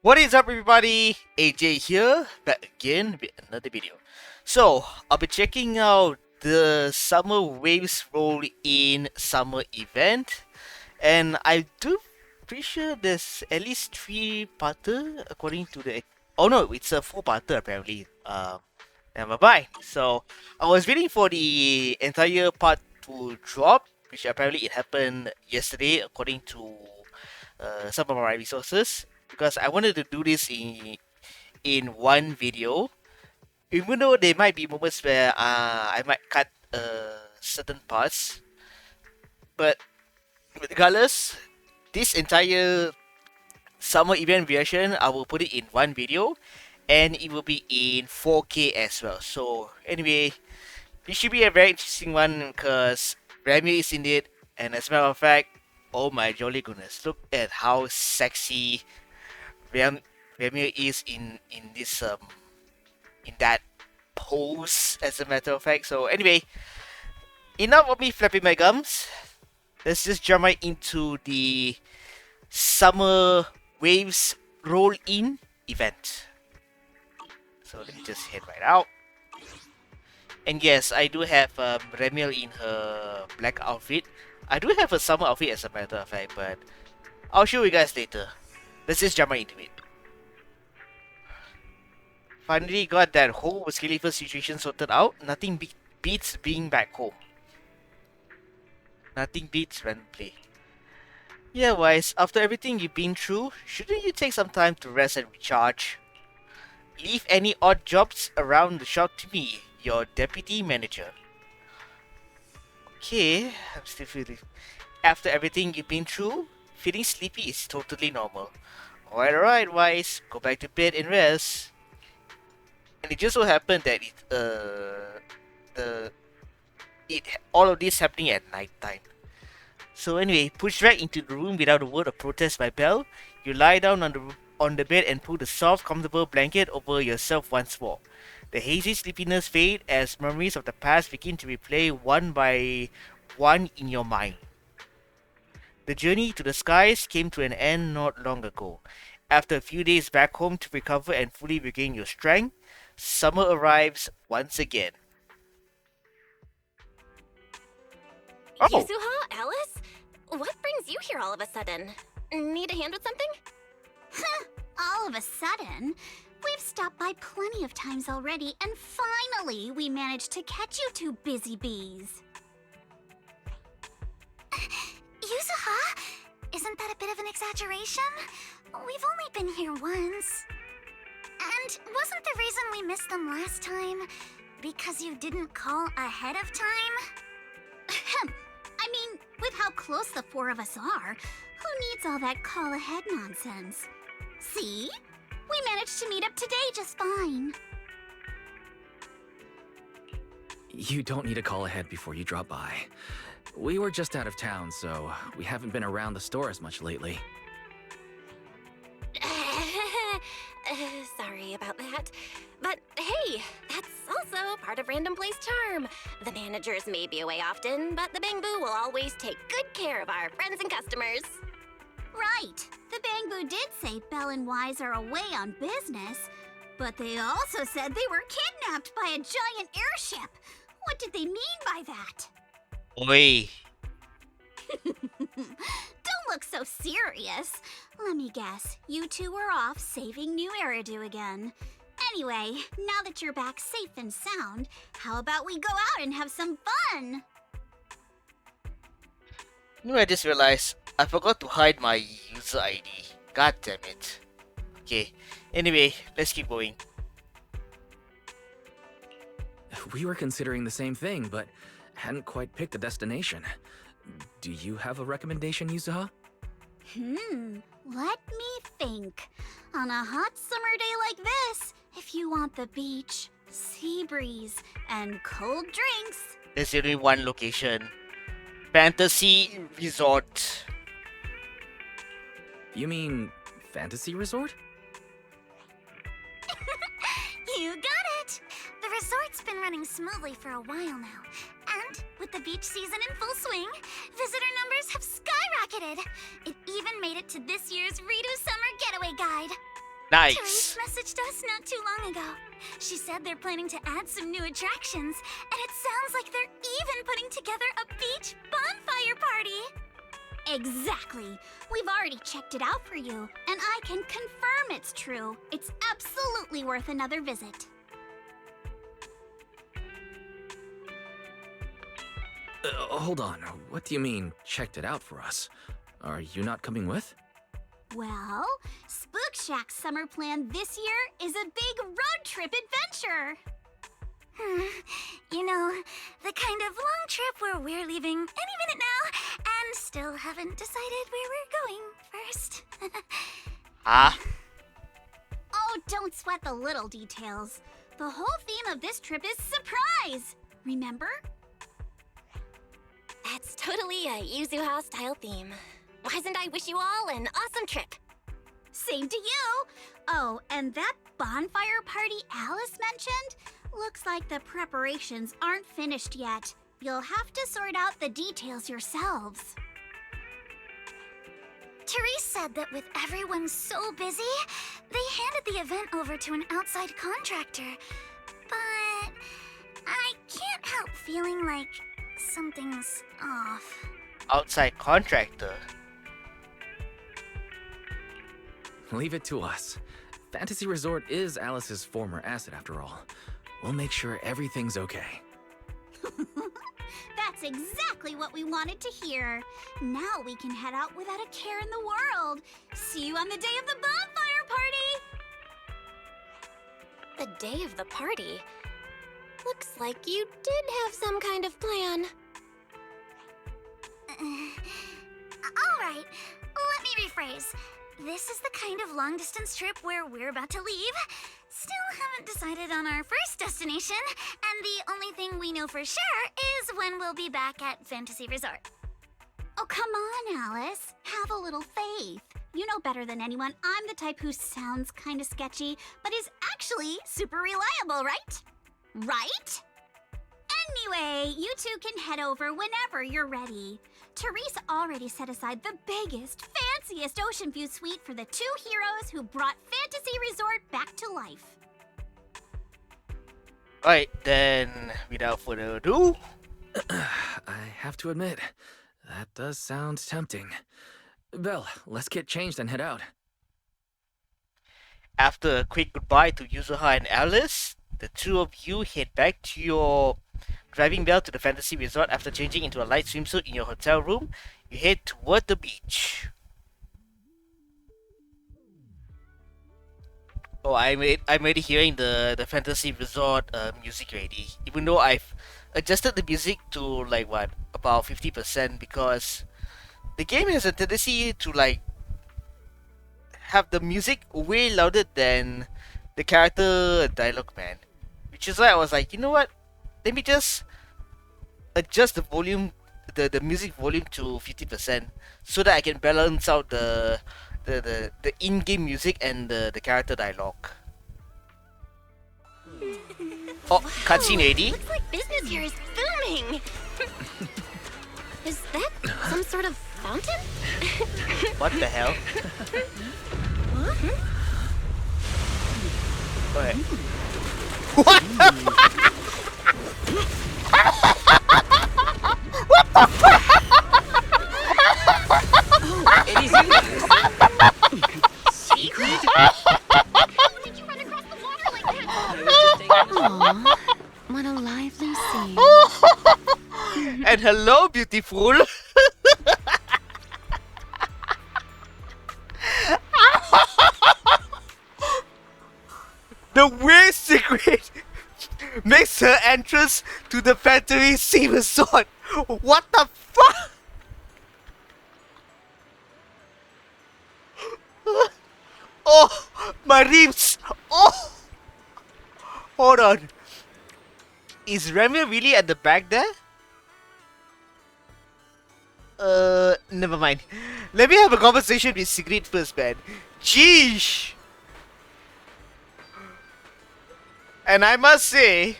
What is up, everybody? AJ here, back again with another video. So, I'll be checking out the Summer Waves Roll-In Summer event, and I do pretty sure there's at least 3-parter according to the. Oh no, it's a 4-parter apparently. Never mind. So, I was waiting for the entire part to drop, which apparently it happened yesterday according to some of my resources, because I wanted to do this in one video, even though there might be moments where I might cut certain parts. But regardless, this entire summer event version, I will put it in one video, and it will be in 4K as well. So anyway, this should be a very interesting one because Remy is in it, and as a matter of fact, oh my jolly goodness, look at how sexy Remy is in this in that pose, as a matter of fact. So anyway, enough of me flapping my gums. Let's just jump right into the Summer Waves Roll-In event. So let me just head right out. And yes, I do have Remiel in her black outfit. I do have a summer outfit as a matter of fact, but I'll show you guys later. Let's just jump right into it. Finally got that whole Skeleton situation sorted out. Nothing beats being back home. Nothing beats random play. Yeah, Wise, after everything you've been through, shouldn't you take some time to rest and recharge? Leave any odd jobs around the shop to me, your deputy manager. Okay, I'm still feeling. After everything you've been through, feeling sleepy is totally normal. Alright, Wise, go back to bed and rest. And it just so happened that all of this happening at night time. So anyway, pushed right into the room without a word of protest by Belle, you lie down on the bed and pull the soft, comfortable blanket over yourself once more. The hazy sleepiness fades as memories of the past begin to replay one by one in your mind. The journey to the skies came to an end not long ago. After a few days back home to recover and fully regain your strength, summer arrives once again. Oh. Yuzuha, Alice? What brings you here all of a sudden? Need a hand with something? All of a sudden? We've stopped by plenty of times already, and finally we managed to catch you two busy bees. Yuzuha? Isn't that a bit of an exaggeration? We've only been here once. And wasn't the reason we missed them last time because you didn't call ahead of time? I mean, with how close the four of us are, who needs all that call ahead nonsense? See? We managed to meet up today just fine. You don't need a call ahead before you drop by. We were just out of town, so we haven't been around the store as much lately. Sorry about that. But hey, that's also part of Random Play's charm. The managers may be away often, but the Bangbu will always take good care of our friends and customers. Right. The Bangbu did say Belle and Wise are away on business, but they also said they were kidnapped by a giant airship. What did they mean by that? Oi. Don't look so serious. Let me guess, you two were off saving New Eridu again. Anyway, now that you're back safe and sound, how about we go out and have some fun? You know, I just realized I forgot to hide my user ID. God damn it. Okay, anyway, let's keep going. We were considering the same thing, but hadn't quite picked a destination. Do you have a recommendation, Yuzuha? Let me think. On a hot summer day like this, if you want the beach, sea breeze, and cold drinks... There's only one location. Fantasy Resort. You mean Fantasy Resort? You got it! The resort's been running smoothly for a while now. And with the beach season in full swing, visitor numbers have skyrocketed. It even made it to this year's Redo Summer Getaway Guide. Nice. Therese messaged us not too long ago. She said they're planning to add some new attractions, and it sounds like they're even putting together a beach bonfire party. Exactly. We've already checked it out for you, and I can confirm it's true. It's absolutely worth another visit. Hold on. What do you mean, checked it out for us? Are you not coming with? Well, Spook Shack's summer plan this year is a big road trip adventure. You know, the kind of long trip where we're leaving any minute now and still haven't decided where we're going first. Ah. Oh, don't sweat the little details. The whole theme of this trip is surprise. Remember? That's totally a Yuzuha style theme. Wasn't I wish you all an awesome trip? Same to you. Oh, and that bonfire party Alice mentioned? Looks like the preparations aren't finished yet. You'll have to sort out the details yourselves. Therese said that with everyone so busy, they handed the event over to an outside contractor. But I can't help feeling like something's off. Outside contractor. Leave it to us. Fantasy Resort is Alice's former asset after all. We'll make sure everything's okay. That's exactly what we wanted to hear. Now we can head out without a care in the world. See you on the day of the bonfire party! The day of the party? Looks like you did have some kind of plan. Alright, let me rephrase. This is the kind of long-distance trip where we're about to leave. Still haven't decided on our first destination, and the only thing we know for sure is when we'll be back at Fantasy Resort. Oh, come on, Alice. Have a little faith. You know better than anyone I'm the type who sounds kind of sketchy, but is actually super reliable, right? Right? Anyway, you two can head over whenever you're ready. Therese already set aside the biggest, fanciest ocean view suite for the two heroes who brought Fantasy Resort back to life. Alright, then without further ado, I have to admit, that does sound tempting. Belle, let's get changed and head out. after a quick goodbye to Yuzuha and Alice, the two of you head back to your driving bell to the Fantasy Resort. After changing into a light swimsuit in your hotel room, you head toward the beach. Oh, I'm already hearing the Fantasy Resort music already. Even though I've adjusted the music to like what, about 50%, because the game has a tendency to like have the music way louder than the character dialogue, man. Which is why I was like, you know what? Let me just adjust the volume, the music volume to 50%, so that I can balance out the in-game music and the character dialogue. Oh, cutscene ready. Looks like business here is booming. Is that some sort of fountain? What the hell? Wait. What the It is you. Secret? How did you run across the water like that? I was just taking a Aw, what a lively scene. And hello, beautiful. The weird secret makes her entrance to the Fantasy Resort. What the fuck? Oh, my ribs. Oh, hold on. Is Remy really at the back there? Never mind. Let me have a conversation with Sigrid first, man. Jeez. And I must say,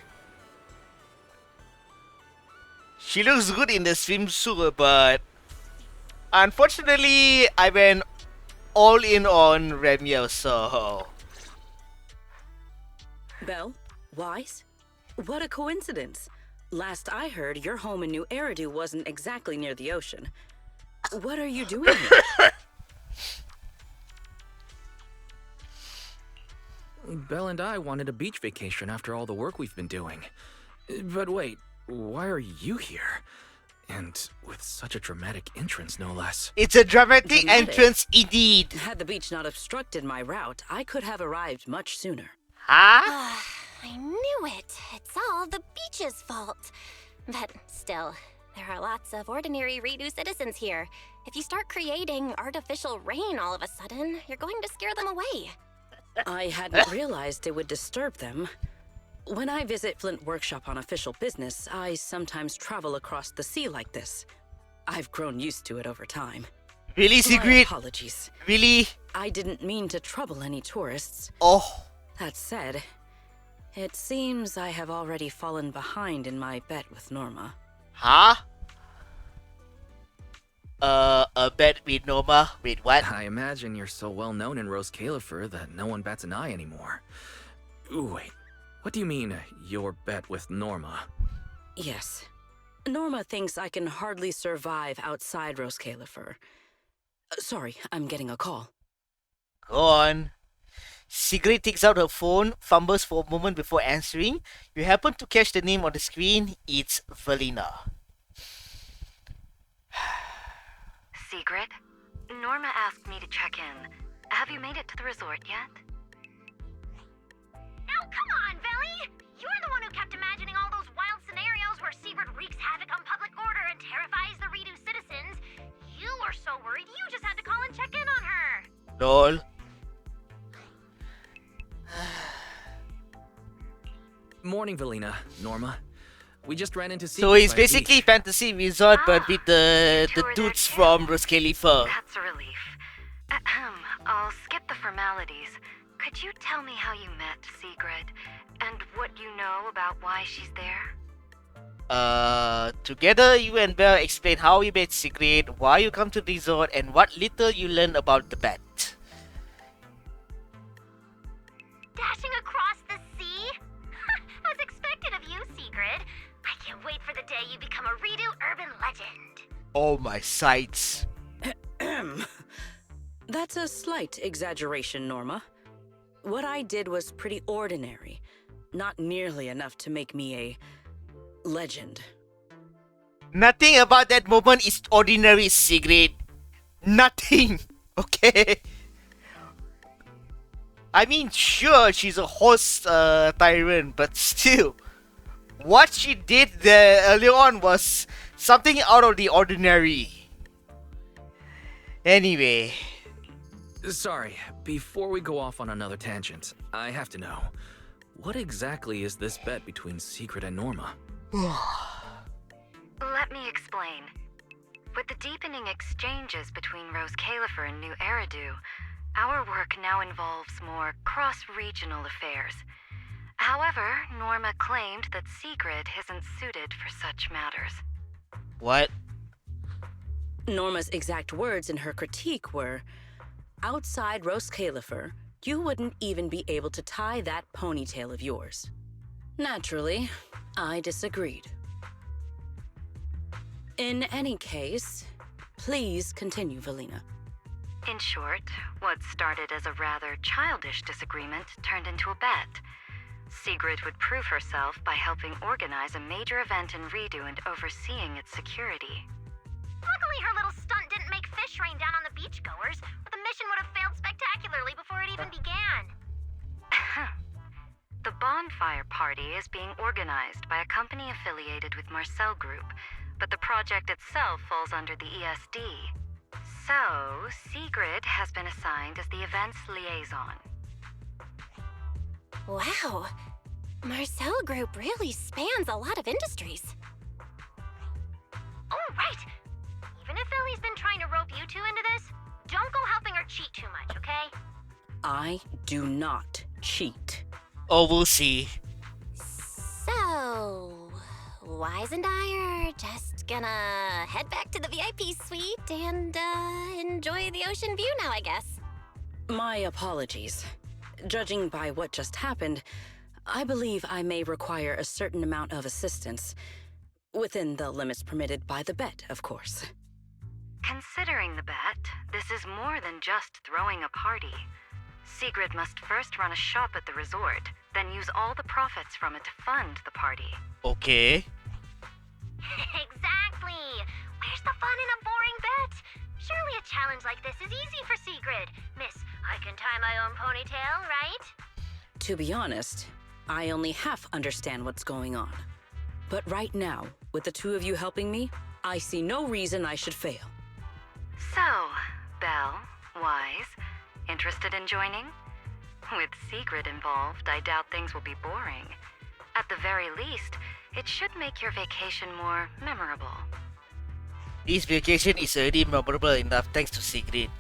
she looks good in the swimsuit, but unfortunately, I went all in on Remyo, so. Belle? Wise? What a coincidence. Last I heard, your home in New Eridu wasn't exactly near the ocean. What are you doing here? Belle and I wanted a beach vacation after all the work we've been doing. But wait, why are you here? And with such a dramatic entrance, no less. It's a dramatic Dramatic? entrance indeed. Had the beach not obstructed my route, I could have arrived much sooner. Huh? I knew it. It's all the beach's fault. But still, there are lots of ordinary Redo citizens here. If you start creating artificial rain all of a sudden, you're going to scare them away. I hadn't realized it would disturb them. When I visit Flint Workshop on official business, I sometimes travel across the sea like this. I've grown used to it over time. Really, My Sigrid? apologies. Really? I didn't mean to trouble any tourists. Oh. That said, it seems I have already fallen behind in my bet with Norma. Huh? A bet with Norma? Wait, what? I imagine you're so well known in Rose Califer that no one bats an eye anymore. Ooh, wait, what do you mean, your bet with Norma? Yes. Norma thinks I can hardly survive outside Rose Califer. Sorry, I'm getting a call. Go on. Sigrid takes out her phone, fumbles for a moment before answering. You happen to catch the name on the screen. It's Valina. Sigrid? Norma asked me to check in. Have you made it to the resort yet? Now, come on, Velly! You're the one who kept imagining all those wild scenarios where Sigrid wreaks havoc on public order and terrifies the Redo citizens. You were so worried you just had to call and check in on her. Lol. Morning, Valina, Norma. We just ran into So Sigrid it's by the basically beach. Fantasy Resort, but with the you two are there dudes too. from Rose Califer. That's a relief. Ahem. I'll skip the formalities. Could you tell me how you met Sigrid? And what you know about why she's there? Together you and Belle explain how you met Sigrid, why you come to the resort, and what little you learned about the bet. Dashing across the sea? As expected of you, Sigrid. I can't wait for the day you become a Redo urban legend. Oh my sights. That's a slight exaggeration, Norma. What I did was pretty ordinary. Not nearly enough to make me a legend. Nothing about that moment is ordinary, Sigrid. Nothing. Okay? I mean, sure, she's a horse tyrant, but still. What she did there earlier on was something out of the ordinary. Anyway. Sorry, before we go off on another tangent, I have to know. What exactly is this bet between Sigrid and Norma? Let me explain. With the deepening exchanges between Rose Califer and New Eridu, our work now involves more cross-regional affairs. However, Norma claimed that Sigrid isn't suited for such matters. What? Norma's exact words in her critique were, outside Rose Califer, you wouldn't even be able to tie that ponytail of yours. Naturally, I disagreed. In any case, please continue, Valina. In short, what started as a rather childish disagreement turned into a bet. Sigrid would prove herself by helping organize a major event in Redo and overseeing its security. Luckily, her little stunt didn't make fish rain down on the beachgoers, or the mission would have failed spectacularly before it even began. The bonfire party is being organized by a company affiliated with Marcel Group, but the project itself falls under the ESD. So, Sigrid has been assigned as the event's liaison. Wow. Marcel Group really spans a lot of industries. Oh, right! Even if Ellie's been trying to rope you two into this, don't go helping her cheat too much, okay? I do not cheat. Oh, we'll see. Wise and I are just gonna head back to the VIP suite and enjoy the ocean view now, I guess. My apologies. Judging by what just happened, I believe I may require a certain amount of assistance. Within the limits permitted by the bet, of course. Considering the bet, this is more than just throwing a party. Sigrid must first run a shop at the resort, then use all the profits from it to fund the party. Okay. Exactly! Where's the fun in a boring bet? Surely a challenge like this is easy for Sigrid. Miss, I can tie my own ponytail, right? To be honest, I only half understand what's going on. But right now, with the two of you helping me, I see no reason I should fail. So, Belle, Wise, interested in joining? With Sigrid involved, I doubt things will be boring. At the very least, it should make your vacation more memorable. This vacation is already memorable enough thanks to Sigrid.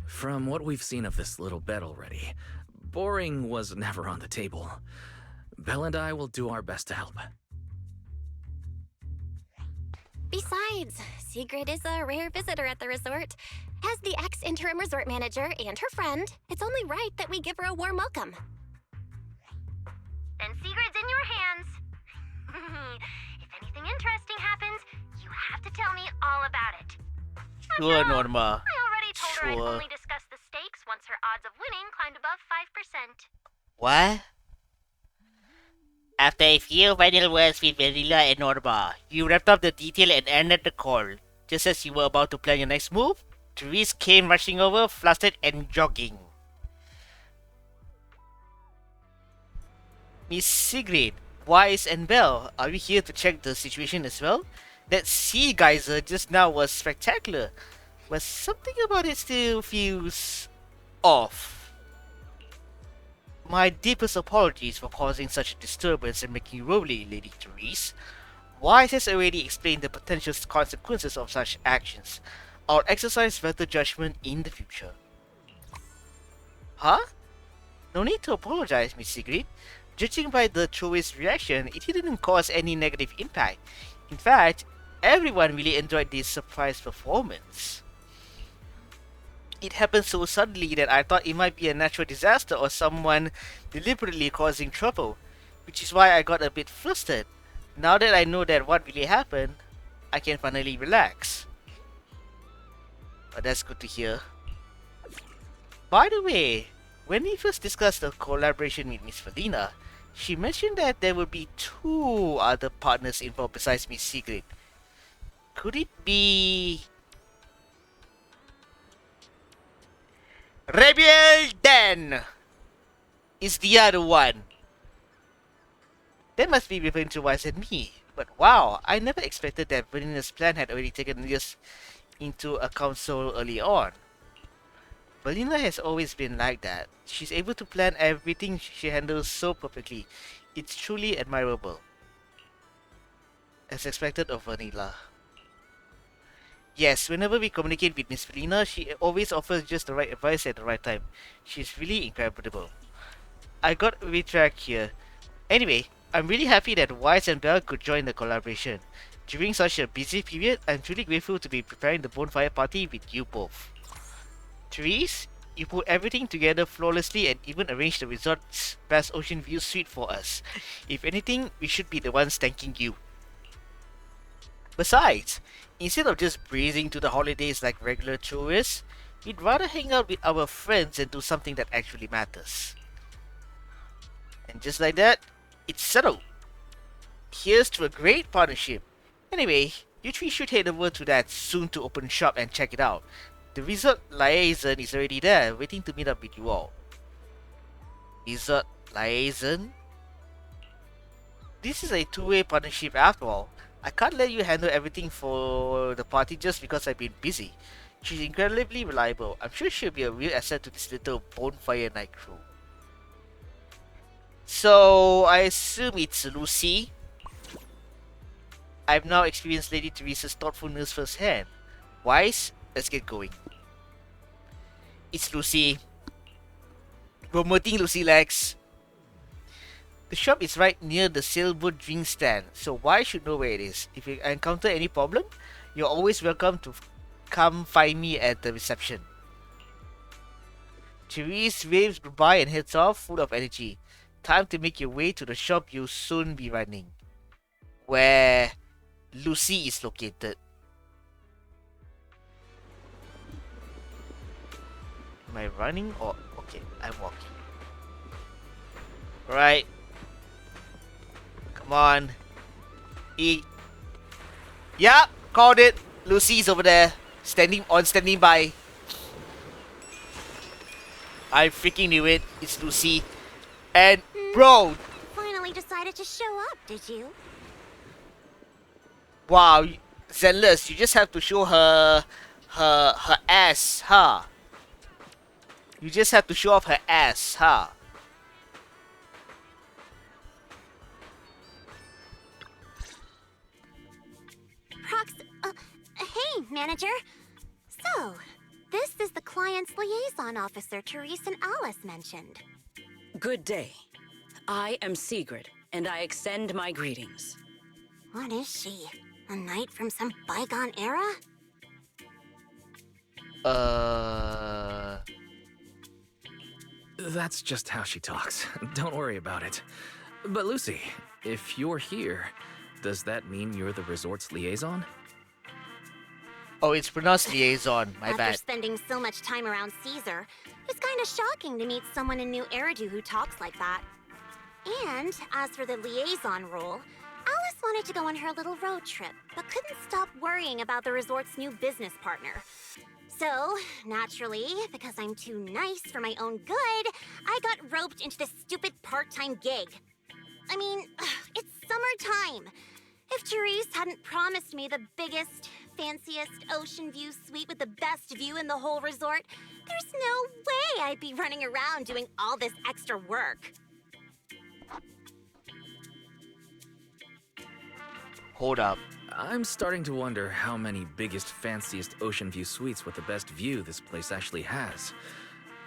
From what we've seen of this little bet already, boring was never on the table. Belle and I will do our best to help. Besides, Sigrid is a rare visitor at the resort. As the ex-interim resort manager and her friend, it's only right that we give her a warm welcome. Then Sigrid's in your hands. If anything interesting happens, you have to tell me all about it. Sure, After all, Norma. I already told her I'd Sure. only discuss the stakes once her odds of winning climbed above 5%. What? After a few final words with Vanilla and Norma, you wrapped up the detail and ended the call. Just as you were about to plan your next move, Therese came rushing over, flustered and jogging. Miss Sigrid, Wise and Belle, are we here to check the situation as well? That sea geyser just now was spectacular, but something about it still feels off. My deepest apologies for causing such a disturbance and making you worry, Lady Therese. Wise has already explained the potential consequences of such actions. I'll exercise better judgment in the future. Huh? No need to apologize, Miss Sigrid. Judging by the throwaway's reaction, it didn't cause any negative impact. In fact, everyone really enjoyed this surprise performance. It happened so suddenly that I thought it might be a natural disaster or someone deliberately causing trouble, which is why I got a bit flustered. Now that I know that what really happened, I can finally relax. But that's good to hear. By the way, when we first discussed the collaboration with Miss Felina, she mentioned that there would be 2 other partners involved besides Miss Sigrid. Could it be Rebel Den is the other one? That must be referring to Wise and me. But wow, I never expected that Vanina's plan had already taken this into account so early on. Vanina has always been like that. She's able to plan everything she handles so perfectly. It's truly admirable. As expected of Vanilla. Yes, whenever we communicate with Miss Felina, she always offers just the right advice at the right time. She's really incredible. I got a bit track here. Anyway, I'm really happy that Wise and Belle could join the collaboration. During such a busy period, I'm truly grateful to be preparing the bonfire party with you both. Therese, you put everything together flawlessly and even arranged the resort's best ocean view suite for us. If anything, we should be the ones thanking you. Besides, instead of just breezing to the holidays like regular tourists, we'd rather hang out with our friends and do something that actually matters. And just like that, it's settled. Here's to a great partnership. Anyway, you 3 should head over to that soon to open shop and check it out. The resort liaison is already there, waiting to meet up with you all. Resort liaison? This is a 2-way partnership after all. I can't let you handle everything for the party just because I've been busy. She's incredibly reliable. I'm sure she'll be a real asset to this little bonfire night crew. So, I assume it's Lucy. I've now experienced Lady Theresa's thoughtfulness firsthand. Wise, let's get going. It's Lucy. Promoting Lucy Lex. The shop is right near the sailboat drink stand, so why should know where it is? If you encounter any problem, you're always welcome to come find me at the reception. Therese waves goodbye and heads off, full of energy. Time to make your way to the shop you'll soon be running, where Lucy is located. Am I running or... Okay, I'm walking. Right. Come on. Eat. Yeah, called it. Lucy's over there. Standing by. I freaking knew it. It's Lucy. And bro, Finally decided to show up, did you? wow, Zenless, you just have to show her ass, huh? You just have to show off her ass, huh? Hey, manager. So, this is the client's liaison officer Therese and Alice mentioned. Good day. I am Sigrid, and I extend my greetings. What is she? A knight from some bygone era? That's just how she talks. Don't worry about it. But Lucy, if you're here, does that mean you're the resort's liaison? Oh, it's pronounced liaison. My After bad. spending so much time around Caesar, it's kind of shocking to meet someone in New Eridu who talks like that. And as for the liaison role, Alice wanted to go on her little road trip, but couldn't stop worrying about the resort's new business partner. So, naturally, because I'm too nice for my own good, I got roped into this stupid part-time gig. I mean, it's summertime. If Therese hadn't promised me the biggest, fanciest ocean view suite with the best view in the whole resort, there's no way I'd be running around doing all this extra work. Hold up. I'm starting to wonder how many biggest, fanciest ocean view suites with the best view this place actually has.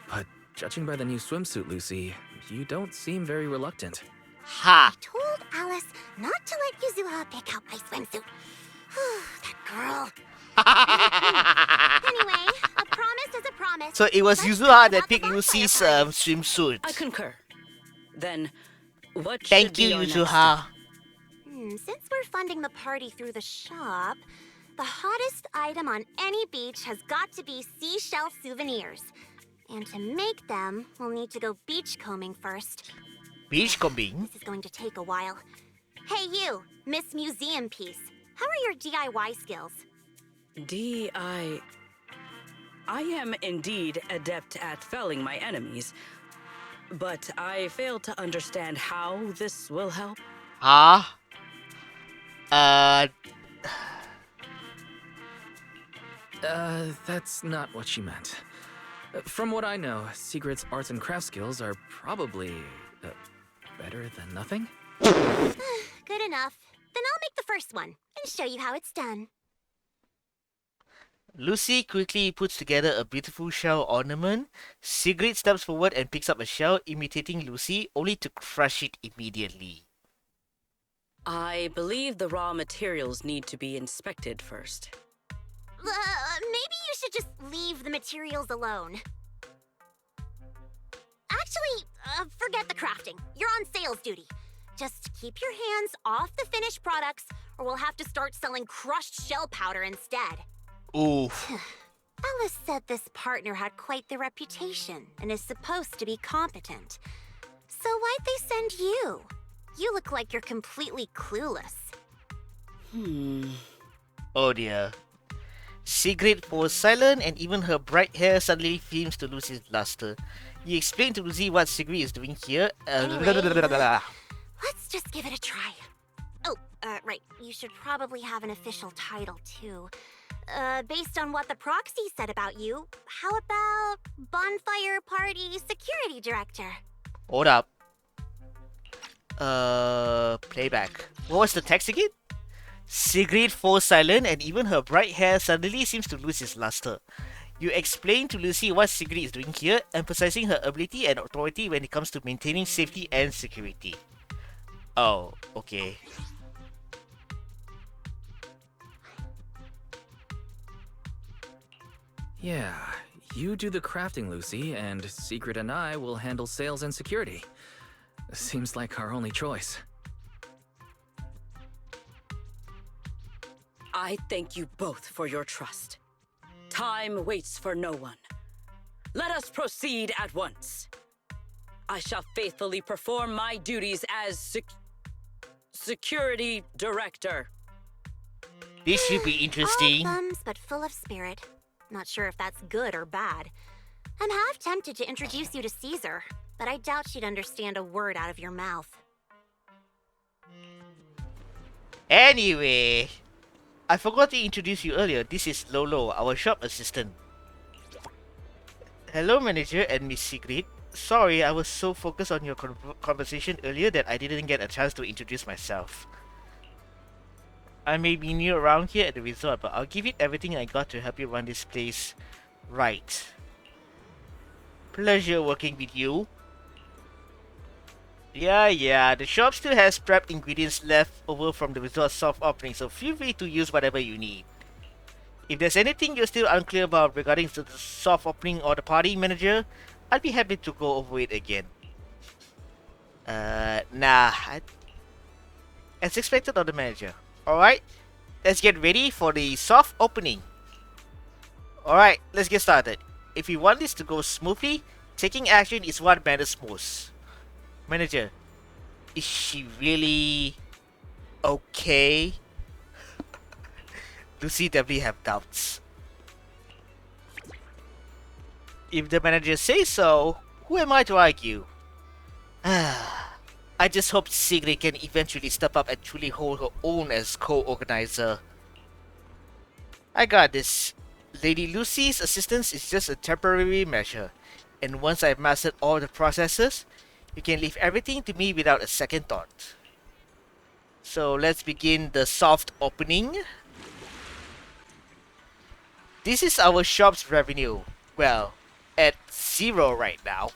But judging by the new swimsuit, Lucy, you don't seem very reluctant. Ha! I told Alice not to let Yuzuha pick out my swimsuit. That girl. Anyway, a promise is a promise. So it was Let's Yuzuha talk that about the picked bonfire Lucy's party. swimsuit. I concur. Then, what should Thank be you, our next Yuzuha. step? Since we're funding the party through the shop, the hottest item on any beach has got to be seashell souvenirs. And to make them, we'll need to go beachcombing first. Beachcombing? This is going to take a while. Hey you, Miss Museum Piece. How are your DIY skills? I am indeed adept at felling my enemies, but I fail to understand how this will help. Huh? That's not what she meant. From what I know, Sigrid's arts and craft skills are probably better than nothing. Good enough. Then I'll make the first one and show you how it's done. Lucy quickly puts together a beautiful shell ornament. Sigrid steps forward and picks up a shell, imitating Lucy, only to crush it immediately. I believe the raw materials need to be inspected first. Maybe you should just leave the materials alone. Actually, forget the crafting. You're on sales duty. Just keep your hands off the finished products, or we'll have to start selling crushed shell powder instead. Oof. Alice said this partner had quite the reputation and is supposed to be competent. So why'd they send you? You look like you're completely clueless. Oh dear. Sigrid falls silent, and even her bright hair suddenly seems to lose its luster. You explain to Lucy what Sigrid is doing here. Let's just give it a try. Oh, right. You should probably have an official title, too. Based on what the proxy said about you, how about Bonfire Party Security Director? Hold up. Playback. What was the text again? Sigrid falls silent, and even her bright hair suddenly seems to lose its luster. You explain to Lucy what Sigrid is doing here, emphasizing her ability and authority when it comes to maintaining safety and security. Oh, okay. Yeah, you do the crafting, Lucy, and Secret and I will handle sales and security. Seems like our only choice. I thank you both for your trust. Time waits for no one. Let us proceed at once. I shall faithfully perform my duties as security director. This should be interesting. All thumbs, but full of spirit. Not sure if that's good or bad. I'm half tempted to introduce you to Caesar, but I doubt she'd understand a word out of your mouth. Anyway, I forgot to introduce you earlier. This is Lolo, our shop assistant. Hello, manager and Miss Sigrid. Sorry, I was so focused on your conversation earlier that I didn't get a chance to introduce myself. I may be new around here at the resort, but I'll give it everything I got to help you run this place right. Pleasure working with you. Yeah, the shop still has prepped ingredients left over from the resort's soft opening, so feel free to use whatever you need. If there's anything you're still unclear about regarding the soft opening or the party manager, I'd be happy to go over it again. As expected of the manager. Alright, let's get ready for the soft opening. Alright, let's get started. If you want this to go smoothly, taking action is what matters most. Manager, is she really okay? Lucy definitely have doubts. If the manager says so, who am I to argue? I just hope Sigrid can eventually step up and truly hold her own as co-organizer. I got this. Lady Lucy's assistance is just a temporary measure, and once I've mastered all the processes, you can leave everything to me without a second thought. So let's begin the soft opening. This is our shop's revenue. Well, at 0 right now.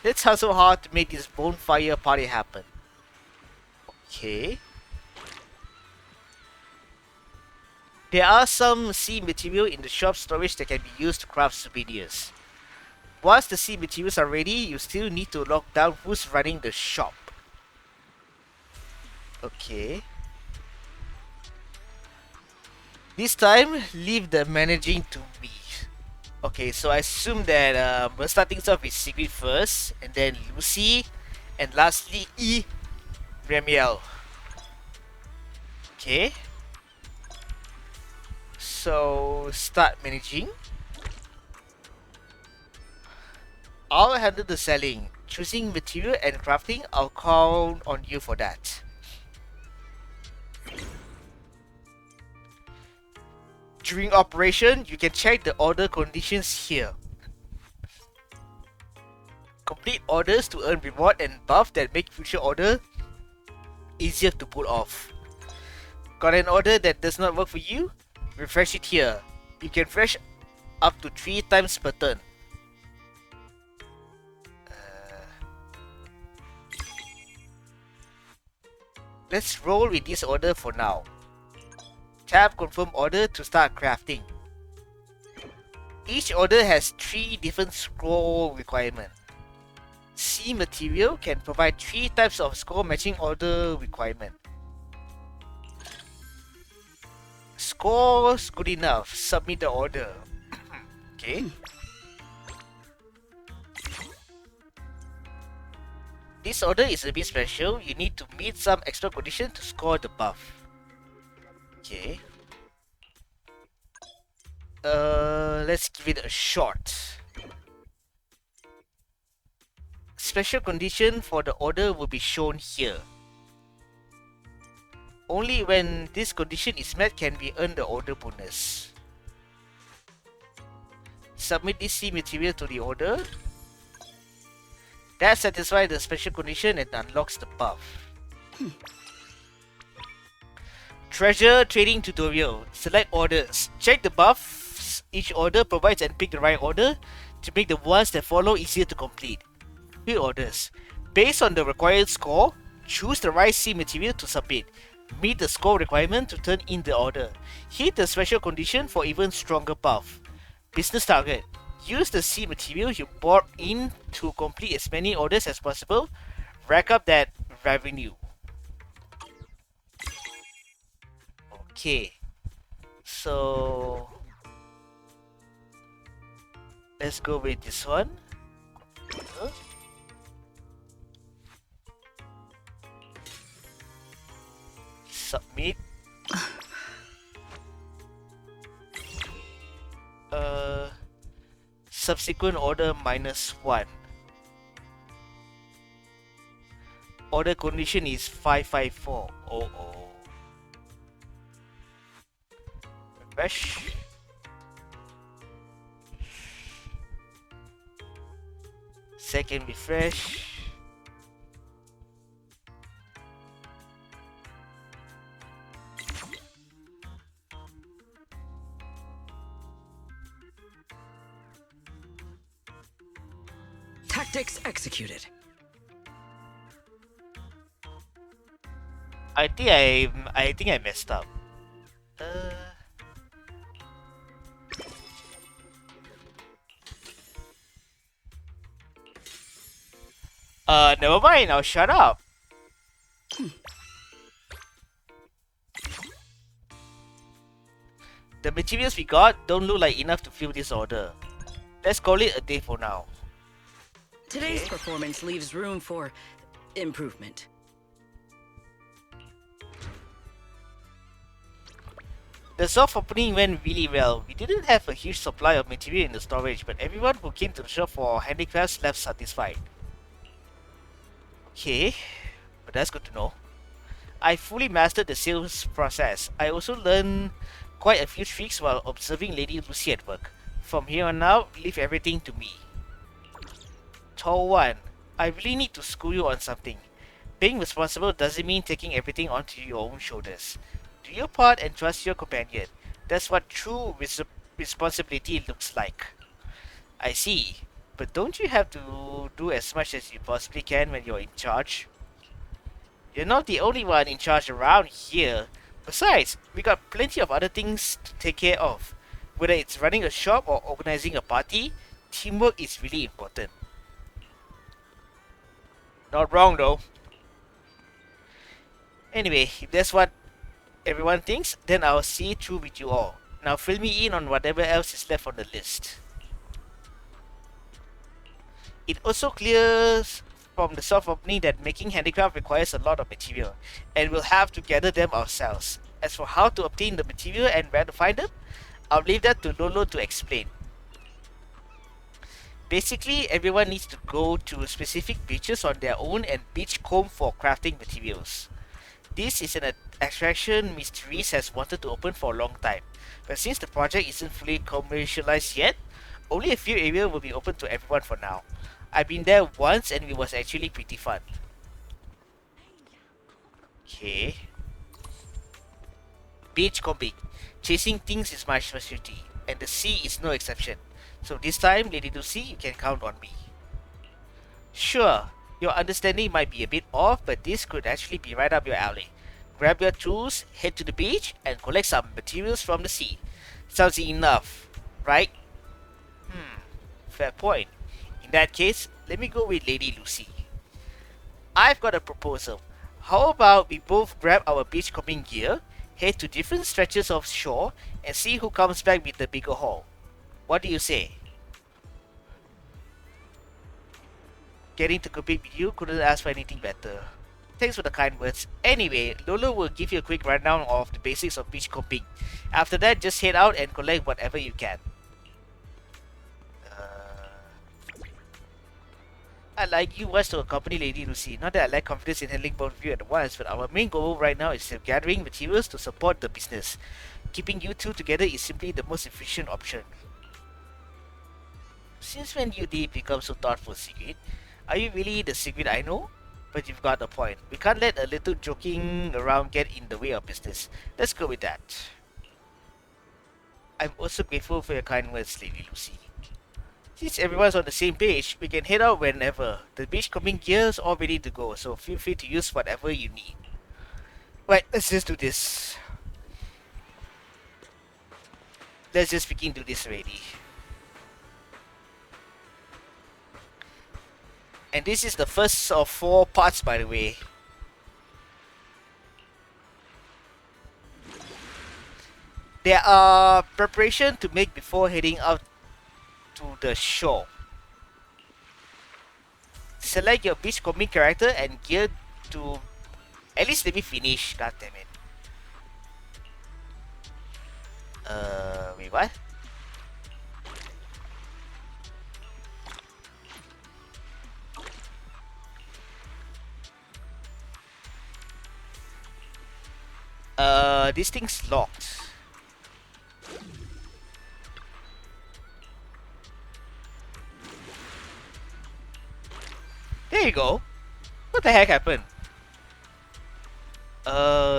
Let's hustle hard to make this bonfire party happen. Okay. There are some seed material in the shop storage that can be used to craft souvenirs. Once the seed materials are ready, you still need to lock down who's running the shop. Okay. This time, leave the managing to me. Okay, so I assume that we're starting off with Sigrid first, and then Lucy, and lastly Remiel. Okay. So start managing. I'll handle the selling. Choosing material and crafting, I'll count on you for that. During operation, you can check the order conditions here. Complete orders to earn reward and buff that make future order easier to pull off. Got an order that does not work for you? Refresh it here. You can refresh up to 3 times per turn. Let's roll with this order for now. Tap confirm order to start crafting. Each order has 3 different scroll requirements. C material can provide 3 types of scroll matching order requirement. Scores good enough. Submit the order. Okay. This order is a bit special. You need to meet some extra conditions to score the buff. Okay. Let's give it a shot. Special condition for the order will be shown here. Only when this condition is met can we earn the order bonus. Submit this C material to the order. That satisfies the special condition and unlocks the buff. Treasure trading tutorial. Select orders. Check the buffs each order provides and pick the right order to make the ones that follow easier to complete. Fill orders. Based on the required score, Choose the right seed material to submit. Meet the score requirement to turn in the order. Hit the special condition for even stronger buff. Business target. Use the seed material you bought in to complete as many orders as possible. Rack up that revenue. Okay. So let's go with this one. Submit. Subsequent order -1. Order condition is 554. Oh. Refresh. Second refresh. Tactics executed. I think I messed up. Never mind, I'll shut up. The materials we got don't look like enough to fill this order. Let's call it a day for now. Today's performance leaves room for improvement. The soft opening went really well. We didn't have a huge supply of material in the storage, but everyone who came to the shop for handicrafts left satisfied. Okay, but that's good to know. I fully mastered the sales process. I also learned quite a few tricks while observing Lady Lucy at work. From here on out, leave everything to me. Tall 1, I really need to school you on something. Being responsible doesn't mean taking everything onto your own shoulders. Do your part and trust your companion. That's what true responsibility looks like. I see. But don't you have to do as much as you possibly can when you're in charge? You're not the only one in charge around here. Besides, we got plenty of other things to take care of. Whether it's running a shop or organizing a party, teamwork is really important. Not wrong though. Anyway, if that's what everyone thinks, then I'll see through with you all. Now fill me in on whatever else is left on the list. It also clears from the soft opening that making handicraft requires a lot of material, and we'll have to gather them ourselves. As for how to obtain the material and where to find them, I'll leave that to Lolo to explain. Basically, everyone needs to go to specific beaches on their own and beach comb for crafting materials. This is an attraction Mr. Reese has wanted to open for a long time, but since the project isn't fully commercialized yet, only a few areas will be open to everyone for now. I've been there once and it was actually pretty fun. Okay. Beach combing. Chasing things is my specialty, and the sea is no exception. So this time, Lady Lucy, you can count on me. Sure, your understanding might be a bit off, but this could actually be right up your alley. Grab your tools, head to the beach, and collect some materials from the sea. Sounds enough, right? Fair point. In that case, let me go with Lady Lucy. I've got a proposal. How about we both grab our beach combing gear, head to different stretches of shore, and see who comes back with the bigger haul? What do you say? Getting to compete with you, couldn't ask for anything better. Thanks for the kind words. Anyway, Lolo will give you a quick rundown of the basics of beach combing. After that, just head out and collect whatever you can. I'd like you was to accompany Lady Lucy. Not that I lack confidence in handling both of you at once, but our main goal right now is gathering materials to support the business. Keeping you two together is simply the most efficient option. Since when you did become so thoughtful, Sigrid? Are you really the Sigrid I know? But you've got a point. We can't let a little joking around get in the way of business. Let's go with that. I'm also grateful for your kind words, Lady Lucy. Since everyone's on the same page, we can head out whenever. The beachcombing gear is all ready to go, so feel free to use whatever you need. Right, let's just do this. Let's just freaking do this already. And this is the first of 4 parts, by the way. There are preparation to make before heading out to the shore. Select your beachcombing character and gear to... At least let me finish, god damn it. Wait, what? This thing's locked. There you go. What the heck happened?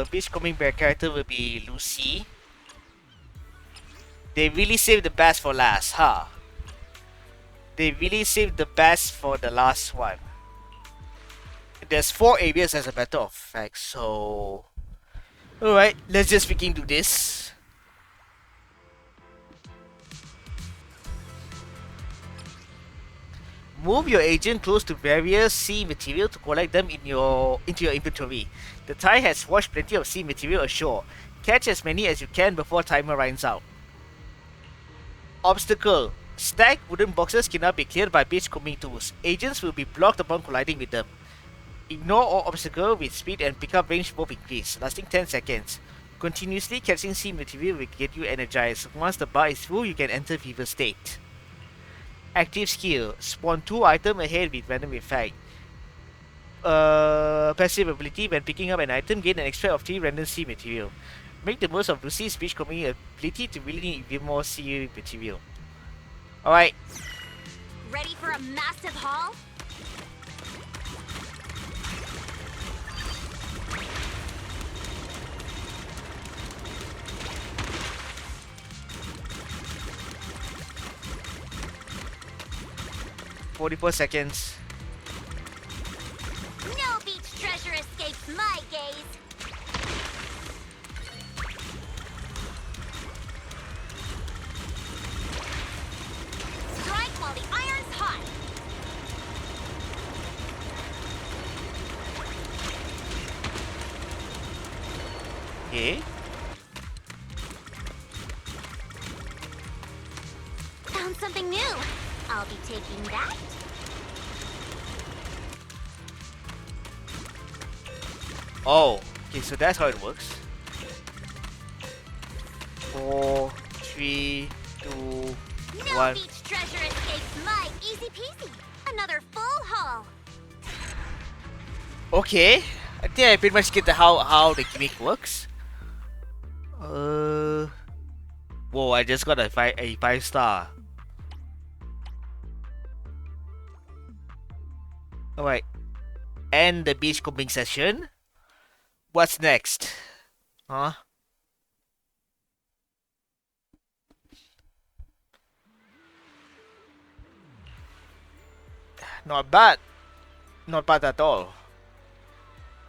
Beachcombing bear character will be Lucy. They really saved the best for last, huh? They really saved the best for the last one. There's 4 areas as a matter of fact, so... Alright, let's just freaking do this. Move your agent close to various sea material to collect them into your inventory. The tide has washed plenty of sea material ashore. Catch as many as you can before timer runs out. Obstacle. Stacked wooden boxes cannot be cleared by beachcombing tools. Agents will be blocked upon colliding with them. Ignore all obstacles with speed and pickup range both increase, lasting 10 seconds. Continuously catching sea material will get you energized. Once the bar is full, you can enter fever state. Active skill. Spawn 2 items ahead with random effect. Passive ability. When picking up an item, gain an extra of 3 random sea material. Make the most of Lucy's beachcombing ability to really give more sea material. Alright. Ready for a massive haul? $44. No beach treasure escapes my gaze. Strike while the iron's hot. Okay. Found something new. I'll be taking that. Oh, okay, so that's how it works. 4, 3, 2, No 1. beach treasure escapes my easy peasy. Another full haul. Okay, I think I pretty much get the how the gimmick works. Whoa! I just got a 5 star. All right, end the beachcombing session. What's next? Huh? Not bad. Not bad at all.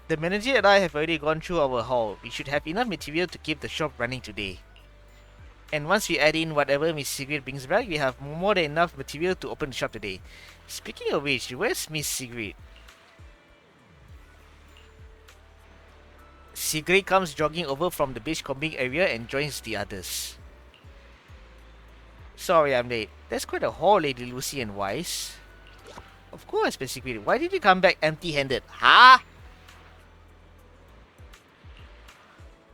The manager and I have already gone through our haul. We should have enough material to keep the shop running today. And once we add in whatever Miss Sigrid brings back, we have more than enough material to open the shop today. Speaking of which, where's Miss Sigrid? Sigrid comes jogging over from the beachcombing area and joins the others. Sorry I'm late. That's quite a haul, Lady Lucy and Wise. Of course, Miss Sigrid. Why did you come back empty-handed? Huh?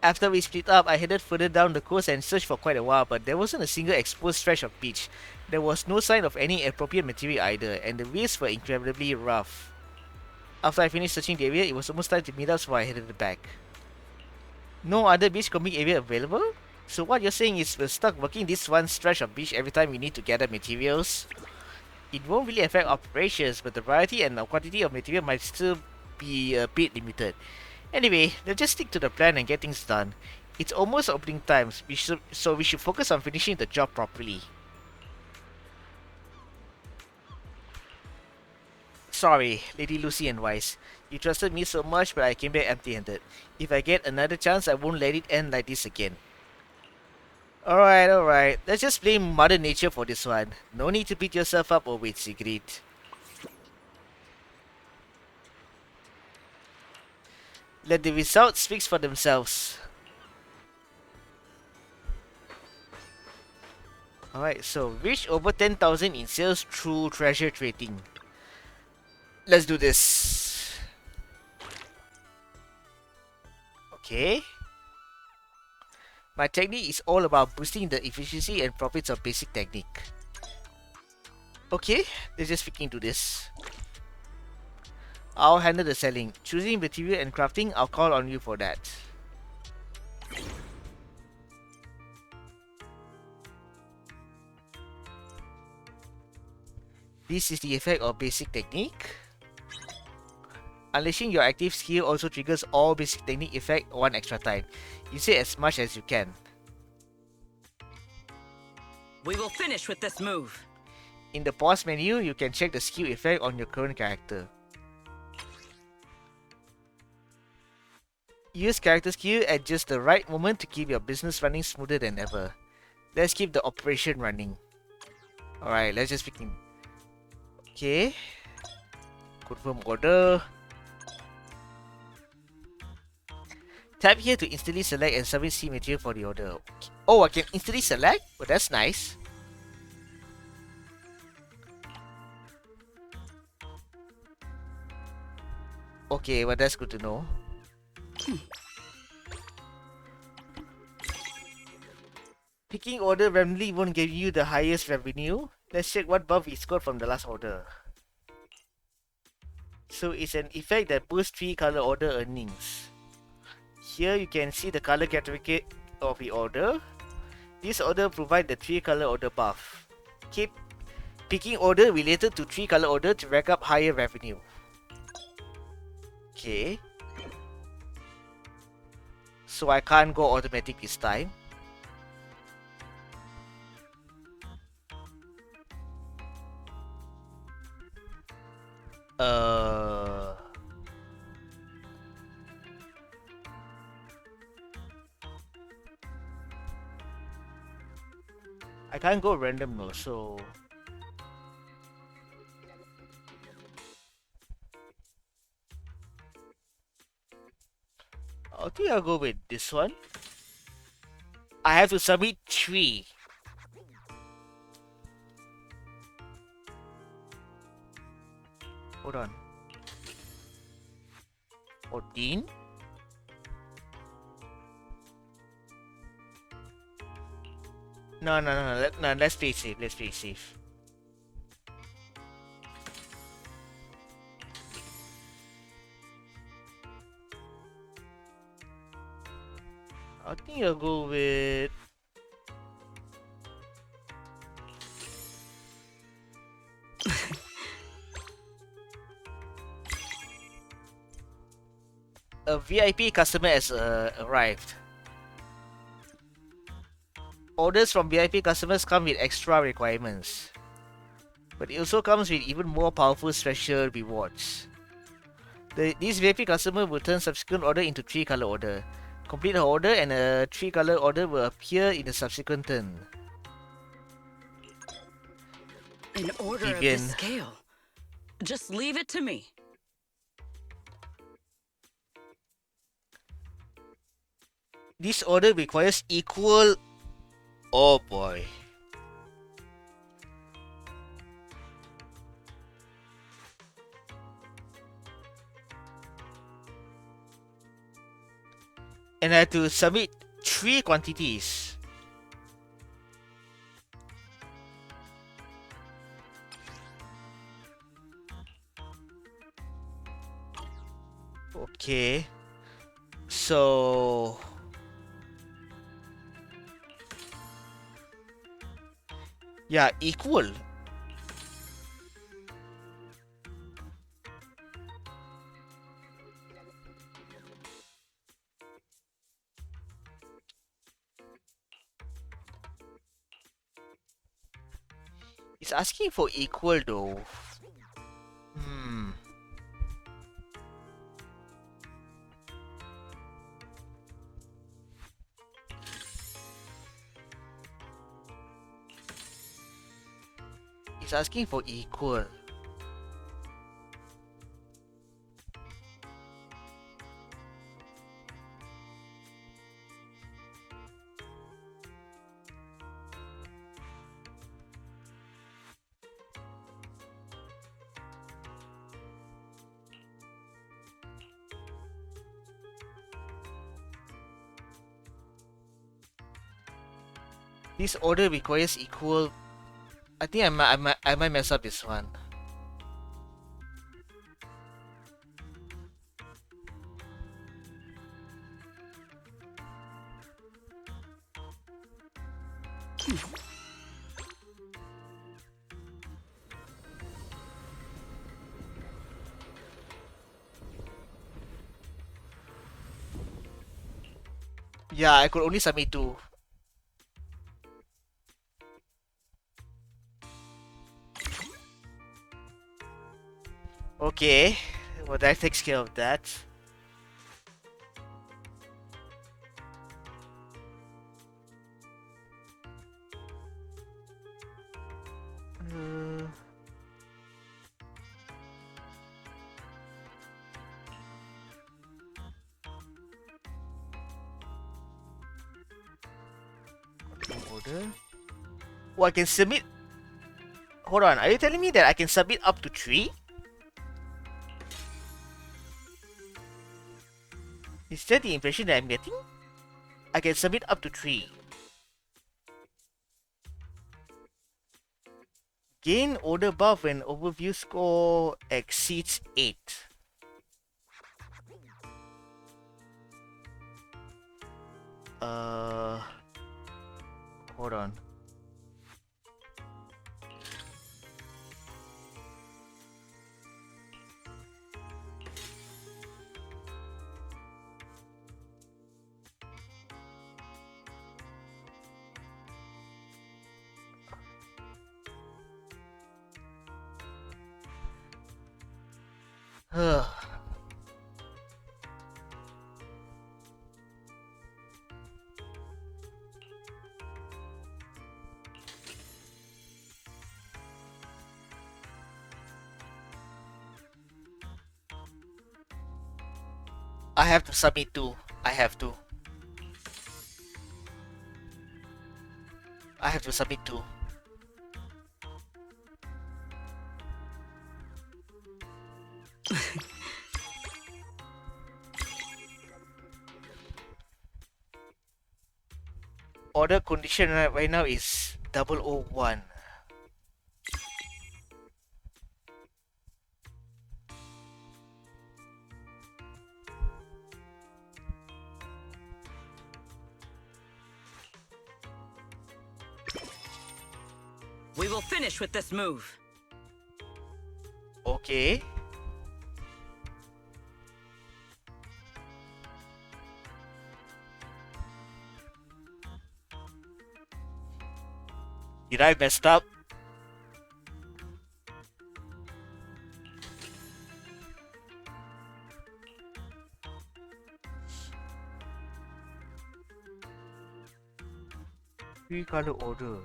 After we split up, I headed further down the coast and searched for quite a while, but there wasn't a single exposed stretch of beach. There was no sign of any appropriate material either, and the waves were incredibly rough. After I finished searching the area, it was almost time to meet up, so I headed back. No other beachcombing area available? So what you're saying is we're stuck working this one stretch of beach every time we need to gather materials? It won't really affect operations, but the variety and the quantity of material might still be a bit limited. Anyway, let's just stick to the plan and get things done. It's almost opening time, so we should focus on finishing the job properly. Sorry, Lady Lucy and Wise. You trusted me so much, but I came back empty-handed. If I get another chance, I won't let it end like this again. Alright. Let's just blame Mother Nature for this one. No need to beat yourself up over it, Sigrid. Let the results speak for themselves. Alright, so reach over 10,000 in sales through treasure trading. Let's do this. Okay. My technique is all about boosting the efficiency and profits of basic technique. Okay, let's just look into this. I'll handle the selling. Choosing material and crafting, I'll call on you for that. This is the effect of basic technique. Unleashing your active skill also triggers all basic technique effect 1 extra time. Use it as much as you can. We will finish with this move. In the pause menu, you can check the skill effect on your current character. Use character skill at just the right moment to keep your business running smoother than ever. Let's keep the operation running. Alright, let's just begin. Okay. Confirm order. Tap here to instantly select and submit C material for the order. Okay. Oh, I can instantly select? Oh, that's nice. Okay, well that's good to know. Picking order randomly won't give you the highest revenue. Let's check what buff we scored from the last order. So it's an effect that boosts 3 color order earnings. Here you can see the color certificate of the order. This order provides the 3 color order buff. Keep picking order related to 3 color order to rack up higher revenue. Okay. So I can't go automatic this time. I can't go random though, so I think I'll go with this one. I have to submit 3. Hold on. 14. No, let's play safe, let's play safe. I think I'll go with a VIP customer has arrived. Orders from VIP customers come with extra requirements, but it also comes with even more powerful special rewards. This VIP customer will turn subsequent order into 3 color order. Complete her order and a 3 color order will appear in the subsequent turn. An order of Vivian. this scale. Just leave it to me. This order requires equal... Oh boy. And I have to submit 3 quantities. Okay. So... yeah, equal. It's asking for equal though. It's asking for equal. This order requires equal. I think I might mess up this one. Yeah, I could only submit 2. Okay, well that takes care of that. Uh, order. Oh, I can submit. Hold on, are you telling me that I can submit up to 3? Is that the impression that I'm getting? I can submit up to 3. Gain order buff when overview score exceeds 8. Hold on. I have to submit 2. I have to. I have to submit 2. Order condition right now is 001. We will finish with this move. Okay. Did I messed up? Three color order.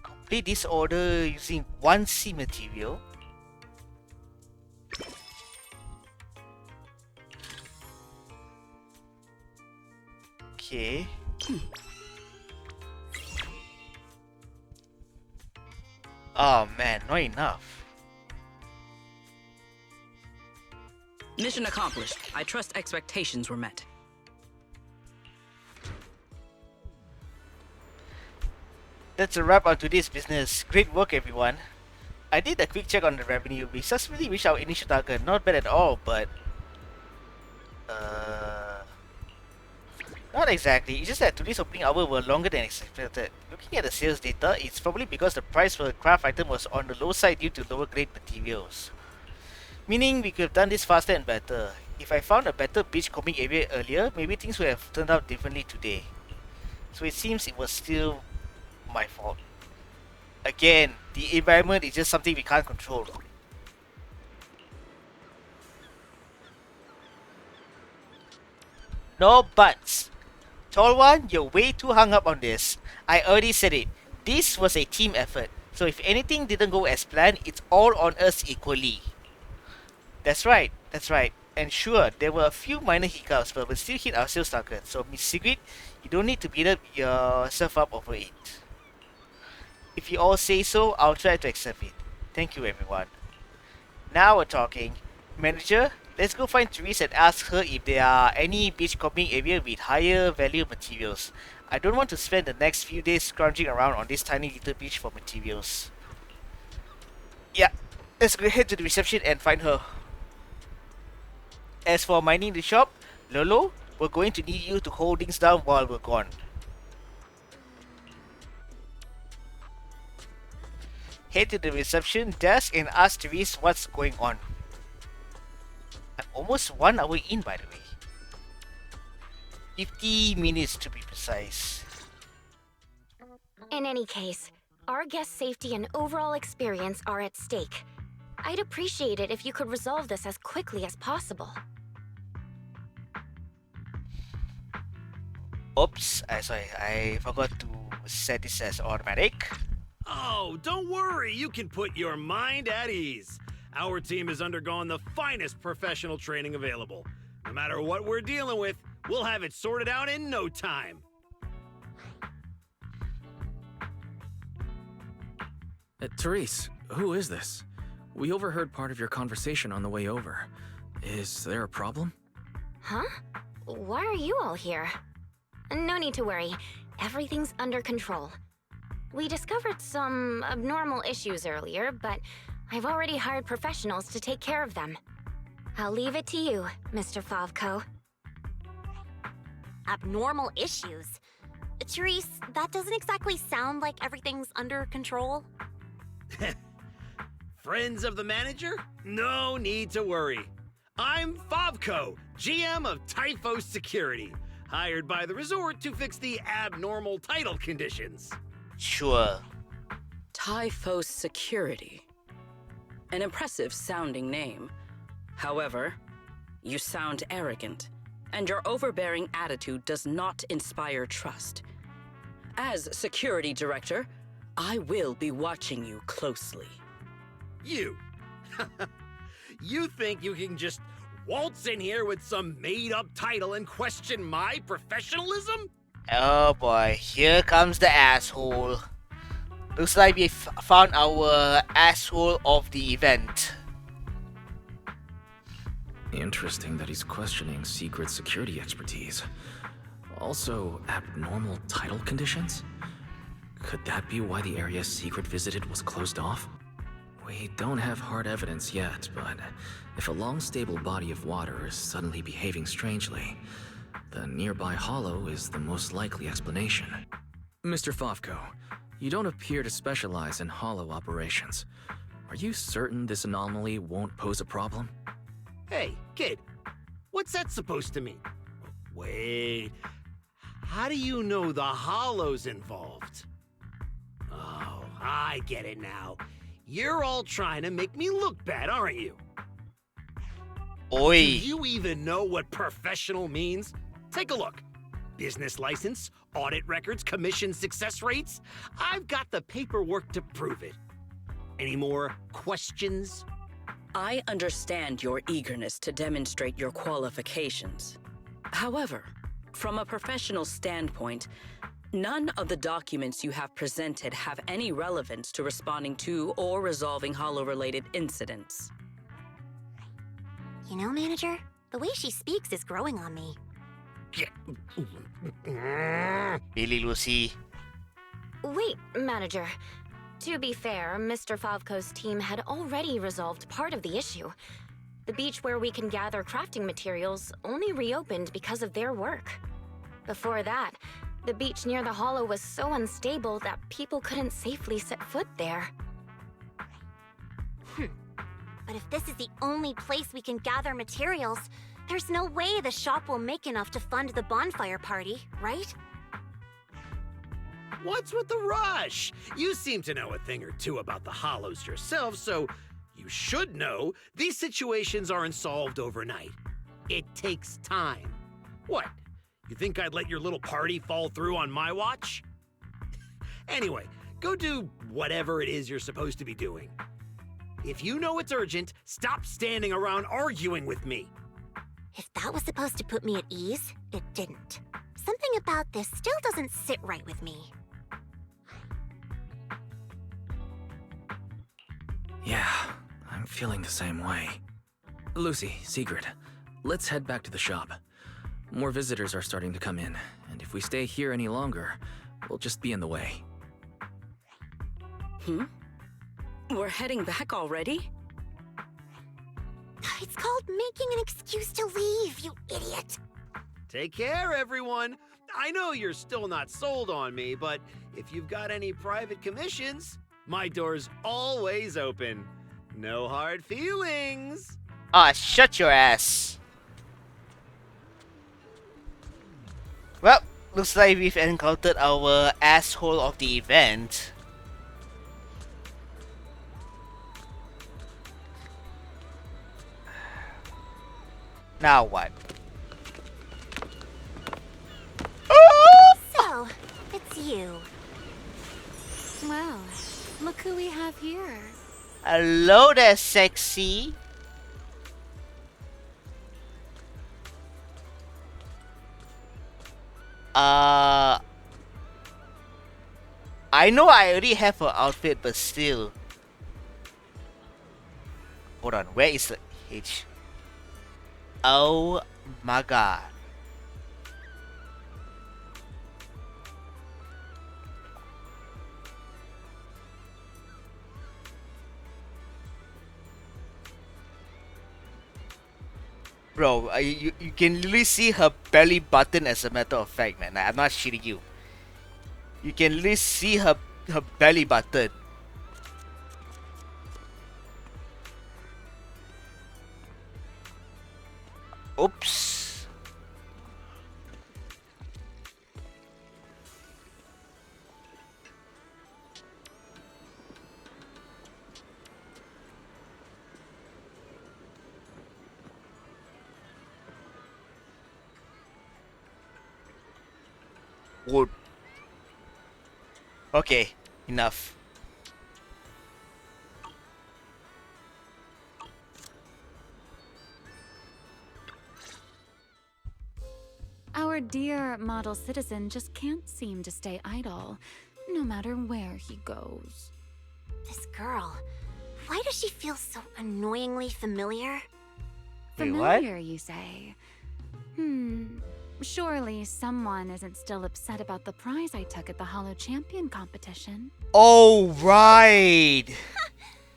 Complete this order using 1C material. Okay. Oh man, not enough. Mission accomplished. I trust expectations were met. That's a wrap on today's business. Great work, everyone. I did a quick check on the revenue. We successfully reached our initial target. Not bad at all, but not exactly. It's just that today's opening hour were longer than expected. Looking at the sales data, it's probably because the price for the craft item was on the low side due to lower grade materials. Meaning we could have done this faster and better. If I found a better beach combing area earlier, maybe things would have turned out differently today. So it seems it was still my fault. Again, the environment is just something we can't control. No buts. Tall One, you're way too hung up on this. I already said it. This was a team effort. So if anything didn't go as planned, it's all on us equally. That's right. And sure, there were a few minor hiccups, but we still hit our sales target. So Miss Sigrid, you don't need to beat up yourself up over it. If you all say so, I'll try to accept it. Thank you, everyone. Now we're talking. Manager, let's go find Therese and ask her if there are any beachcombing area with higher value materials. I don't want to spend the next few days scrounging around on this tiny little beach for materials. Yeah, let's go head to the reception and find her. As for mining the shop, Lolo, we're going to need you to hold things down while we're gone. Head to the reception desk and ask Therese what's going on. I'm almost 1 hour in, by the way. 50 minutes to be precise. In any case, our guest safety and overall experience are at stake. I'd appreciate it if you could resolve this as quickly as possible. Oops, I forgot to set this as automatic. Oh, don't worry, you can put your mind at ease. Our team has undergone the finest professional training available. No matter what we're dealing with, we'll have it sorted out in no time. Therese, who is this? We overheard part of your conversation on the way over. Is there a problem? Huh? Why are you all here? No need to worry. Everything's under control. We discovered some abnormal issues earlier, but I've already hired professionals to take care of them. I'll leave it to you, Mr. Favko. Abnormal issues? Therese, that doesn't exactly sound like everything's under control. Friends of the manager? No need to worry. I'm Favko, GM of Typhos Security, hired by the resort to fix the abnormal title conditions. Sure. Typhos Security. An impressive sounding name. However, you sound arrogant, and your overbearing attitude does not inspire trust. As security director, I will be watching you closely. You. You think you can just waltz in here with some made-up title and question my professionalism? Oh boy, here comes the asshole. Looks like we found our asshole of the event. Interesting that he's questioning secret security expertise. Also, abnormal title conditions? Could that be why the area Secret visited was closed off? We don't have hard evidence yet, but if a long stable body of water is suddenly behaving strangely, the nearby hollow is the most likely explanation. Mr. Favko, you don't appear to specialize in hollow operations. Are you certain this anomaly won't pose a problem? Hey, kid, what's that supposed to mean? Wait, how do you know the hollow's involved? Oh, I get it now. You're all trying to make me look bad, aren't you? Oi. Do you even know what professional means? Take a look. Business license, audit records, commission success rates. I've got the paperwork to prove it. Any more questions? I understand your eagerness to demonstrate your qualifications. However, from a professional standpoint, none of the documents you have presented have any relevance to responding to or resolving hollow-related incidents. You know, Manager, the way she speaks is growing on me. Billy Lucy. Wait, Manager. To be fair, Mr. Favko's team had already resolved part of the issue. The beach where we can gather crafting materials only reopened because of their work. Before that, the beach near the hollow was so unstable that people couldn't safely set foot there. But if this is the only place we can gather materials, there's no way the shop will make enough to fund the bonfire party, right? What's with the rush? You seem to know a thing or two about the hollows yourself, so you should know these situations aren't solved overnight. It takes time. What, You think I'd let your little party fall through on my watch? Anyway, go do whatever it is you're supposed to be doing. If you know it's urgent, stop standing around arguing with me. If that was supposed to put me at ease, it didn't. Something about this still doesn't sit right with me. Yeah, I'm feeling the same way. Lucy, Sigrid, let's head back to the shop. More visitors are starting to come in, and if we stay here any longer, we'll just be in the way. We're heading back already? It's called making an excuse to leave, you idiot. Take care, everyone. I know you're still not sold on me, but if you've got any private commissions, my door's always open. No hard feelings. Ah, shut your ass. Well, looks like we've encountered our asshole of the event. Now what? So, it's you. Well, look who we have here. Hello there, sexy. I know I already have her outfit, but still. Hold on, where is the H? Oh my god. Bro, you can literally see her belly button as a matter of fact, man. I'm not shitting you. You can literally see her belly button. Oops. Wood. Okay, enough. Our dear model citizen just can't seem to stay idle, no matter where he goes. This girl, why does she feel so annoyingly familiar? Wait, what? Familiar, you say? Surely someone isn't still upset about the prize I took at the Hollow Champion competition. Oh, right.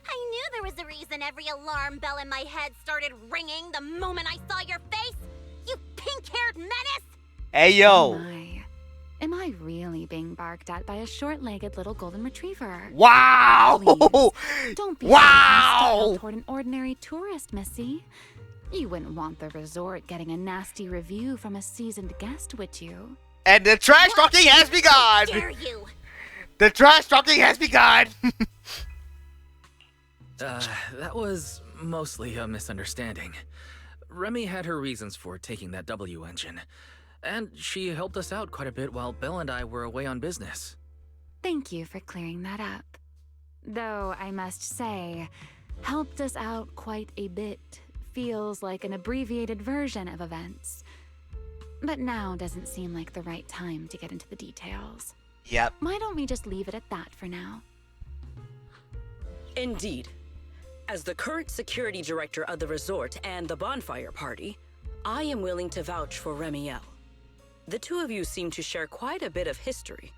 I knew there was a reason every alarm bell in my head started ringing the moment I saw your face. You pink-haired menace! Hey, Oh yo. my. Am I really being barked at by a short-legged little golden retriever? Wow. Please, don't be Wow. hostile toward an ordinary tourist, Missy. You wouldn't want the resort getting a nasty review from a seasoned guest, would you? And the trash talking has begun. Dare you? The trash talking has begun. That was mostly a misunderstanding. Remy had her reasons for taking that W engine, and she helped us out quite a bit while Belle and I were away on business. Thank you for clearing that up. Though I must say, helped us out quite a bit feels like an abbreviated version of events. But now doesn't seem like the right time to get into the details. Yep. Why don't we just leave it at that for now? Indeed. As the current security director of the resort and the bonfire party, I am willing to vouch for Remiel. The two of you seem to share quite a bit of history.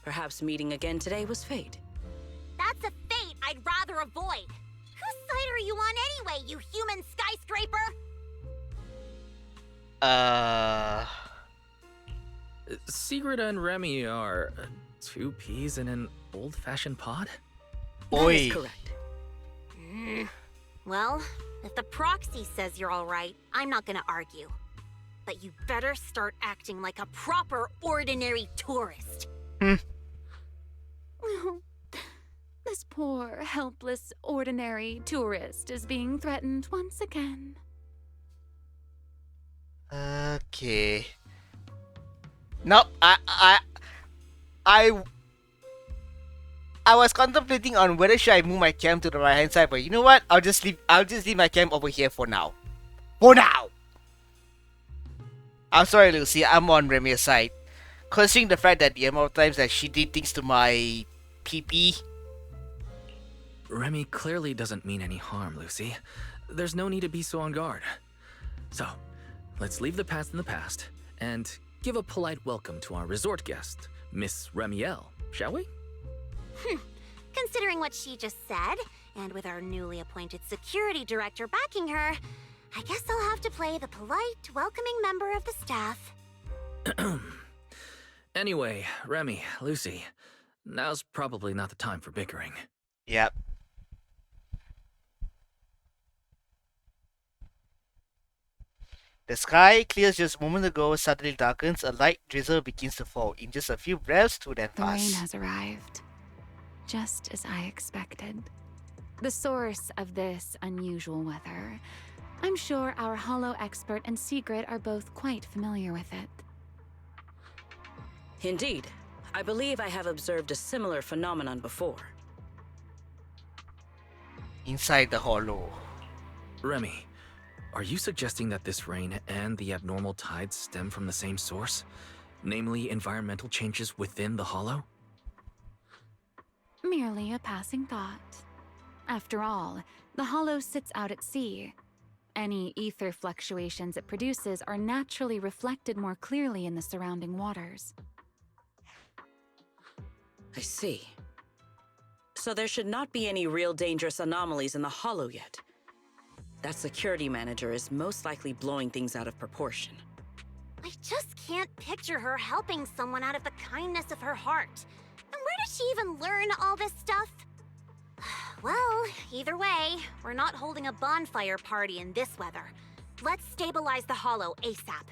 Perhaps meeting again today was fate. That's a fate I'd rather avoid. Whose side are you on anyway, you human skyscraper? Sigrid and Remy are two peas in an old-fashioned pod? That Oi. is correct. Well, if the proxy says you're all right, I'm not gonna argue. But you better start acting like a proper ordinary tourist. This poor, helpless, ordinary tourist is being threatened once again. Okay. Nope. I I was contemplating on whether should I move my cam to the right hand side, but you know what? I'll just leave my cam over here for now. For now. I'm sorry, Lucy. I'm on Remy's side. Considering the fact that the amount of times that she did things to my PP. Remy clearly doesn't mean any harm, Lucy. There's no need to be so on guard. So, let's leave the past in the past and give a polite welcome to our resort guest, Miss Remiel, shall we? Considering what she just said, and with our newly appointed security director backing her, I guess I'll have to play the polite, welcoming member of the staff. Anyway, Remy, Lucy, now's probably not the time for bickering. Yep. The sky clears just a moment ago, suddenly darkens, a light drizzle begins to fall. In just a few breaths, to then The rain pass. has arrived, just as I expected. The source of this unusual weather. I'm sure our Hollow expert and Secret are both quite familiar with it. Indeed. I believe I have observed a similar phenomenon before. Inside the hollow. Remy, are you suggesting that this rain and the abnormal tides stem from the same source? Namely, environmental changes within the Hollow? Merely a passing thought. After all, the Hollow sits out at sea. Any ether fluctuations it produces are naturally reflected more clearly in the surrounding waters. I see. So there should not be any real dangerous anomalies in the Hollow yet. That security manager is most likely blowing things out of proportion. I just can't picture her helping someone out of the kindness of her heart. And where did she even learn all this stuff? Well, either way, we're not holding a bonfire party in this weather. Let's stabilize the Hollow ASAP.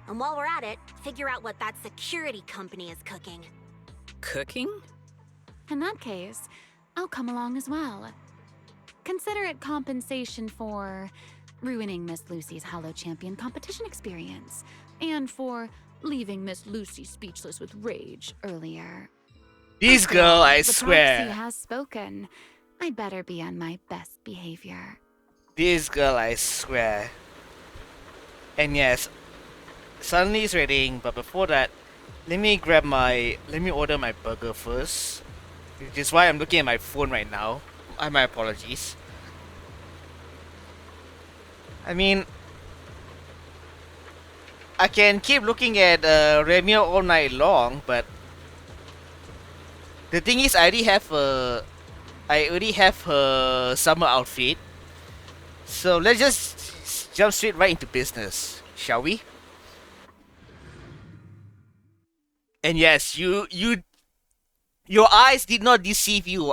And while we're at it, figure out what that security company is cooking. Cooking? In that case, I'll come along as well. Consider it compensation for ruining Miss Lucy's Hollow Champion competition experience, and for leaving Miss Lucy speechless with rage earlier. This After girl, all, I the swear. proxy has spoken. I'd better be on my best behavior. This girl, I swear. And yes, suddenly it's raining, but before that, let me order my burger first. Which is why I'm looking at my phone right now. My apologies. I mean, I can keep looking at Remio all night long, but the thing is, I already have her summer outfit. So let's just jump straight right into business, shall we? And yes, your eyes did not deceive you.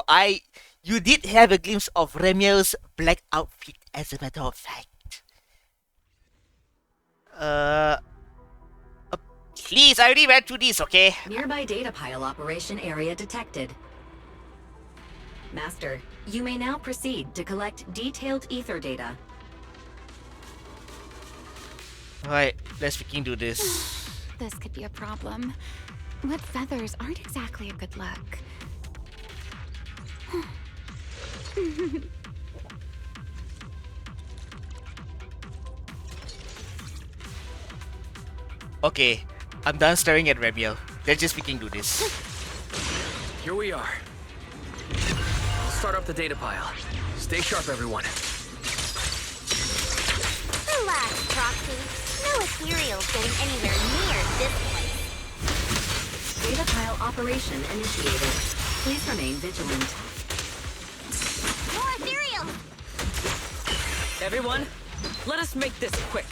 You did have a glimpse of Remio's black outfit, as a matter of fact. Please, I already went through this, okay? Nearby data pile operation area detected. Master, you may now proceed to collect detailed ether data. Alright, let's freaking do this. This could be a problem. Wet feathers aren't exactly a good look. Okay, I'm done staring at Remio. Let's just freaking do this. Here we are. I'll start up the data pile. Stay sharp, everyone. Relax, Proxy. No ethereals getting anywhere near this place. Data pile operation initiated. Please remain vigilant. More ethereals! Everyone, let us make this quick.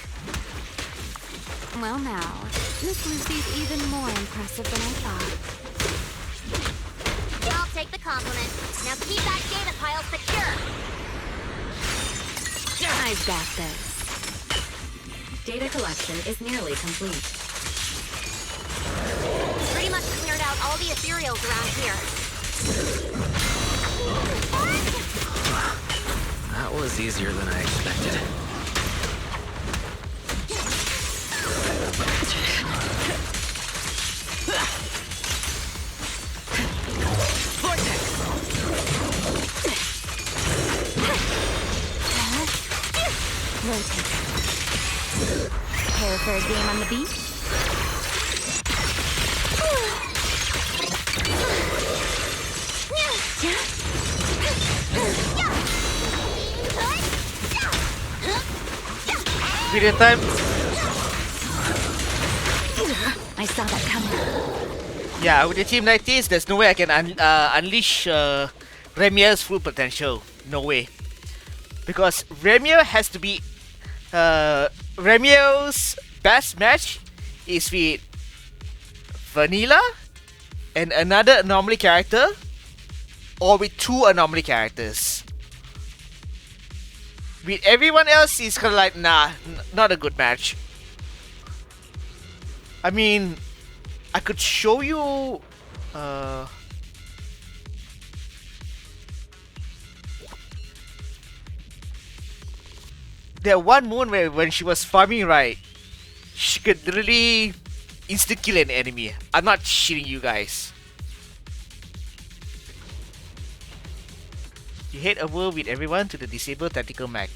Well now, Miss Lucy's even more impressive than I thought. I'll take the compliment. Now keep that data pile secure. I've got this. Data collection is nearly complete. Pretty much cleared out all the ethereals around here. That was easier than I expected. Rotate. Prepare for a game on the beach? Video time. I saw that coming. Yeah, with a team like this, there's no way I can unleash Remier's full potential. No way. Because Remier has to be... Remier's best match is with Vanilla and another anomaly character, or with two anomaly characters. With everyone else, it's kind of like, nah, not a good match. I mean, I could show you... There one moment where when she was farming, right, she could literally insta-kill an enemy. I'm not shitting you guys. You head over with everyone to the disabled tactical mech.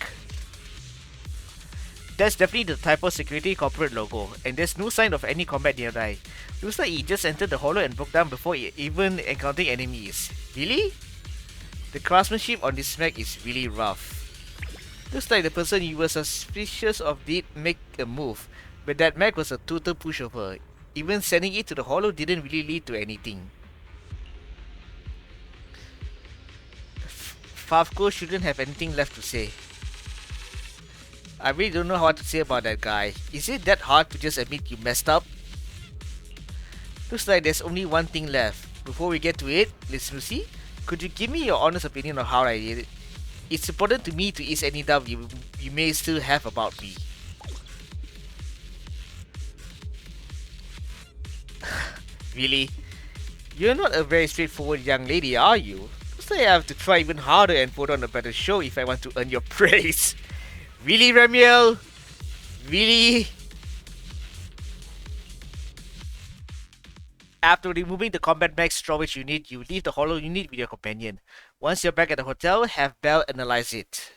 That's definitely the Typo Security corporate logo, and there's no sign of any combat nearby. Looks like he just entered the hollow and broke down before even encountering enemies. Really? The craftsmanship on this mech is really rough. Looks like the person you were suspicious of did make a move, but that mech was a total pushover. Even sending it to the hollow didn't really lead to anything. Favko shouldn't have anything left to say. I really don't know what to say about that guy. Is it that hard to just admit you messed up? Looks like there's only one thing left. Before we get to it, Miss Lucy, could you give me your honest opinion on how I did it? It's important to me to ease any doubt you may still have about me. Really? You're not a very straightforward young lady, are you? Looks like I have to try even harder and put on a better show if I want to earn your praise. Really, Remiel? Really? After removing the combat mech storage unit, you leave the hollow unit with your companion. Once you're back at the hotel, have Belle analyze it.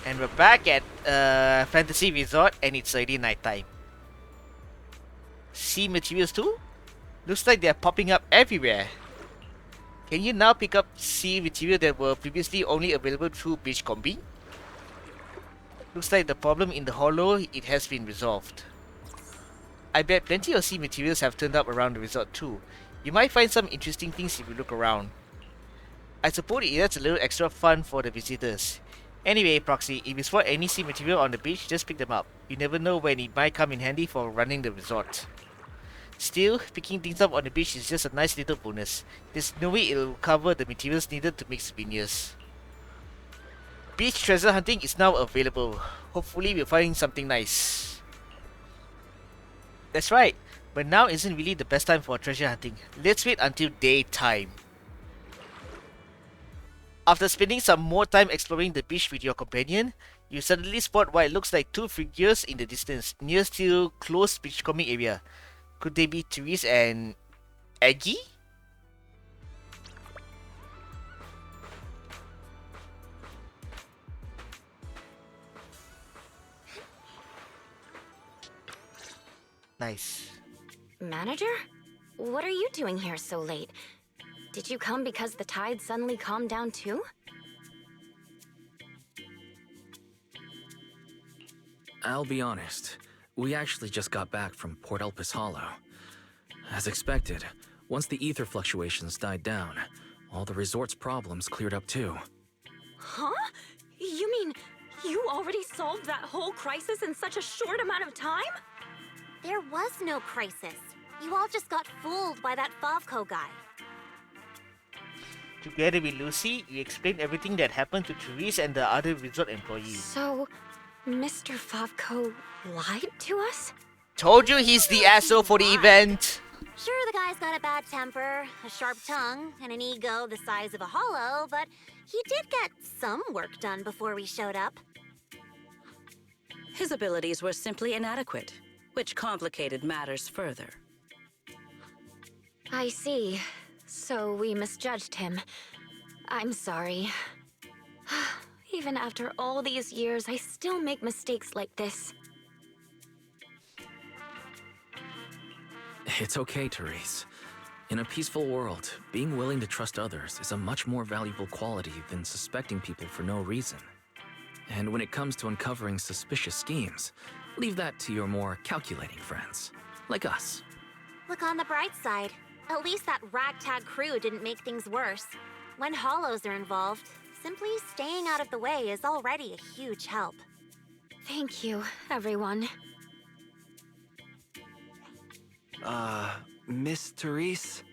And we're back at Fantasy Resort, and it's already nighttime. See materials too? Looks like they're popping up everywhere. Can you now pick up sea material that were previously only available through Beachcombi? Looks like the problem in the hollow, it has been resolved. I bet plenty of sea materials have turned up around the resort too. You might find some interesting things if you look around. I suppose it adds a little extra fun for the visitors. Anyway, Proxy, if you spot any sea material on the beach, just pick them up. You never know when it might come in handy for running the resort. Still, picking things up on the beach is just a nice little bonus. There's no way it'll cover the materials needed to make souvenirs. Beach treasure hunting is now available. Hopefully we'll find something nice. That's right, but now isn't really the best time for treasure hunting. Let's wait until daytime. After spending some more time exploring the beach with your companion, you suddenly spot what looks like two figures in the distance, near still closed beachcombing area. Could they be Therese and Aggie? Nice. Manager? What are you doing here so late? Did you come because the tide suddenly calmed down too? I'll be honest. We actually just got back from Port Elpis Hollow. As expected, once the ether fluctuations died down, all the resort's problems cleared up too. Huh? You mean you already solved that whole crisis in such a short amount of time? There was no crisis. You all just got fooled by that Favko guy. Together with Lucy, you explained everything that happened to Therese and the other resort employees. So, Mr. Favko lied to us? Told you he's the asshole for the event! Sure, the guy's got a bad temper, a sharp tongue, and an ego the size of a hollow, but he did get some work done before we showed up. His abilities were simply inadequate, which complicated matters further. I see. So we misjudged him. I'm sorry. Even after all these years, I still make mistakes like this. It's okay, Therese. In a peaceful world, being willing to trust others is a much more valuable quality than suspecting people for no reason. And when it comes to uncovering suspicious schemes, leave that to your more calculating friends, like us. Look on the bright side. At least that ragtag crew didn't make things worse. When hollows are involved, simply staying out of the way is already a huge help. Thank you, everyone. Miss Therese,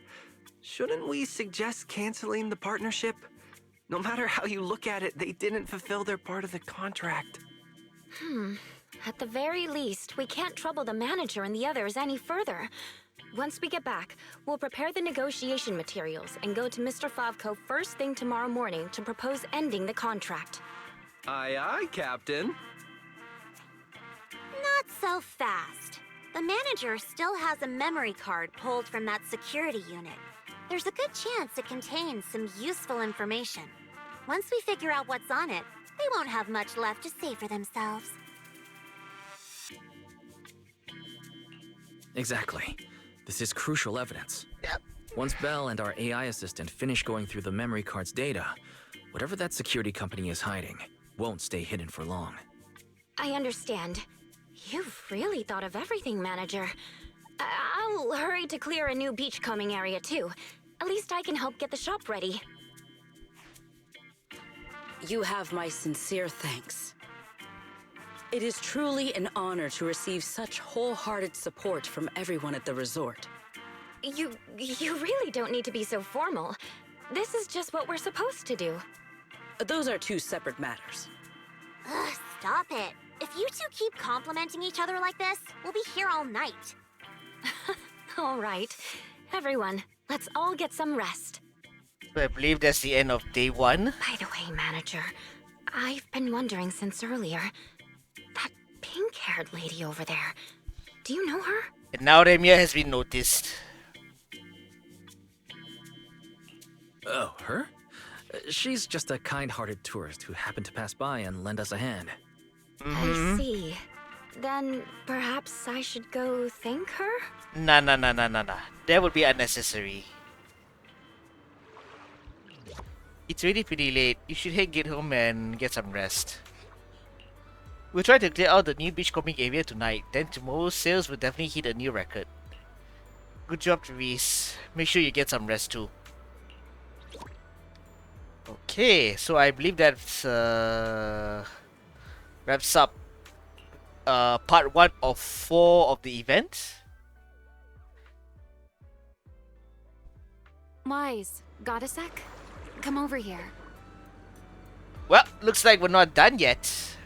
shouldn't we suggest canceling the partnership? No matter how you look at it, they didn't fulfill their part of the contract. At the very least, we can't trouble the manager and the others any further. Once we get back, we'll prepare the negotiation materials and go to Mr. Favko first thing tomorrow morning to propose ending the contract. Aye, aye, Captain. Not so fast. The manager still has a memory card pulled from that security unit. There's a good chance it contains some useful information. Once we figure out what's on it, they won't have much left to say for themselves. Exactly. This is crucial evidence. Yep. Once Belle and our AI assistant finish going through the memory card's data, whatever that security company is hiding won't stay hidden for long. I understand. You've really thought of everything, Manager. I'll hurry to clear a new beachcombing area, too. At least I can help get the shop ready. You have my sincere thanks. It is truly an honor to receive such wholehearted support from everyone at the resort. You really don't need to be so formal. This is just what we're supposed to do. Those are two separate matters. Ugh, stop it. If you two keep complimenting each other like this, we'll be here all night. All right. Everyone, let's all get some rest. So I believe that's the end of day 1. By the way, Manager, I've been wondering since earlier. That pink-haired lady over there. Do you know her? And now Remia has been noticed. Oh, her? She's just a kind-hearted tourist who happened to pass by and lend us a hand. I see. Then perhaps I should go thank her? Nah. That would be unnecessary. It's already pretty late. You should get home and get some rest. We'll try to clear out the new beachcombing area tonight. Then tomorrow's sales will definitely hit a new record. Good job, Therese. Make sure you get some rest too. Okay, so I believe that's wraps up part 1 of 4 of the event. Wise, got a sec? Come over here. Well, looks like we're not done yet.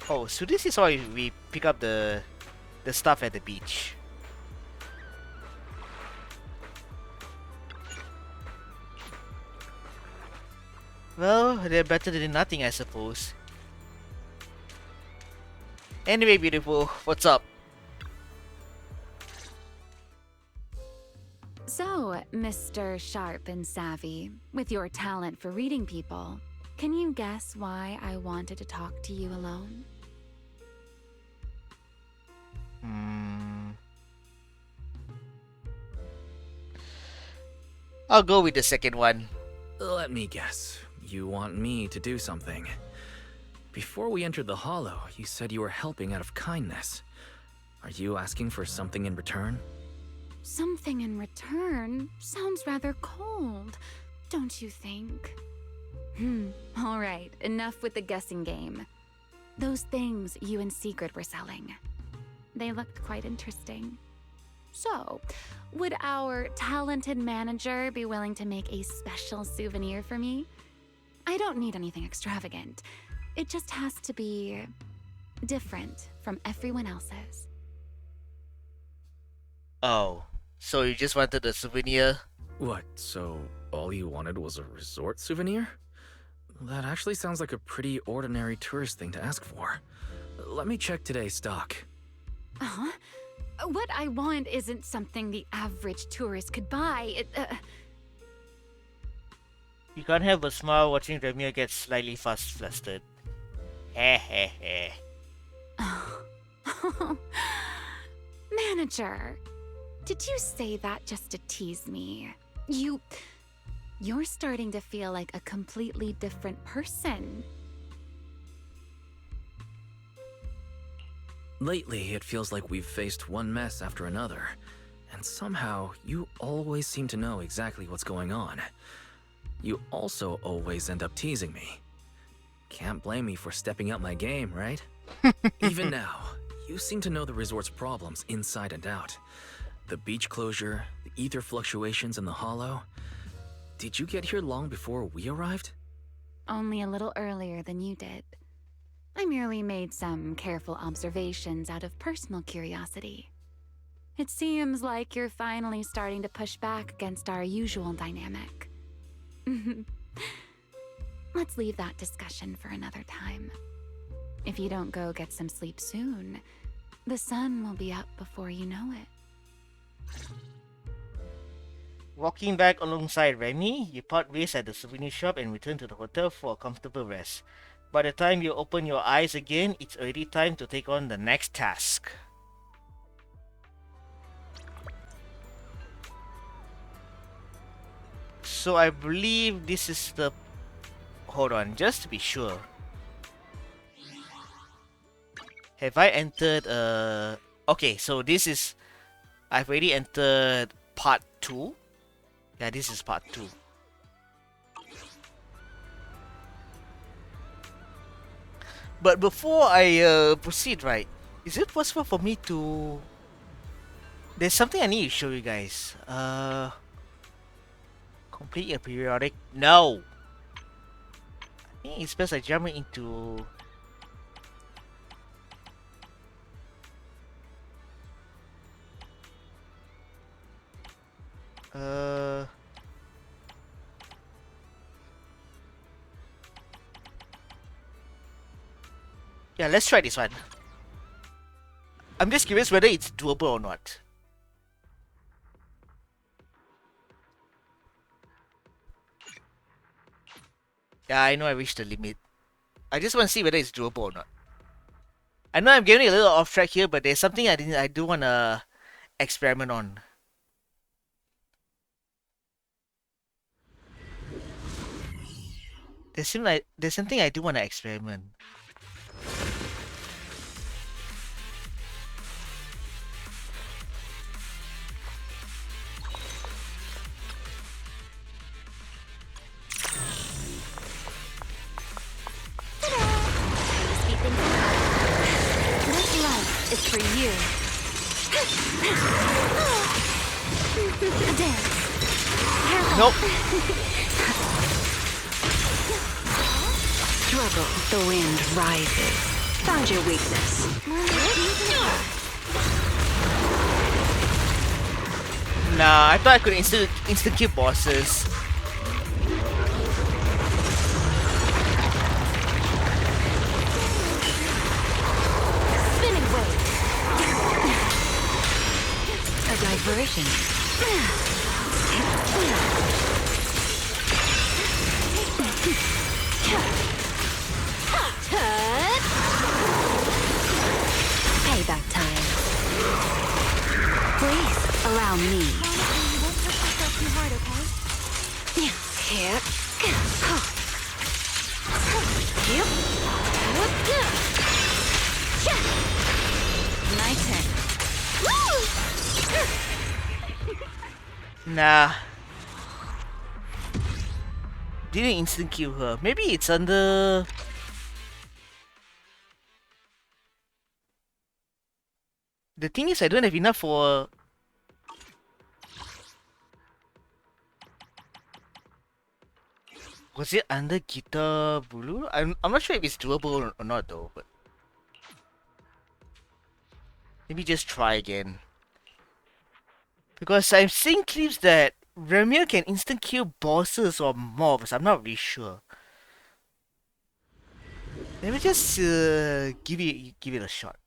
Oh, so this is how we pick up the stuff at the beach. Well, they're better than nothing, I suppose. Anyway, beautiful, what's up? So, Mr. Sharp and Savvy, with your talent for reading people, can you guess why I wanted to talk to you alone? I'll go with the second one. Let me guess. You want me to do something. Before we entered the Hollow, you said you were helping out of kindness. Are you asking for something in return? Something in return sounds rather cold, don't you think? All right, enough with the guessing game. Those things you and Secret were selling. They looked quite interesting. So, would our talented manager be willing to make a special souvenir for me? I don't need anything extravagant. It just has to be different from everyone else's. Oh, so you just wanted a souvenir? What, so all you wanted was a resort souvenir? That actually sounds like a pretty ordinary tourist thing to ask for. Let me check today's stock. Uh-huh. What I want isn't something the average tourist could buy. You can't help but smile watching Remia get slightly flustered. Heh heh heh. Manager, did you say that just to tease me? You're starting to feel like a completely different person. Lately, it feels like we've faced one mess after another, and somehow you always seem to know exactly what's going on. You also always end up teasing me. Can't blame me for stepping up my game, right? Even now, you seem to know the resort's problems inside and out. The beach closure, the ether fluctuations in the hollow. Did you get here long before we arrived? Only a little earlier than you did. I merely made some careful observations out of personal curiosity. It seems like you're finally starting to push back against our usual dynamic. Let's leave that discussion for another time. If you don't go get some sleep soon, the sun will be up before you know it. Walking back alongside Remy, you part ways at the souvenir shop and return to the hotel for a comfortable rest. By the time you open your eyes again, it's already time to take on the next task. So I believe this is the... Hold on, just to be sure. Have I entered Okay, so this is... I've already entered part 2. Yeah, this is part 2. But before I proceed, right, is it possible for me to... There's something I need to show you guys. Complete a periodic... No! I think it's best I jump into... Yeah, let's try this one. I'm just curious whether it's doable or not. Yeah, I know I reached the limit. I just want to see whether it's doable or not. I know I'm getting a little off track here, but there's something I do want to experiment on. There's something I do want to experiment. This life is for you. A dance. Nope. Struggle, the wind rises. Found your weakness. Nah, I thought I could instant kill bosses. Spinning wave. A diversion. Payback time. Please allow me. You won't push yourself too hard, okay? Here. My turn. Nah. Didn't instant kill her. Maybe it's under... The thing is, I don't have enough for... Was it under Guitar Bulu? I'm not sure if it's doable or not though, but... Maybe just try again. Because I'm seeing clips that Ramir can instant kill bosses or mobs. I'm not really sure. Let me just give it a shot.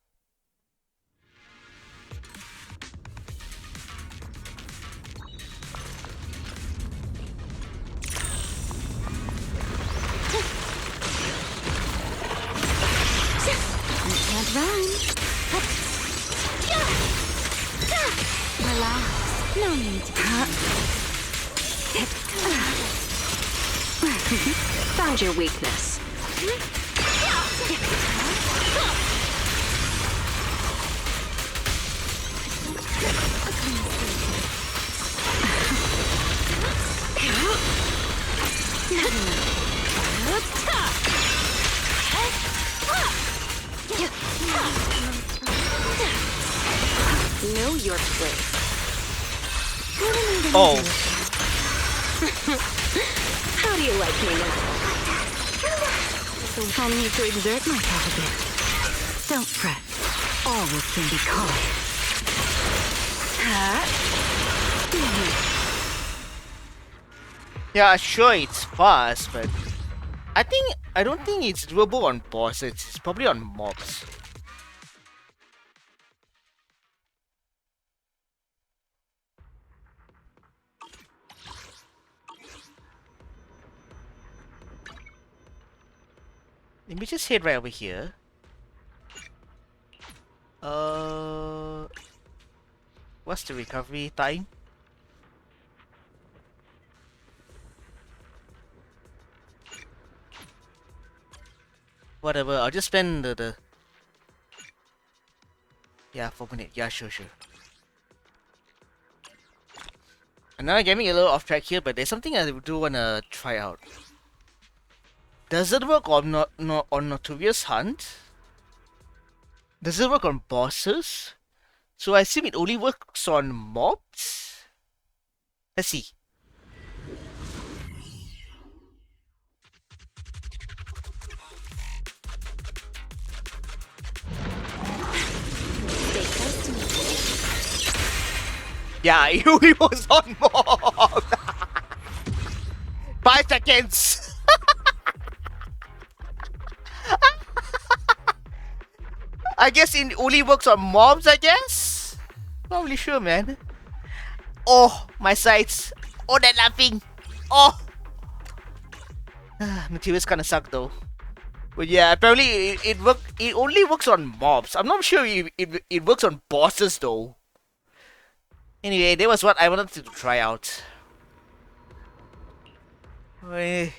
find your weakness. Know your place. Oh. How do you like me now? I'll need to exert myself a bit. Don't fret. All will soon be calm. Yeah, sure it's fast, but I don't think it's doable on bosses. It's probably on mobs. Let me just head right over here. What's the recovery time? Whatever, I'll just spend the yeah, 4 minutes. Yeah, sure. And now I'm getting a little off track here, but there's something I do wanna try out. Does it work on on Notorious Hunt? Does it work on bosses? So I assume it only works on mobs? Let's see. Yeah, it only works on mobs! 5 seconds! I guess it only works on mobs, I guess? Not really sure, man. Oh, my sights. Oh, that laughing. Oh! Materials kinda suck though. But yeah, apparently it only works on mobs. I'm not sure it works on bosses though. Anyway, that was what I wanted to try out. Anyway,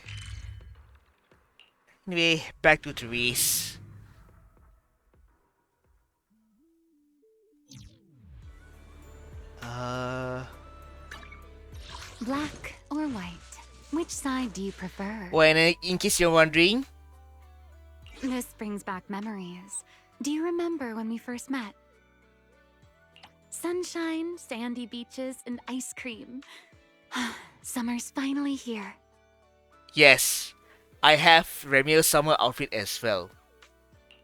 back to the race. Black or white? Which side do you prefer? Well, and in case you're wondering, This brings back memories. Do you remember when we first met? Sunshine, sandy beaches, and ice cream. Summer's finally here. yes, I have Remiel's summer outfit as well.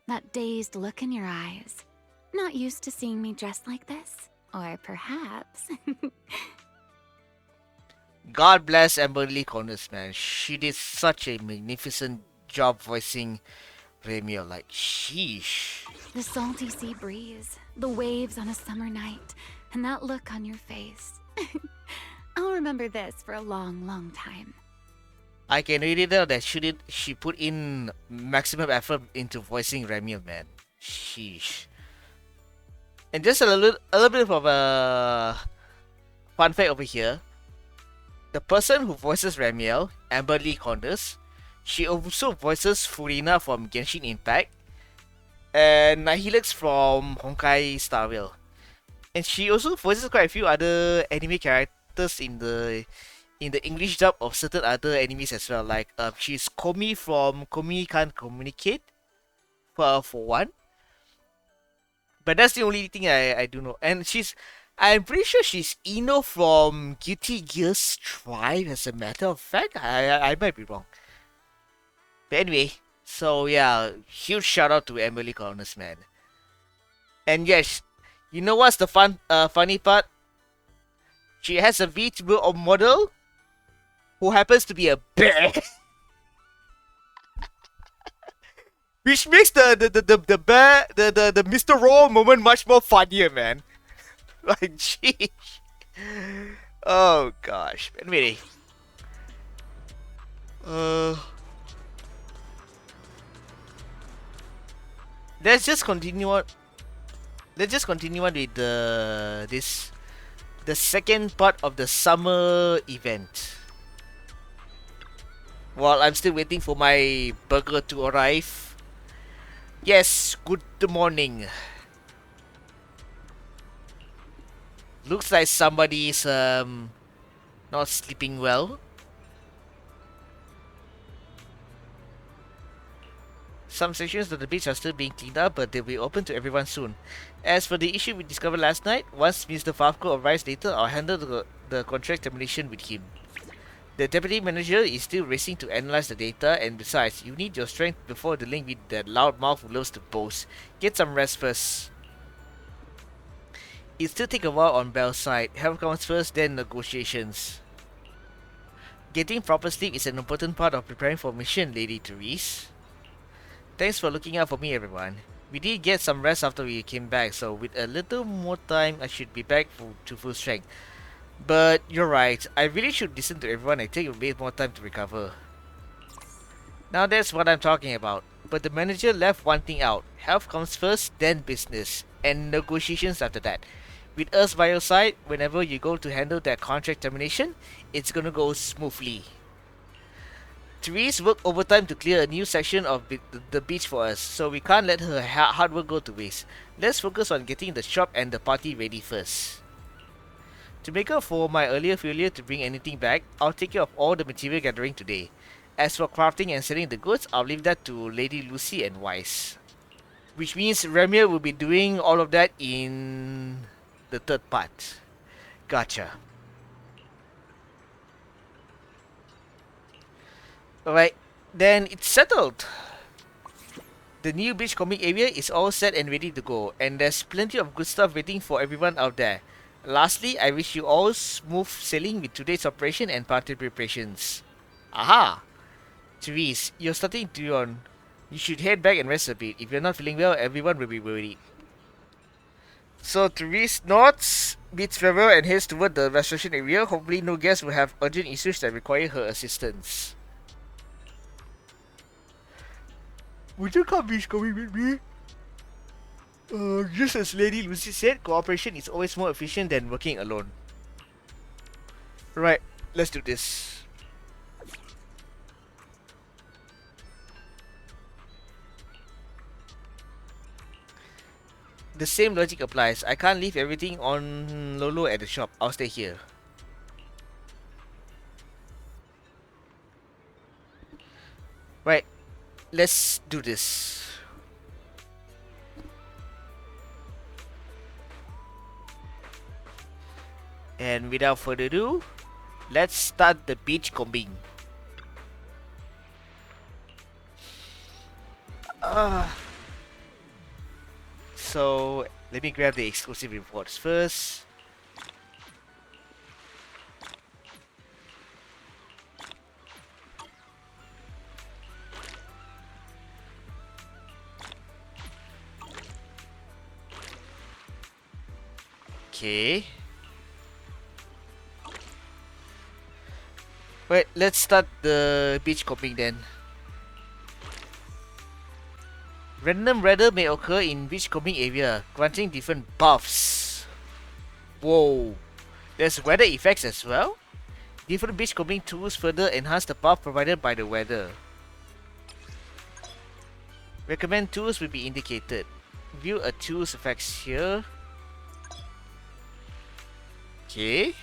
That dazed look in your eyes. Not used to seeing me dressed like this? Or perhaps... God bless Amberly Connors, man. She did such a magnificent job voicing Remiel. Like, sheesh. The salty sea breeze, the waves on a summer night, and that look on your face. I'll remember this for a long, long time. I can really tell that she put in maximum effort into voicing Remiel, man. Sheesh. And just a little bit of a fun fact over here. The person who voices Remiel, Amberly Connors, she also voices Furina from Genshin Impact and Nihilix from Honkai Star Rail. And she also voices quite a few other anime characters in the English dub of certain other animes as well. Like she's Komi from Komi Can't Communicate for one. But that's the only thing I do know. And I'm pretty sure she's Ino from Guilty Gear Strive, as a matter of fact. I might be wrong. But anyway, so yeah, huge shout out to Emily Connors, man. And yes, you know what's the funny part? She has a VTuber model who happens to be a bear. Which makes the bear the Mr. Raw moment much more funnier, man. Like, jeez. Oh gosh. Anyway. Let's just continue on. Let's just continue on with the second part of the summer event. while I'm still waiting for my burger to arrive. Yes, good morning. Looks like somebody's not sleeping well. Some sections of the beach are still being cleaned up, but they'll be open to everyone soon. As for the issue we discovered last night, once Mr. Favko arrives later, I'll handle the contract termination with him. The deputy manager is still racing to analyze the data, and besides, you need your strength before dealing with that loudmouth who loves to boast. Get some rest first. It still take a while on Belle's side. Health comes first, then negotiations. Getting proper sleep is an important part of preparing for mission, Lady Therese. Thanks for looking out for me, everyone. We did get some rest after we came back, so with a little more time, I should be back to full strength. But you're right, I really should listen to everyone and take a bit more time to recover. Now that's what I'm talking about. But the manager left one thing out. Health comes first, then business, and negotiations after that. With us by your side, whenever you go to handle that contract termination, it's gonna go smoothly. Therese worked overtime to clear a new section of the beach for us, so we can't let her hard work go to waste. Let's focus on getting the shop and the party ready first. To make up for my earlier failure to bring anything back, I'll take care of all the material gathering today. As for crafting and selling the goods, I'll leave that to Lady Lucy and Weiss. Which means Ramir will be doing all of that in the third part. Gotcha. Alright, then it's settled. The new beachcombing area is all set and ready to go, and there's plenty of good stuff waiting for everyone out there. Lastly, I wish you all smooth sailing with today's operation and party preparations. Aha! Therese, you're starting to yawn. You should head back and rest a bit. If you're not feeling well, everyone will be worried. So Therese nods, bids farewell and heads toward the restoration area. Hopefully no guests will have urgent issues that require her assistance. Would you come beachcombing with me? Just as Lady Lucy said, cooperation is always more efficient than working alone. Right, let's do this. The same logic applies. I can't leave everything on Lolo at the shop. I'll stay here. Right, let's do this. And without further ado, let's start the beachcombing. So let me grab the exclusive rewards first. Okay. Wait, let's start the beachcombing then. Random weather may occur in beachcombing area, granting different buffs. Whoa, there's weather effects as well? Different beachcombing tools further enhance the buff provided by the weather. Recommend tools will be indicated. View a tool's effects here. Okay.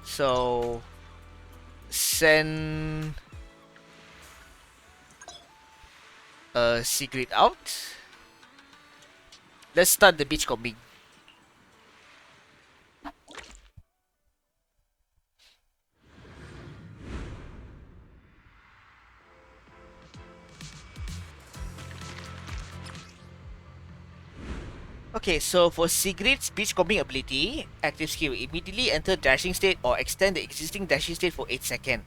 So send a secret out. Let's start the beachcombing. Okay, so for Sigrid's beachcombing ability, active skill, immediately enter dashing state or extend the existing dashing state for 8 seconds.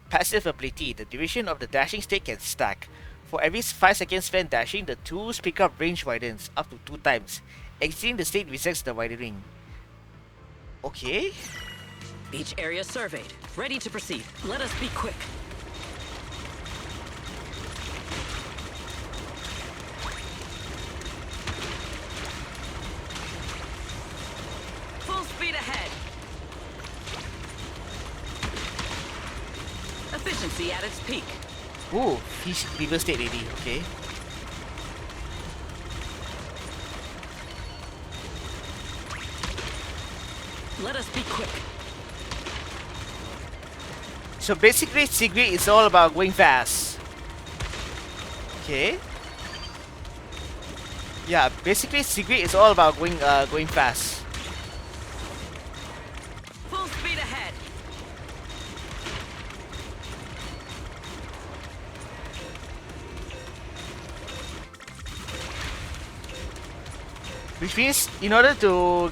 Passive ability, the duration of the dashing state can stack. For every 5 seconds spent dashing, the tool's pickup range widens up to 2 times. Exiting the state resets the widening. Okay. Beach area surveyed. Ready to proceed. Let us be quick. Full speed ahead. Efficiency at its peak. Ooh, fish river state lady, okay. Let us be quick. So basically, Sigrid is all about going fast. Okay. Yeah, basically, Sigrid is all about going fast. Full speed ahead. Which means, in order to...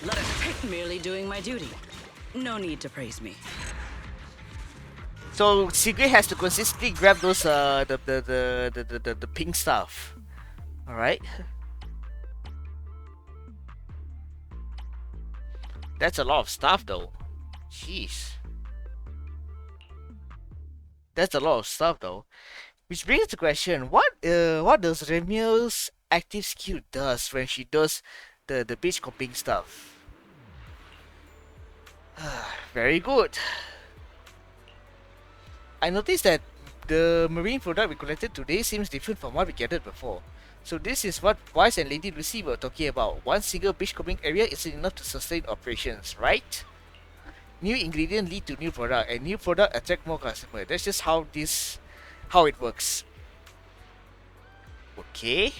Let us take merely doing my duty. No need to praise me. So Sigrid has to consistently grab those the pink stuff. Alright. That's a lot of stuff though. Jeez. That's a lot of stuff though. Which brings the question, what does Remil's active skill does when she does the beach combing stuff? Very good. I noticed that the marine product we collected today seems different from what we gathered before. So this is what Wise and Lady Lucy were talking about. One single beach combing area isn't enough to sustain operations, right? New ingredient lead to new product, and new product attract more customer. That's just how it works. Okay.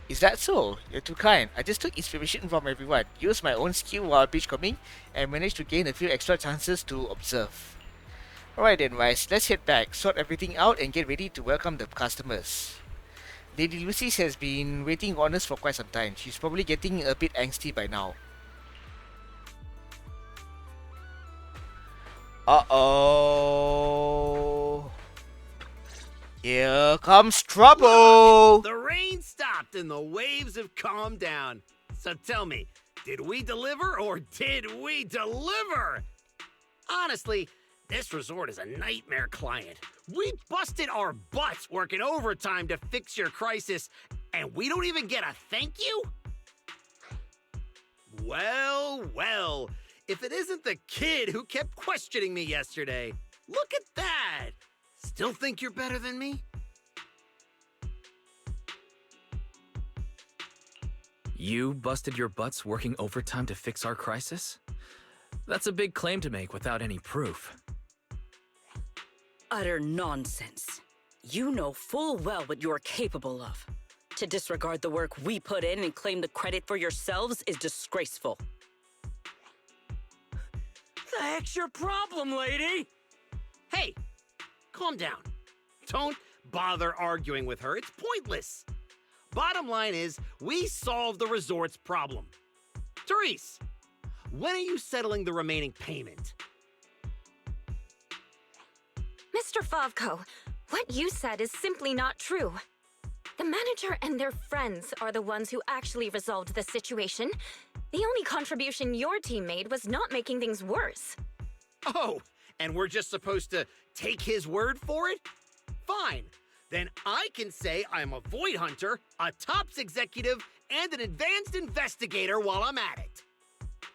Is that so? You're too kind. I just took inspiration from everyone, used my own skill while beachcombing, and managed to gain a few extra chances to observe. Alright then, Wise, let's head back, sort everything out, and get ready to welcome the customers. Lady Lucy has been waiting on us for quite some time. She's probably getting a bit angsty by now. Uh-oh. Here comes trouble! The rain stopped and the waves have calmed down. So tell me, did we deliver or did we deliver? Honestly, this resort is a nightmare client. We busted our butts working overtime to fix your crisis, and we don't even get a thank you? Well, well, if it isn't the kid who kept questioning me yesterday. Look at that! Still think you're better than me? You busted your butts working overtime to fix our crisis? That's a big claim to make without any proof. Utter nonsense. You know full well what you're capable of. To disregard the work we put in and claim the credit for yourselves is disgraceful. The heck's your problem, lady? Hey, calm down. Don't bother arguing with her. It's pointless. Bottom line is, we solved the resort's problem. Therese, when are you settling the remaining payment? Mr. Favko, what you said is simply not true. The manager and their friends are the ones who actually resolved the situation. The only contribution your team made was not making things worse. Oh, and we're just supposed to take his word for it? Fine. Then I can say I'm a void hunter, a tops executive, and an advanced investigator while I'm at it.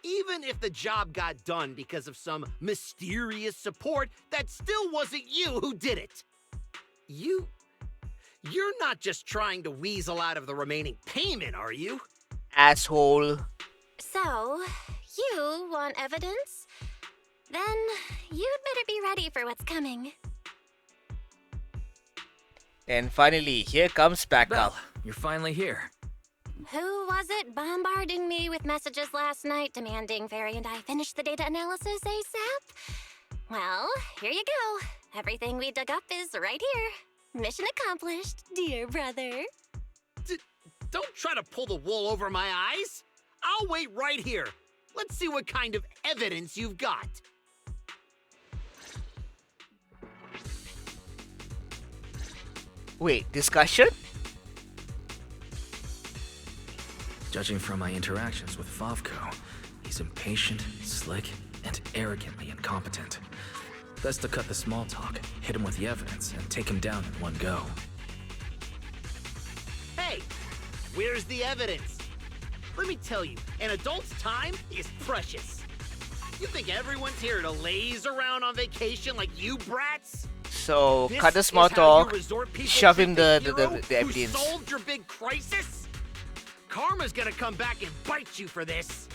Even if the job got done because of some mysterious support, that still wasn't you who did it. You're not just trying to weasel out of the remaining payment, are you? Asshole. So, you want evidence? Then you'd better be ready for what's coming. And finally, here comes backup. Belle, you're finally here. Who was it bombarding me with messages last night demanding Fairy and I finish the data analysis ASAP? Well, here you go. Everything we dug up is right here. Mission accomplished, dear brother. Don't try to pull the wool over my eyes. I'll wait right here. Let's see what kind of evidence you've got. Wait, discussion? Judging from my interactions with Favko, he's impatient, slick, and arrogantly incompetent. Best to cut the small talk, hit him with the evidence, and take him down in one go. Hey, where's the evidence? Let me tell you, an adult's time is precious. You think everyone's here to laze around on vacation like you brats? So This cut the is small how talk, you resort people shove treat him the the hero evidence. who solved your big crisis? Karma's gonna come back and bite you for this.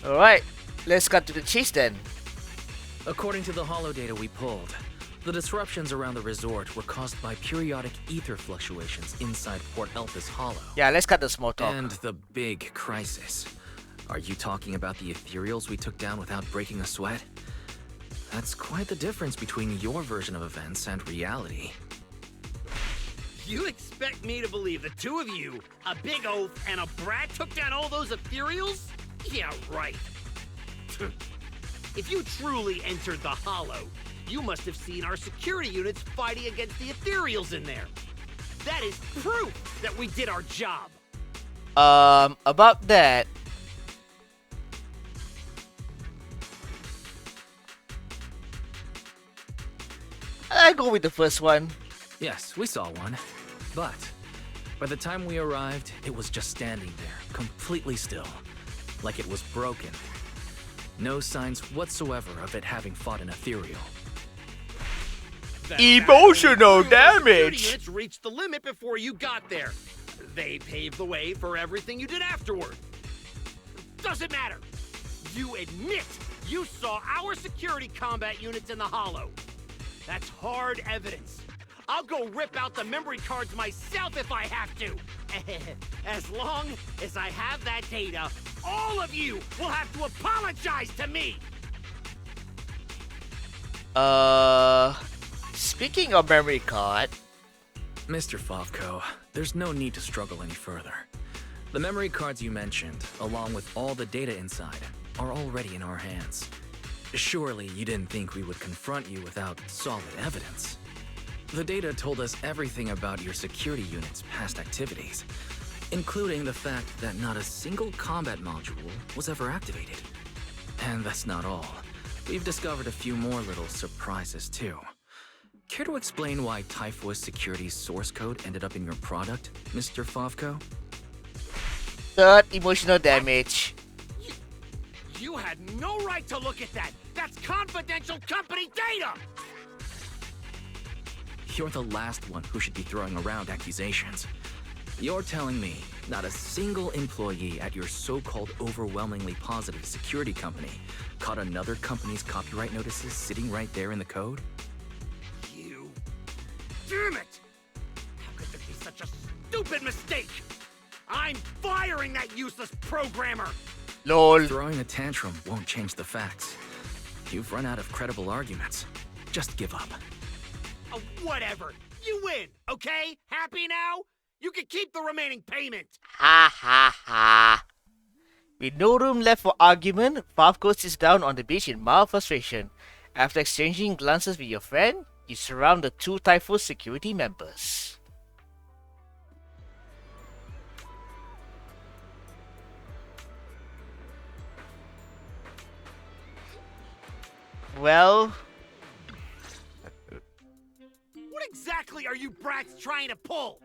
Alright, let's cut to the chase then. According to the holo data we pulled, the disruptions around the resort were caused by periodic ether fluctuations inside Port Elpis Hollow. Yeah, let's cut the small talk. And the big crisis. Are you talking about the ethereals we took down without breaking a sweat? That's quite the difference between your version of events and reality. You expect me to believe the two of you, a big oaf and a brat, took down all those ethereals? Yeah, right. If you truly entered the Hollow, you must have seen our security units fighting against the ethereals in there. That is proof that we did our job. About that, I go with the first one. Yes, we saw one. But by the time we arrived, it was just standing there, completely still, like it was broken. No signs whatsoever of it having fought an ethereal. Emotional Security damage. units reached the limit before you got there. They paved the way for everything you did afterward. Doesn't matter. You admit you saw our security combat units in the Hollow. That's hard evidence. I'll go rip out the memory cards myself if I have to. As long as I have that data, all of you will have to apologize to me. Speaking of memory card, Mr. Favko, there's no need to struggle any further. The memory cards you mentioned, along with all the data inside, are already in our hands. Surely you didn't think we would confront you without solid evidence. The data told us everything about your security unit's past activities, including the fact that not a single combat module was ever activated. And that's not all. We've discovered a few more little surprises too. Care to explain why Typhus Security's source code ended up in your product, Mr. Favko? third, emotional damage. You had no right to look at that. That's confidential company data. You're the last one who should be throwing around accusations. You're telling me not a single employee at your so-called overwhelmingly positive security company caught another company's copyright notices sitting right there in the code? You... Damn it! How could there be such a stupid mistake? I'm firing that useless programmer! LOL. Throwing a tantrum won't change the facts. You've run out of credible arguments. Just give up. Oh, whatever. You win, okay? Happy now? You can keep the remaining payment. Ha ha ha. With no room left for argument, Favko sits down on the beach in mild frustration. After exchanging glances with your friend, you surround the two Typhus security members. Well, What exactly are you brats trying to pull?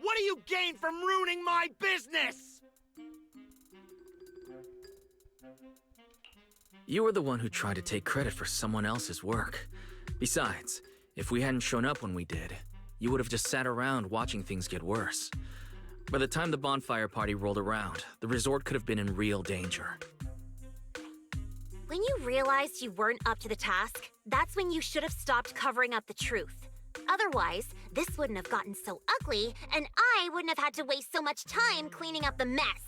What do you gain from ruining my business? You were the one who tried to take credit for someone else's work. Besides, if we hadn't shown up when we did, you would have just sat around watching things get worse. By the time the bonfire party rolled around, the resort could have been in real danger. When you realized you weren't up to the task, that's when you should have stopped covering up the truth. Otherwise, this wouldn't have gotten so ugly, and I wouldn't have had to waste so much time cleaning up the mess.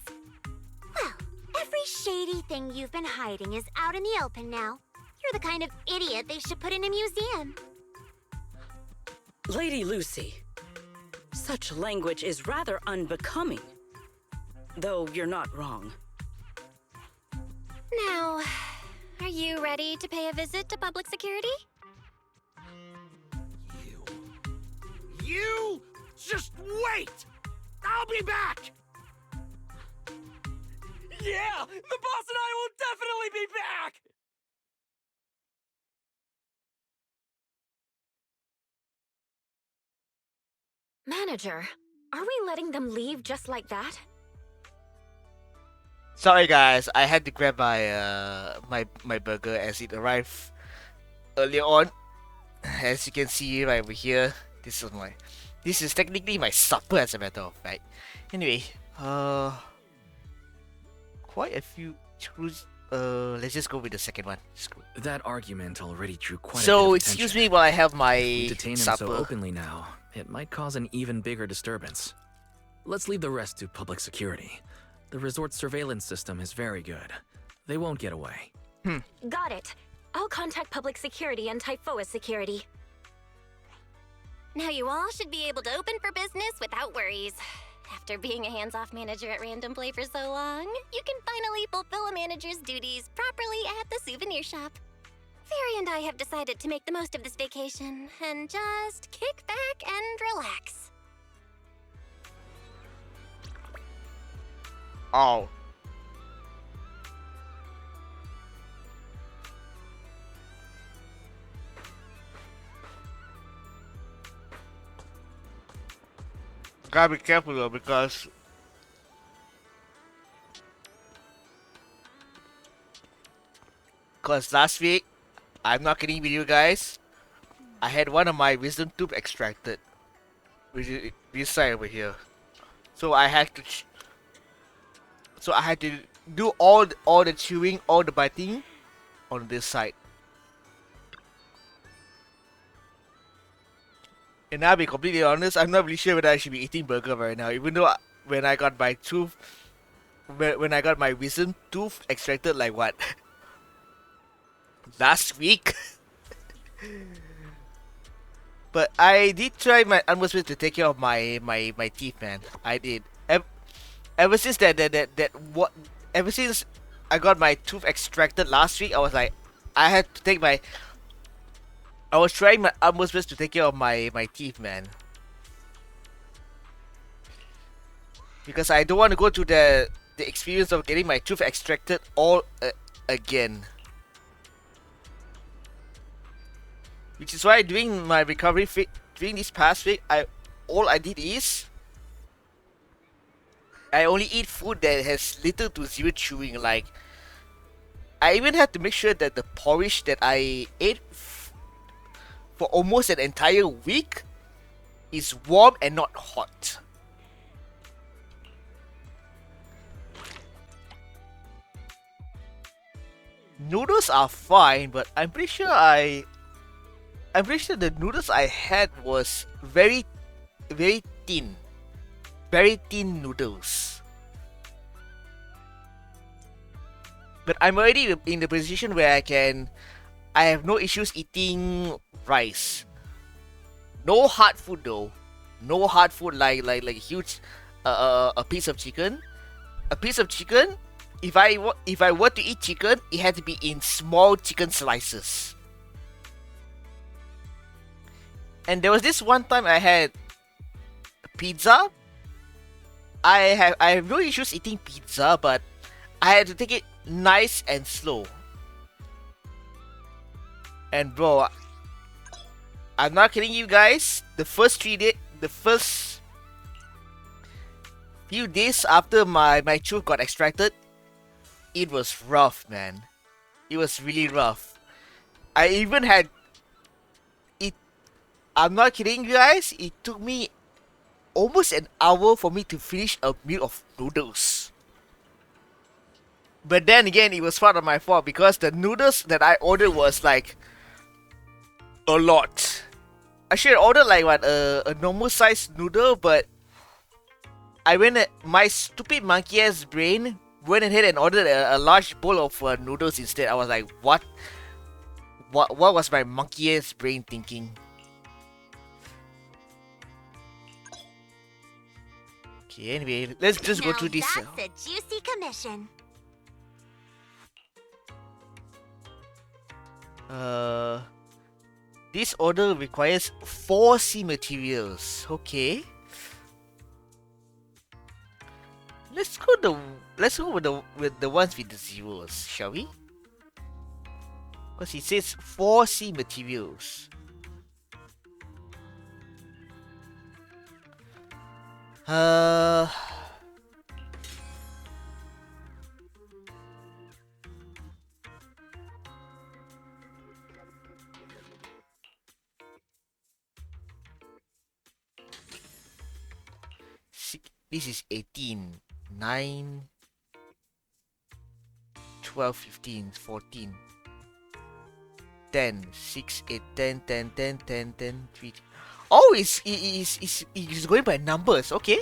Well, every shady thing you've been hiding is out in the open now. You're the kind of idiot they should put in a museum. Lady Lucy, such language is rather unbecoming. Though you're not wrong. Now, are you ready to pay a visit to public security? You just wait! I'll be back! Yeah! The boss and I will definitely be back! Manager, are we letting them leave just like that? Sorry guys, I had to grab my burger as it arrived earlier on. As you can see right over here, this is technically my supper as a matter of fact. Anyway, quite a few screws. Let's just go with the second one. That argument already drew quite a bit So of excuse attention. me while I have If we my detain him so supper. openly now, it might cause an even bigger disturbance. Let's leave the rest to public security. The resort's surveillance system is very good. They won't get away. Got it. I'll contact public security and Typhoa security. Now you all should be able to open for business without worries. After being a hands-off manager at Random Play for so long, you can finally fulfill a manager's duties properly at the souvenir shop. Fairy and I have decided to make the most of this vacation and just kick back and relax. Oh. Gotta be careful though, because last week, I'm not kidding with you guys, I had one of my wisdom tooth extracted, which is this side over here. So I had to, do all the chewing, all the biting, on this side. And I'll be completely honest, I'm not really sure whether I should be eating burger right now, even though when I got my tooth, when I got my wisdom tooth extracted, like what, last week? But I did try my utmost best to take care of my teeth, man. I did. Ever since ever since I got my tooth extracted last week, I was like, I was trying my utmost best to take care of my teeth, man. Because I don't want to go through the experience of getting my tooth extracted all again. Which is why during my recovery during this past week, all I did is I only eat food that has little to zero chewing. Like, I even had to make sure that the porridge that I ate for almost an entire week is warm and not hot. Noodles are fine, but I'm pretty sure the noodles I had was very thin. Very thin noodles. But I'm already in the position where I have no issues eating rice. No hard food though. No hard food like huge a piece of chicken. A piece of chicken, if I were to eat chicken, it had to be in small chicken slices. And there was this one time I had pizza. I have no issues eating pizza, but I had to take it nice and slow. And bro, I'm not kidding you guys. The first few days after my tooth got extracted, it was rough, man. It was really rough. I even had it. I'm not kidding you guys. It took me almost an hour for me to finish a meal of noodles. But then again, it was part of my fault because the noodles that I ordered was like a lot. I should order like what a normal sized noodle, but my stupid monkey ass brain went ahead and ordered a large bowl of noodles instead. I was like, what? What was my monkey ass brain thinking? Okay, anyway, let's just go through this. That's a juicy commission. This order requires 4 C materials. Okay. Let's go with the ones with the zeros, shall we? Because it says 4 C materials. This is 18, 9, 12, 15, 14, 10, 6, 8, 10, 10, 10, 10, 10, 3. Oh, it's going by numbers, okay.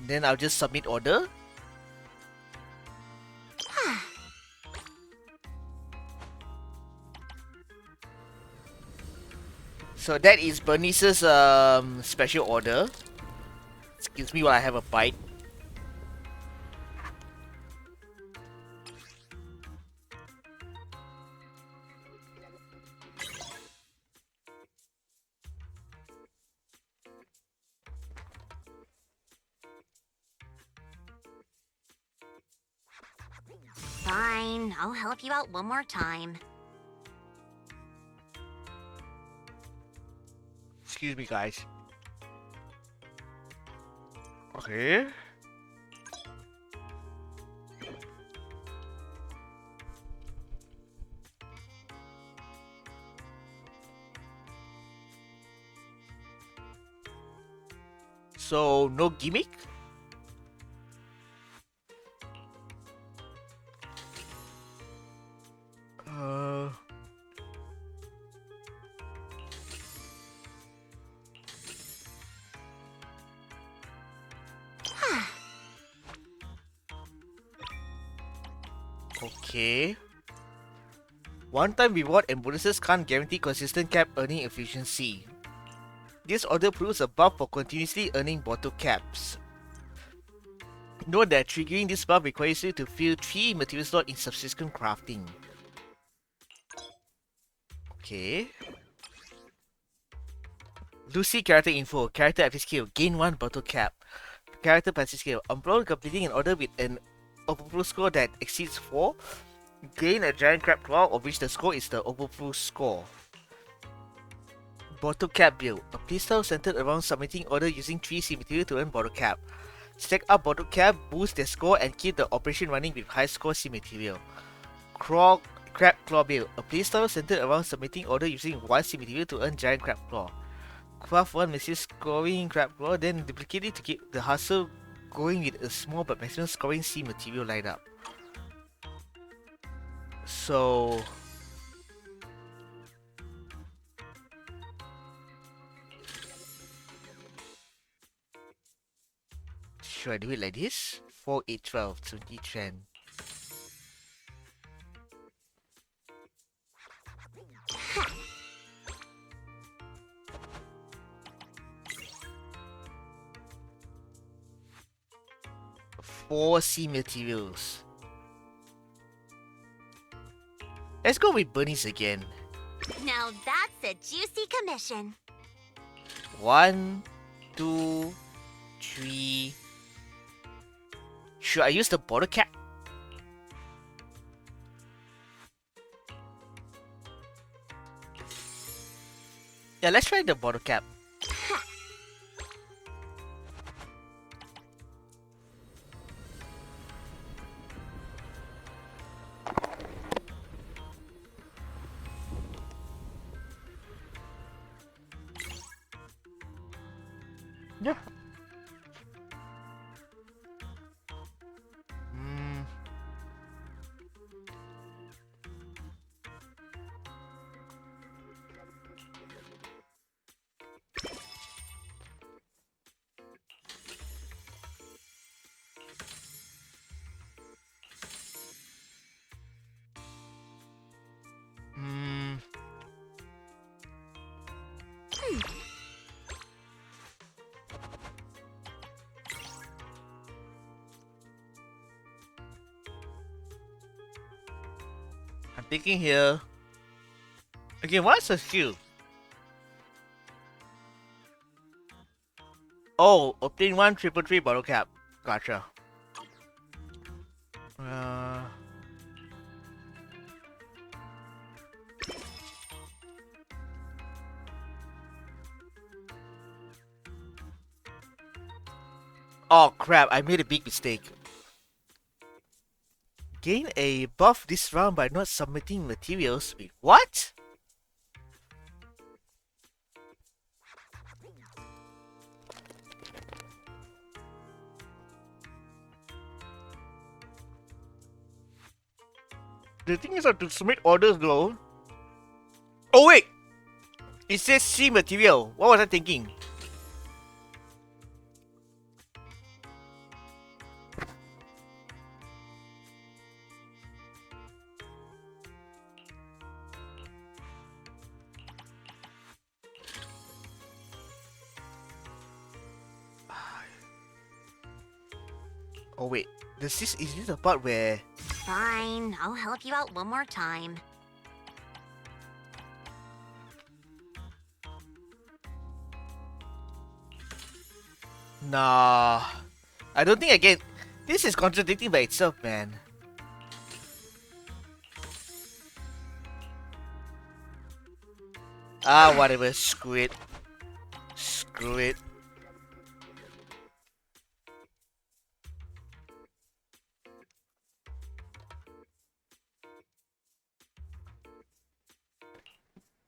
Then I'll just submit order. So that is Bernice's special order. Excuse me while I have a bite. Fine, I'll help you out one more time. Excuse me, guys. Okay. So, no gimmick? Okay. One-time reward and bonuses can't guarantee consistent cap earning efficiency. This order proves a buff for continuously earning bottle caps. Note that triggering this buff requires you to fill 3 material slots in subsequent crafting. Okay. Lucy character info. Character active skill. Gain 1 bottle cap. Character passive skill. Upon completing an order with an overflow score that exceeds 4, gain a giant crab claw of which the score is the overflow score. Bottle cap build. A playstyle centered around submitting order using 3 C material to earn bottle cap. Stack up bottle cap, boost their score, and keep the operation running with high score C material. Crab claw build. A playstyle centered around submitting order using 1 C material to earn giant crab claw. Craft 1 massive scoring crab claw, then duplicate it to keep the hustle going with a small but maximum scoring C material lineup. So should I do it like this? 4, 8, 12, 20, 10. Four C materials. Let's go with bunnies again. Now that's a juicy commission. 1, 2, 3. Should I use the bottle cap? Yeah, let's try the bottle cap. Yeah. I'm thinking here. Again, what's the skill? Oh, obtain 1 333 bottle cap. Gotcha. Oh crap, I made a big mistake. Gain a buff this round by not submitting materials. Wait, what? The thing is, I have to submit orders though. Oh wait! It says C material. What was I thinking? Oh wait, is this the part where... Fine, I'll help you out one more time. Nah, I don't think I can. This is contradicting by itself, man. Ah, whatever. Screw it. Screw it.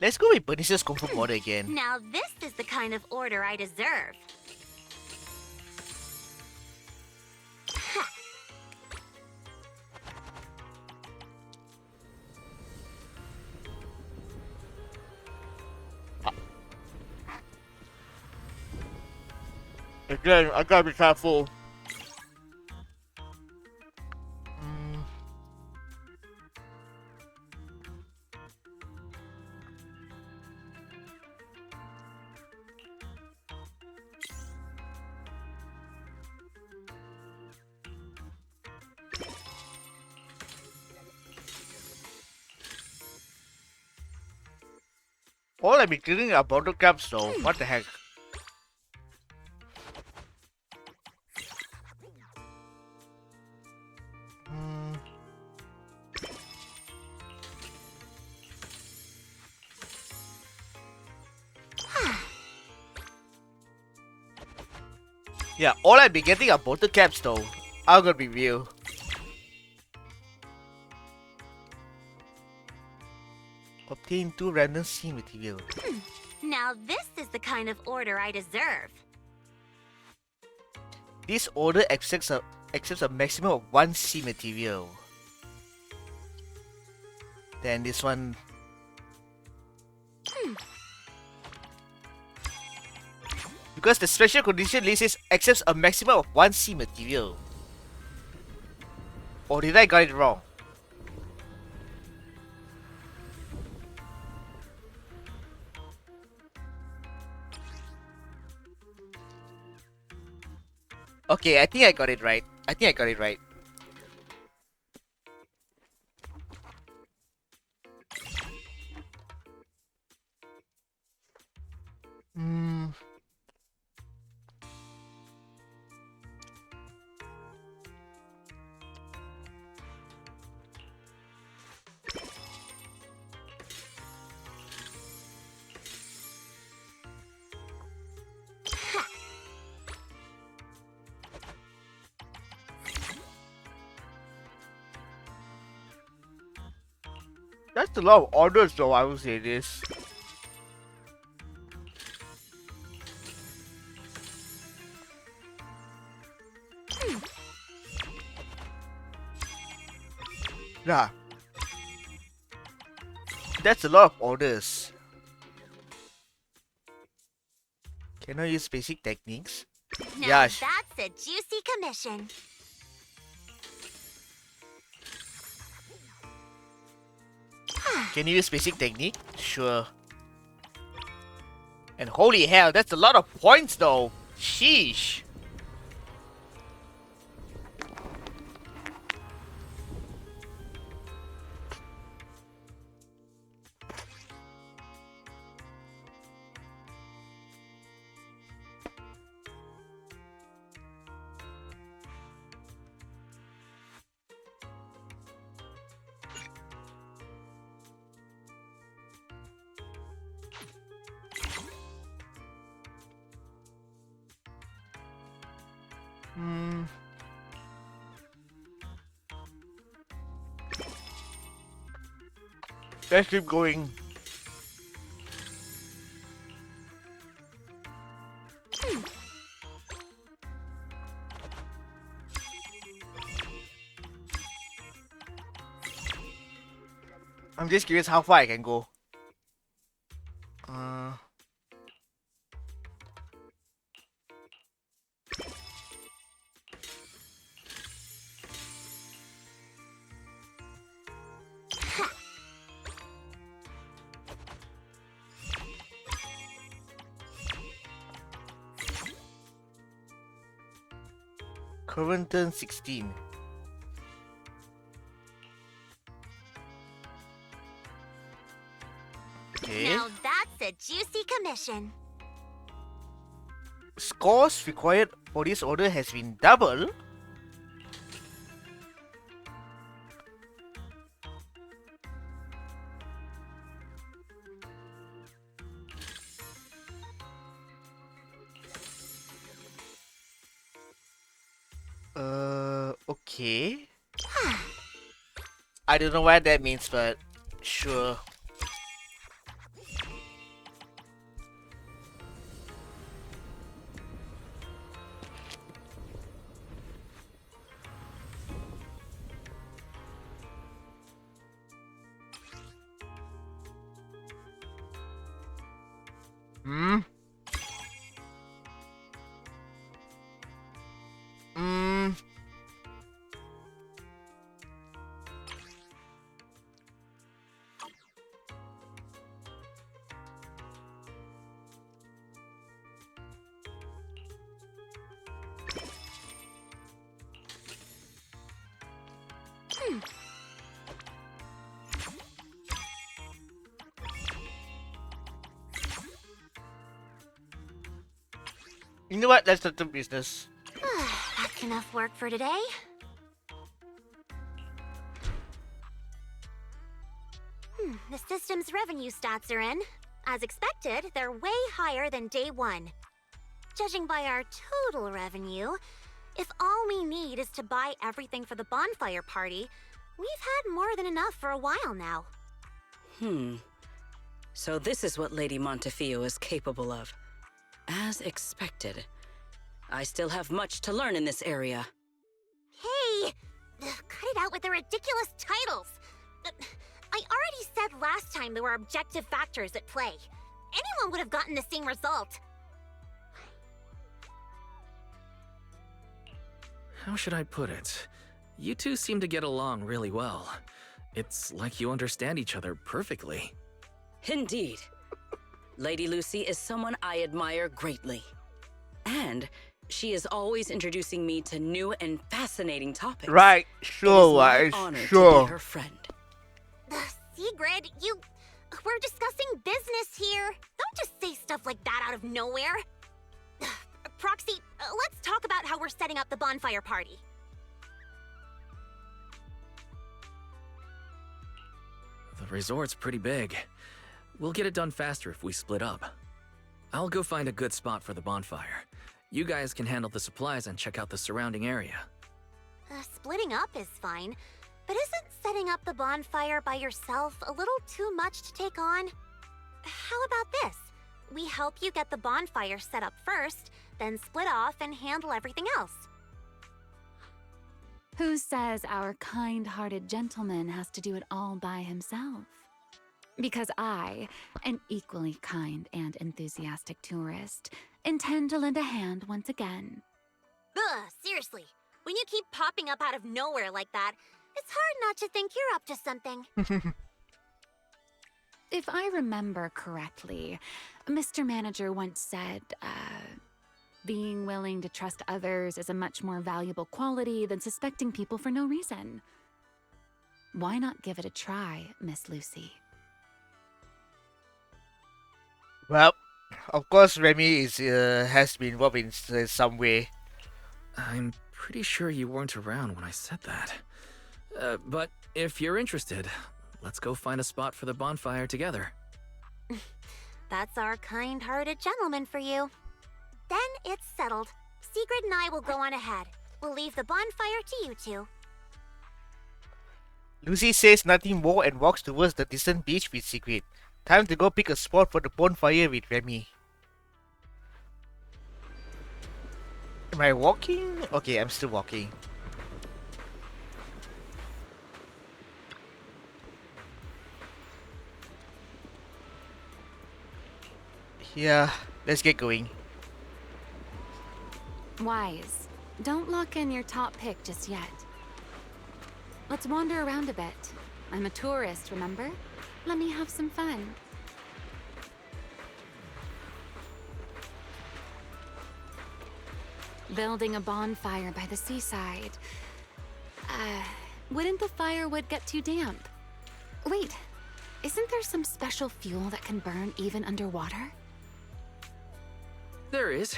Let's go with Bernice's confirm order again. Now this is the kind of order I deserve. Again, I gotta be careful. All I've been cleaning are bottle caps though. What the heck? Yeah, all I've been getting are bottle caps though. I'm gonna be real. Obtain 2 random C material. Now this is the kind of order I deserve. This order accepts a maximum of 1 C material. Then this one... Because the special condition list is accepts a maximum of 1 C material. Or did I got it wrong? Okay, I think I got it right. I think I got it right. That's a lot of orders though, I would say this. Yeah. That's a lot of orders. Can I use basic techniques? Now Yeah. that's a juicy commission. Can you use basic technique? Sure. And holy hell, that's a lot of points though. Sheesh. Let's keep going. I'm just curious how far I can go. Uh... Current turn 16. Okay. Now that's a juicy commission. Scores required for this order has been double. Okay. I don't know what that means, but sure. Hmm? Hmm. You know what? Let's not do business. That's enough work for today. The system's revenue stats are in. As expected, they're way higher than day one. Judging by our total revenue, if all we need is to buy everything for the bonfire party, we've had more than enough for a while now. So this is what Lady Montefiore is capable of. As expected. I still have much to learn in this area. Hey! Cut it out with the ridiculous titles! I already said last time there were objective factors at play. Anyone would have gotten the same result. How should I put it? You two seem to get along really well. It's like you understand each other perfectly. Indeed. Lady Lucy is someone I admire greatly. And she is always introducing me to new and fascinating topics. Right, sure, It is my right, honor to sure. be her friend. Sigrid, we're discussing business here. Don't just say stuff like that out of nowhere. Proxy, let's talk about how we're setting up the bonfire party. The resort's pretty big. We'll get it done faster if we split up. I'll go find a good spot for the bonfire. You guys can handle the supplies and check out the surrounding area. Splitting up is fine, but isn't setting up the bonfire by yourself a little too much to take on? How about this? We help you get the bonfire set up first, then split off and handle everything else. Who says our kind-hearted gentleman has to do it all by himself? Because I, an equally kind and enthusiastic tourist, intend to lend a hand once again. Ugh, seriously. When you keep popping up out of nowhere like that, it's hard not to think you're up to something. If I remember correctly, Mr. Manager once said, being willing to trust others is a much more valuable quality than suspecting people for no reason. Why not give it a try, Miss Lucy? Well, of course Remy is has been involved in some way. I'm pretty sure you weren't around when I said that. But if you're interested, let's go find a spot for the bonfire together. That's our kind-hearted gentleman for you. Then it's settled. Sigrid and I will go on ahead. We'll leave the bonfire to you two. Lucy says nothing more and walks towards the distant beach with Sigrid. Time to go pick a spot for the bonfire with Remy. Am I walking? Okay, I'm still walking. Yeah, let's get going. Wise, don't lock in your top pick just yet. Let's wander around a bit. I'm a tourist, remember? Let me have some fun. Building a bonfire by the seaside. Wouldn't the firewood get too damp? Wait, isn't there some special fuel that can burn even underwater? There is.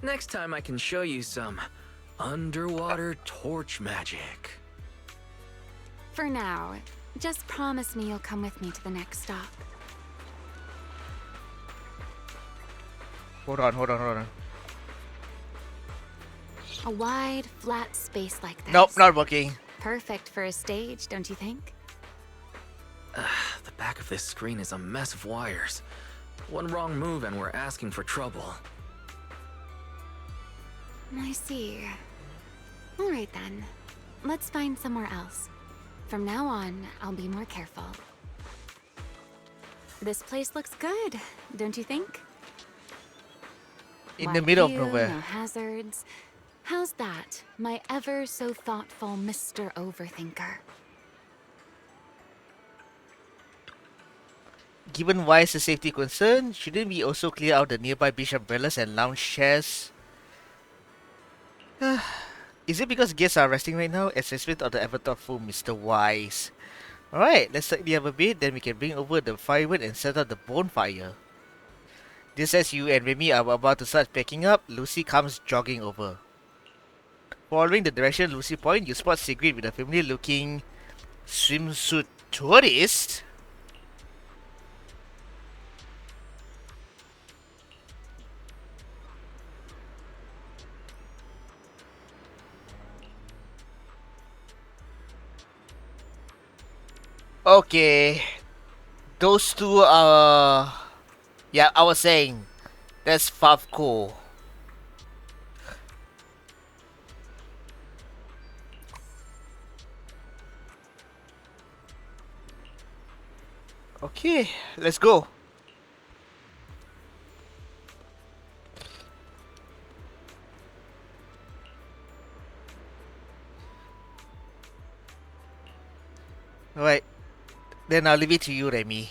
Next time I can show you some underwater torch magic. For now, just promise me you'll come with me to the next stop. Hold on. A wide, flat space like this. Nope, not working. Perfect for a stage, don't you think? The back of this screen is a mess of wires. One wrong move and we're asking for trouble. I see. All right then. Let's find somewhere else. From now on, I'll be more careful. This place looks good, don't you think? In the Wide middle of view, nowhere. No hazards. How's that, my ever so thoughtful Mr. Overthinker? Given Wise a safety concern, shouldn't we also clear out the nearby beach umbrellas and lounge chairs? Is it because guests are resting right now? Assessment of the ever thoughtful Mr. Wise. Alright, let's tidy up a bit, then we can bring over the firewood and set up the bonfire. Just as you and Remy are about to start packing up, Lucy comes jogging over. Following the direction Lucy points, you spot Sigrid with a familiar-looking swimsuit tourist. Okay, those two are... Yeah, I was saying, that's Favco. Okay, let's go. Alright, then I'll leave it to you, Remy.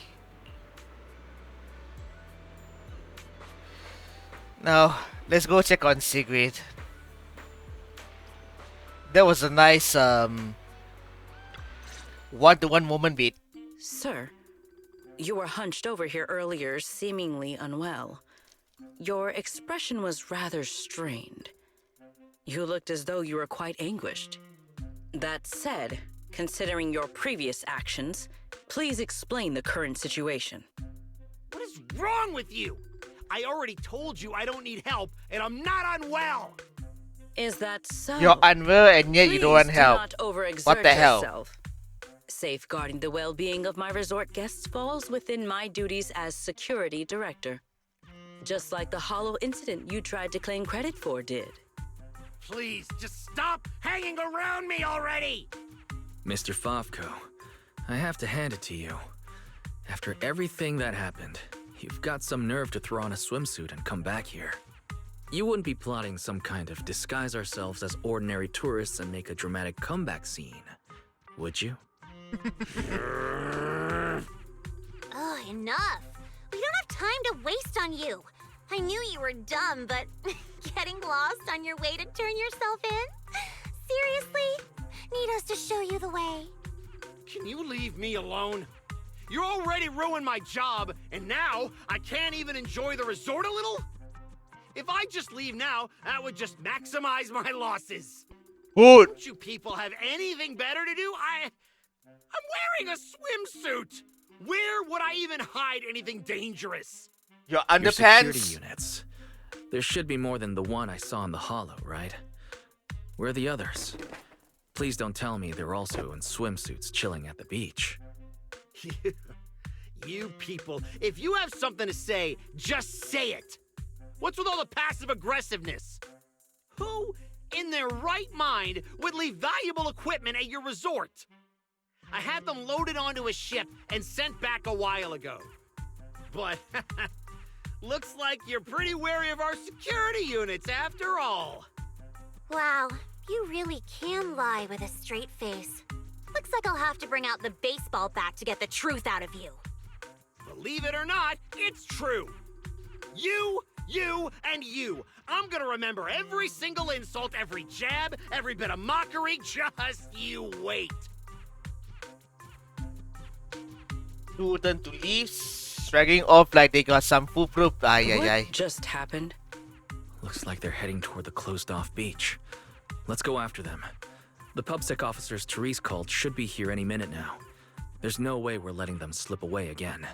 Now, let's go check on Sigrid. That was a nice, one-to-one moment with. Sir, you were hunched over here earlier, seemingly unwell. Your expression was rather strained. You looked as though you were quite anguished. That said, considering your previous actions, please explain the current situation. What is wrong with you? I already told you I don't need help, and I'm not unwell! Is that so? You're unwell and yet you don't want Please help. do not overexert What the hell? yourself. Safeguarding the well-being of my resort guests falls within my duties as security director. Just like the hollow incident you tried to claim credit for did. Please, just stop hanging around me already! Mr. Favco, I have to hand it to you. After everything that happened, you've got some nerve to throw on a swimsuit and come back here. You wouldn't be plotting some kind of disguise ourselves as ordinary tourists and make a dramatic comeback scene, would you? Oh, enough. We don't have time to waste on you. I knew you were dumb, but getting lost on your way to turn yourself in? Seriously? Need us to show you the way? Can you leave me alone? You already ruined my job, and now I can't even enjoy the resort a little? If I just leave now, that would just maximize my losses. Good. Don't you people have anything better to do? I'm wearing a swimsuit. Where would I even hide anything dangerous? Your Your security underpants? units. There should be more than the one I saw in the hollow, right? Where are the others? Please don't tell me they're also in swimsuits chilling at the beach. You people, if you have something to say, just say it. What's with all the passive aggressiveness? Who in their right mind would leave valuable equipment at your resort? I had them loaded onto a ship and sent back a while ago. But Looks like you're pretty wary of our security units after all. Wow, you really can lie with a straight face. Looks like I'll have to bring out the baseball bat to get the truth out of you. Believe it or not, it's true. You, and you. I'm gonna remember every single insult, every jab, every bit of mockery. Just you wait. Two turn to leave, dragging off like they got some foolproof. What just happened? Looks like they're heading toward the closed-off beach. Let's go after them. The PubSec officers Therese called should be here any minute now. There's no way we're letting them slip away again.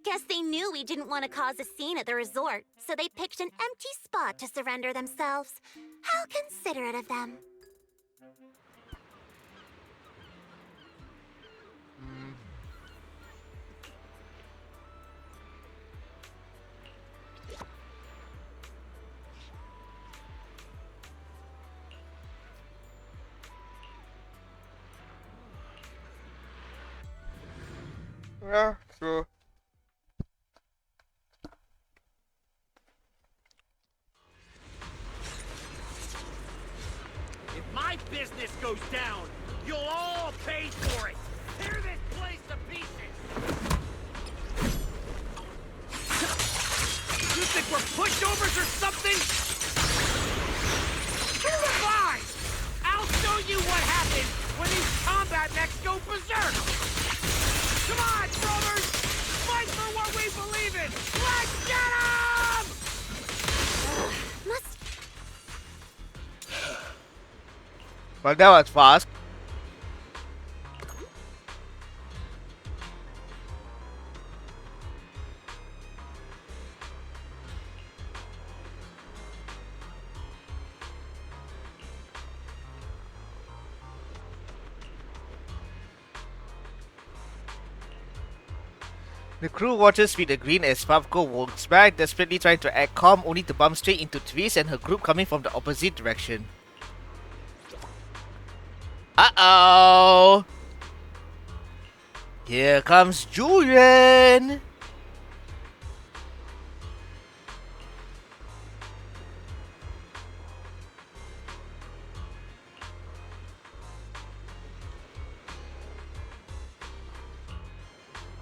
Guess they knew we didn't want to cause a scene at the resort, so they picked an empty spot to surrender themselves. How considerate of them. Yeah, sure. If my business goes down, you'll all pay for it. Tear this place to pieces. You think we're pushovers or something? Fine! I'll show you what happens when these combat mechs go berserk! Come on, brothers! Fight for what we believe in! Let's get 'em! Must... Well, that was fast. The crew watches with a grin as Favko walks back, desperately trying to act calm, only to bump straight into Therese and her group coming from the opposite direction. Uh-oh! Here comes Julian!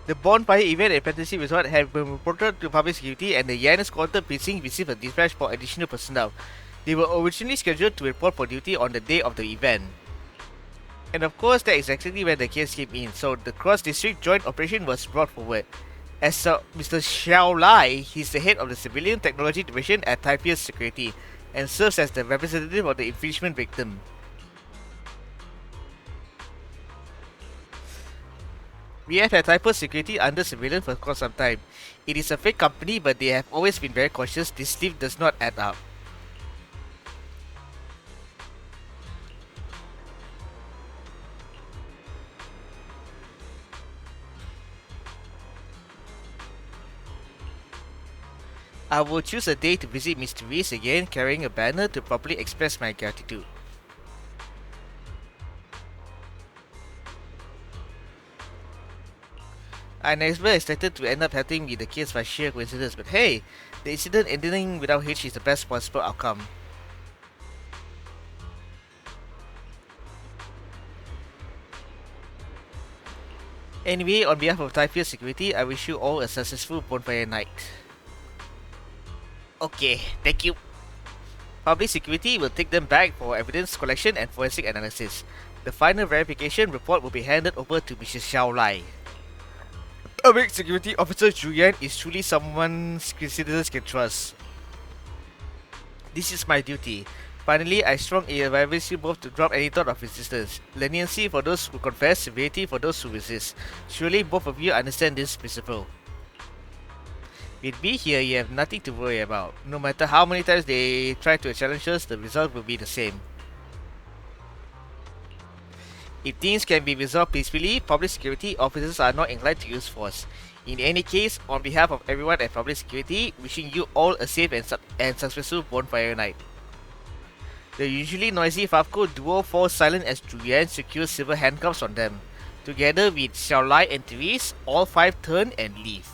The bonfire event at Fantasy Resort had been reported to public security, and the Yannis Quarter precinct received a dispatch for additional personnel. They were originally scheduled to report for duty on the day of the event. And of course, that's exactly when the case came in, so the cross-district joint operation was brought forward. As Mr. Xiao Lai, he's the head of the Civilian Technology Division at Typeus Security, and serves as the representative of the infringement victim. We have had Typeus Security under surveillance for quite some time. It is a fake company, but they have always been very cautious. This sleeve does not add up. I will choose a day to visit Miss Therese again, carrying a banner to properly express my gratitude. I never expected to end up having with the case by sheer coincidence, but hey, the incident ending without hitch is the best possible outcome. Anyway, on behalf of Typeus Security, I wish you all a successful bonfire night. Okay, thank you. Public Security will take them back for evidence collection and forensic analysis. The final verification report will be handed over to Mrs. Xiao Lai. Public Security Officer Zhu Yan is truly someone citizens can trust. This is my duty. Finally, I strongly advise you both to drop any thought of resistance. Leniency for those who confess, severity for those who resist. Surely both of you understand this principle. With me here, you have nothing to worry about. No matter how many times they try to challenge us, the result will be the same. If things can be resolved peacefully, public security officers are not inclined to use force. In any case, on behalf of everyone at public security, wishing you all a safe and successful bonfire night. The usually noisy Favko duo falls silent as Julian secures silver handcuffs on them. Together with Xiao Lai and Therese, all five turn and leave.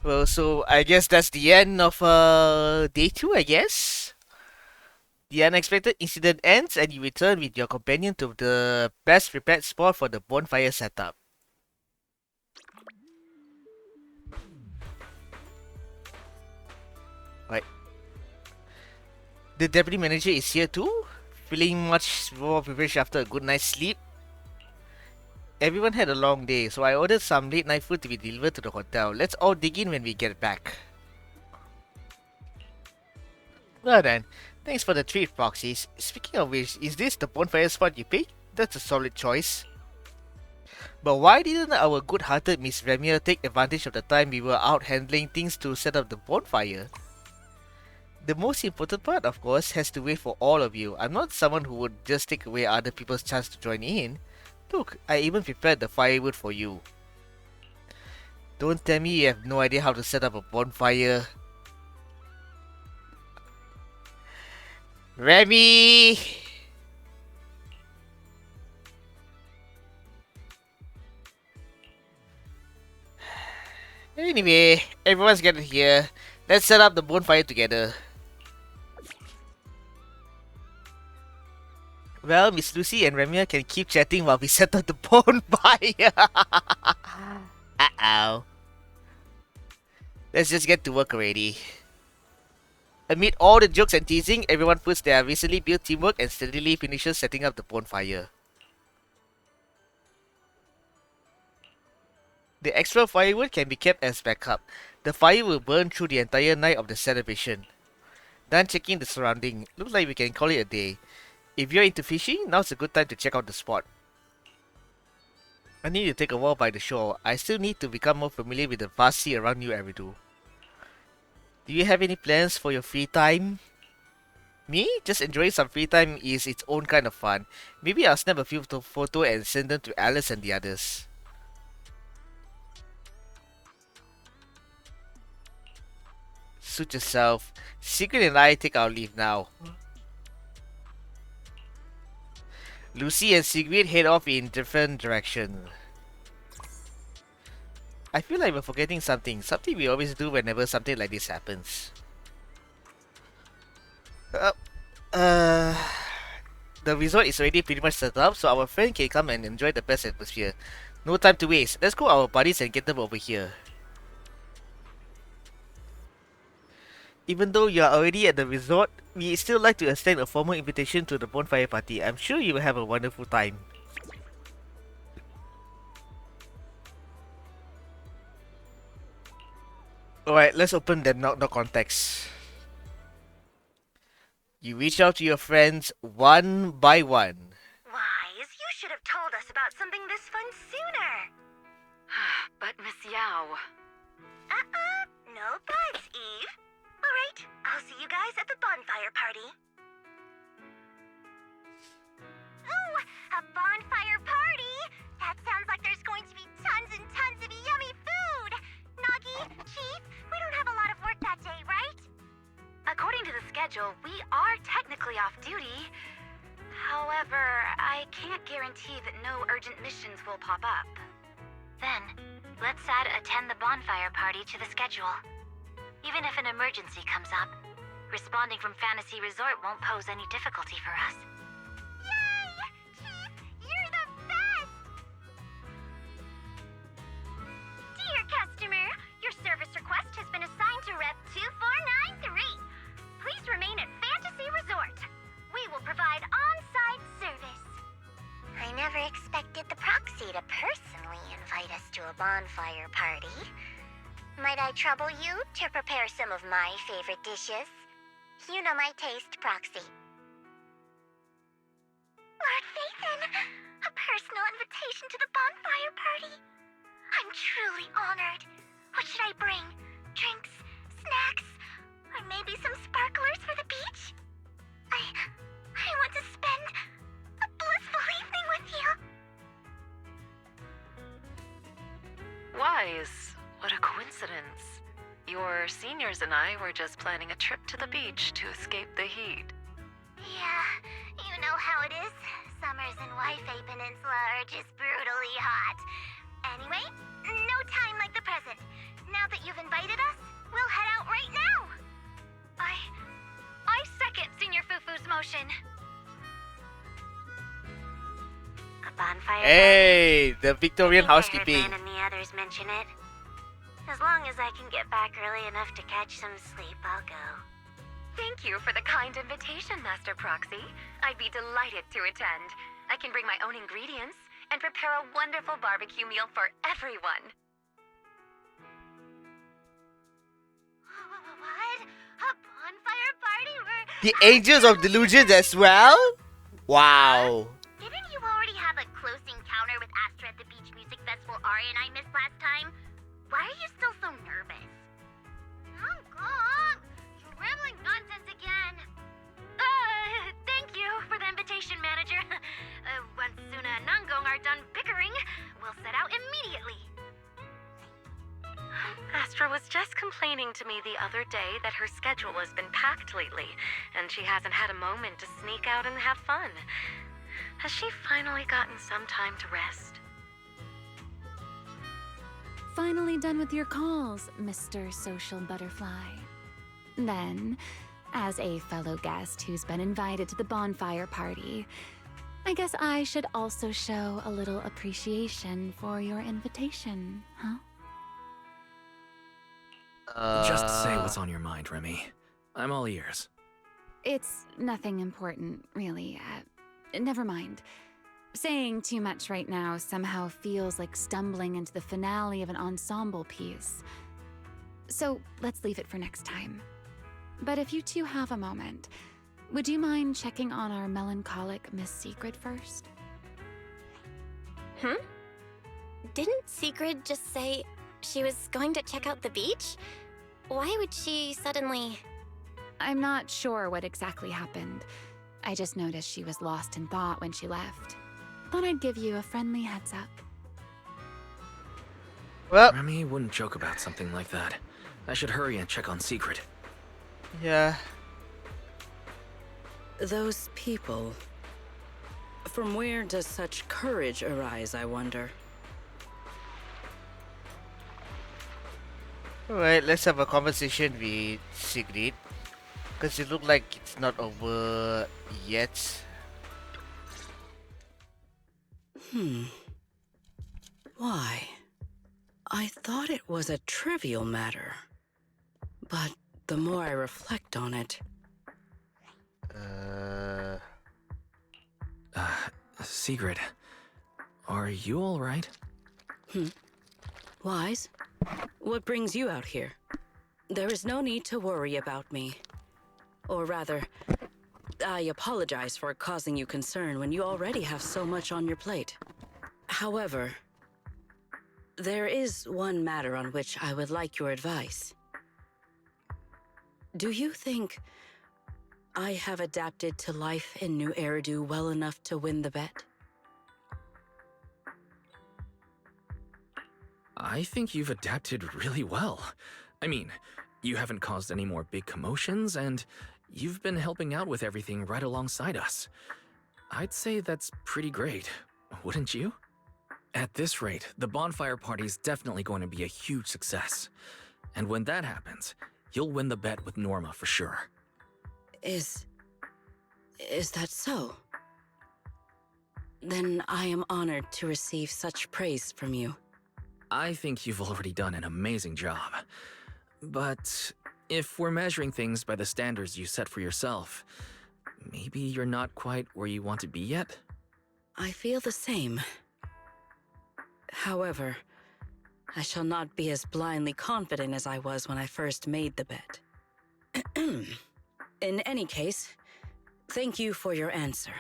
Well, so I guess that's the end of day 2, I guess. The unexpected incident ends and you return with your companion to the best prepared spot for the bonfire setup. Right. The deputy manager is here too, feeling much more refreshed after a good night's sleep. Everyone had a long day, so I ordered some late night food to be delivered to the hotel. Let's all dig in when we get back. Well then, thanks for the treat, Proxies. Speaking of which, is this the bonfire spot you picked? That's a solid choice. But why didn't our good-hearted Miss Remier take advantage of the time we were out handling things to set up the bonfire? The most important part, of course, has to wait for all of you. I'm not someone who would just take away other people's chance to join in. Look, I even prepared the firewood for you. Don't tell me you have no idea how to set up a bonfire. Remy! Anyway, everyone's gathered here. Let's set up the bonfire together. Well, Miss Lucy and Remia can keep chatting while we set up the bonfire. Uh-oh. Let's just get to work already. Amid all the jokes and teasing, everyone puts their recently built teamwork and steadily finishes setting up the bonfire. The extra firewood can be kept as backup. The fire will burn through the entire night of the celebration. Done checking the surrounding. Looks like we can call it a day. If you're into fishing, now's a good time to check out the spot. I need to take a walk by the shore. I still need to become more familiar with the vast sea around New Eridu. Do you have any plans for your free time? Me? Just enjoying some free time is its own kind of fun. Maybe I'll snap a few photos and send them to Alice and the others. Suit yourself. Secret and I take our leave now. Lucy and Sigrid head off in different directions. I feel like we're forgetting something. Something we always do whenever something like this happens. The resort is already pretty much set up, so our friend can come and enjoy the best atmosphere. No time to waste. Let's call our buddies and get them over here. Even though you are already at the resort, we still like to extend a formal invitation to the bonfire party. I'm sure you will have a wonderful time. Alright, let's open the knock contacts. You reach out to your friends one by one. Wise, you should have told us about something this fun sooner. But Miss Yao... No buts, Eve. Alright, I'll see you guys at the bonfire party. Ooh, a bonfire party? That sounds like there's going to be tons and tons of yummy food. Nagi, Chief, we don't have a lot of work that day, right? According to the schedule, we are technically off duty. However, I can't guarantee that no urgent missions will pop up. Then, let's add attend the bonfire party to the schedule. Even if an emergency comes up, responding from Fantasy Resort won't pose any difficulty for us. Yay! Chief, you're the best! Dear customer, your service request has been assigned to Rep 2493. Please remain at Fantasy Resort. We will provide on-site service. I never expected the proxy to personally invite us to a bonfire party. Might I trouble you to prepare some of my favorite dishes? You know my taste, Proxy. Lord Phaethon, a personal invitation to the bonfire party. I'm truly honored. What should I bring? Drinks, snacks, or maybe some sparklers for the beach? I want to spend a blissful evening with you. Wise, what a coincidence. Your seniors and I were just planning a trip to the beach to escape the heat. Yeah, you know how it is. Summers in Lyfe Peninsula are just brutally hot. Anyway, no time like the present. Now that you've invited us, we'll head out right now. I second Senior Fufu's motion. A bonfire Hey, the Victorian party? I housekeeping. heard Lan and the others mention it. As long as I can get back early enough to catch some sleep, I'll go. Thank you for the kind invitation, Master Proxy. I'd be delighted to attend. I can bring my own ingredients and prepare a wonderful barbecue meal for everyone. What? A bonfire party where... The Angels of Delusions as well? Wow. Didn't you already have a close encounter with Astra at the Beach Music Festival Ari and I missed last time? Why are you still so nervous? Hong Kong! You're rambling nonsense again. Thank you for the invitation, Manager. Once Suna and Nangong are done bickering, we'll set out immediately. Astra was just complaining to me the other day that her schedule has been packed lately, and she hasn't had a moment to sneak out and have fun. Has she finally gotten some time to rest? Finally done with your calls, Mr. Social Butterfly. Then, as a fellow guest who's been invited to the bonfire party, I guess I should also show a little appreciation for your invitation, huh? Just say what's on your mind, Remy. I'm all ears. It's nothing important, really. Never mind. Saying too much right now somehow feels like stumbling into the finale of an ensemble piece. So let's leave it for next time. But if you two have a moment, would you mind checking on our melancholic Miss Secret first? Didn't Secret just say she was going to check out the beach? Why would she suddenly... I'm not sure what exactly happened. I just noticed she was lost in thought when she left. Thought I'd give you a friendly heads up. Well, Remy wouldn't joke about something like that. I should hurry and check on Secret. yeah. Those people. From where does such courage arise, I wonder? Alright, let's have a conversation with Sigrid. Because it looks like it's not over yet. Why? I thought it was a trivial matter. But the more I reflect on it... Secret, are you alright? Wise? What brings you out here? There is no need to worry about me. Or rather, I apologize for causing you concern when you already have so much on your plate. However, there is one matter on which I would like your advice. Do you think I have adapted to life in New Eridu well enough to win the bet? I think you've adapted really well. I mean, you haven't caused any more big commotions, and you've been helping out with everything right alongside us. I'd say that's pretty great, wouldn't you? At this rate, the bonfire party's definitely going to be a huge success. And when that happens, you'll win the bet with Norma for sure. Is that so? Then I am honored to receive such praise from you. I think you've already done an amazing job. But if we're measuring things by the standards you set for yourself, maybe you're not quite where you want to be yet? I feel the same. However, I shall not be as blindly confident as I was when I first made the bet. In any case, thank you for your answer.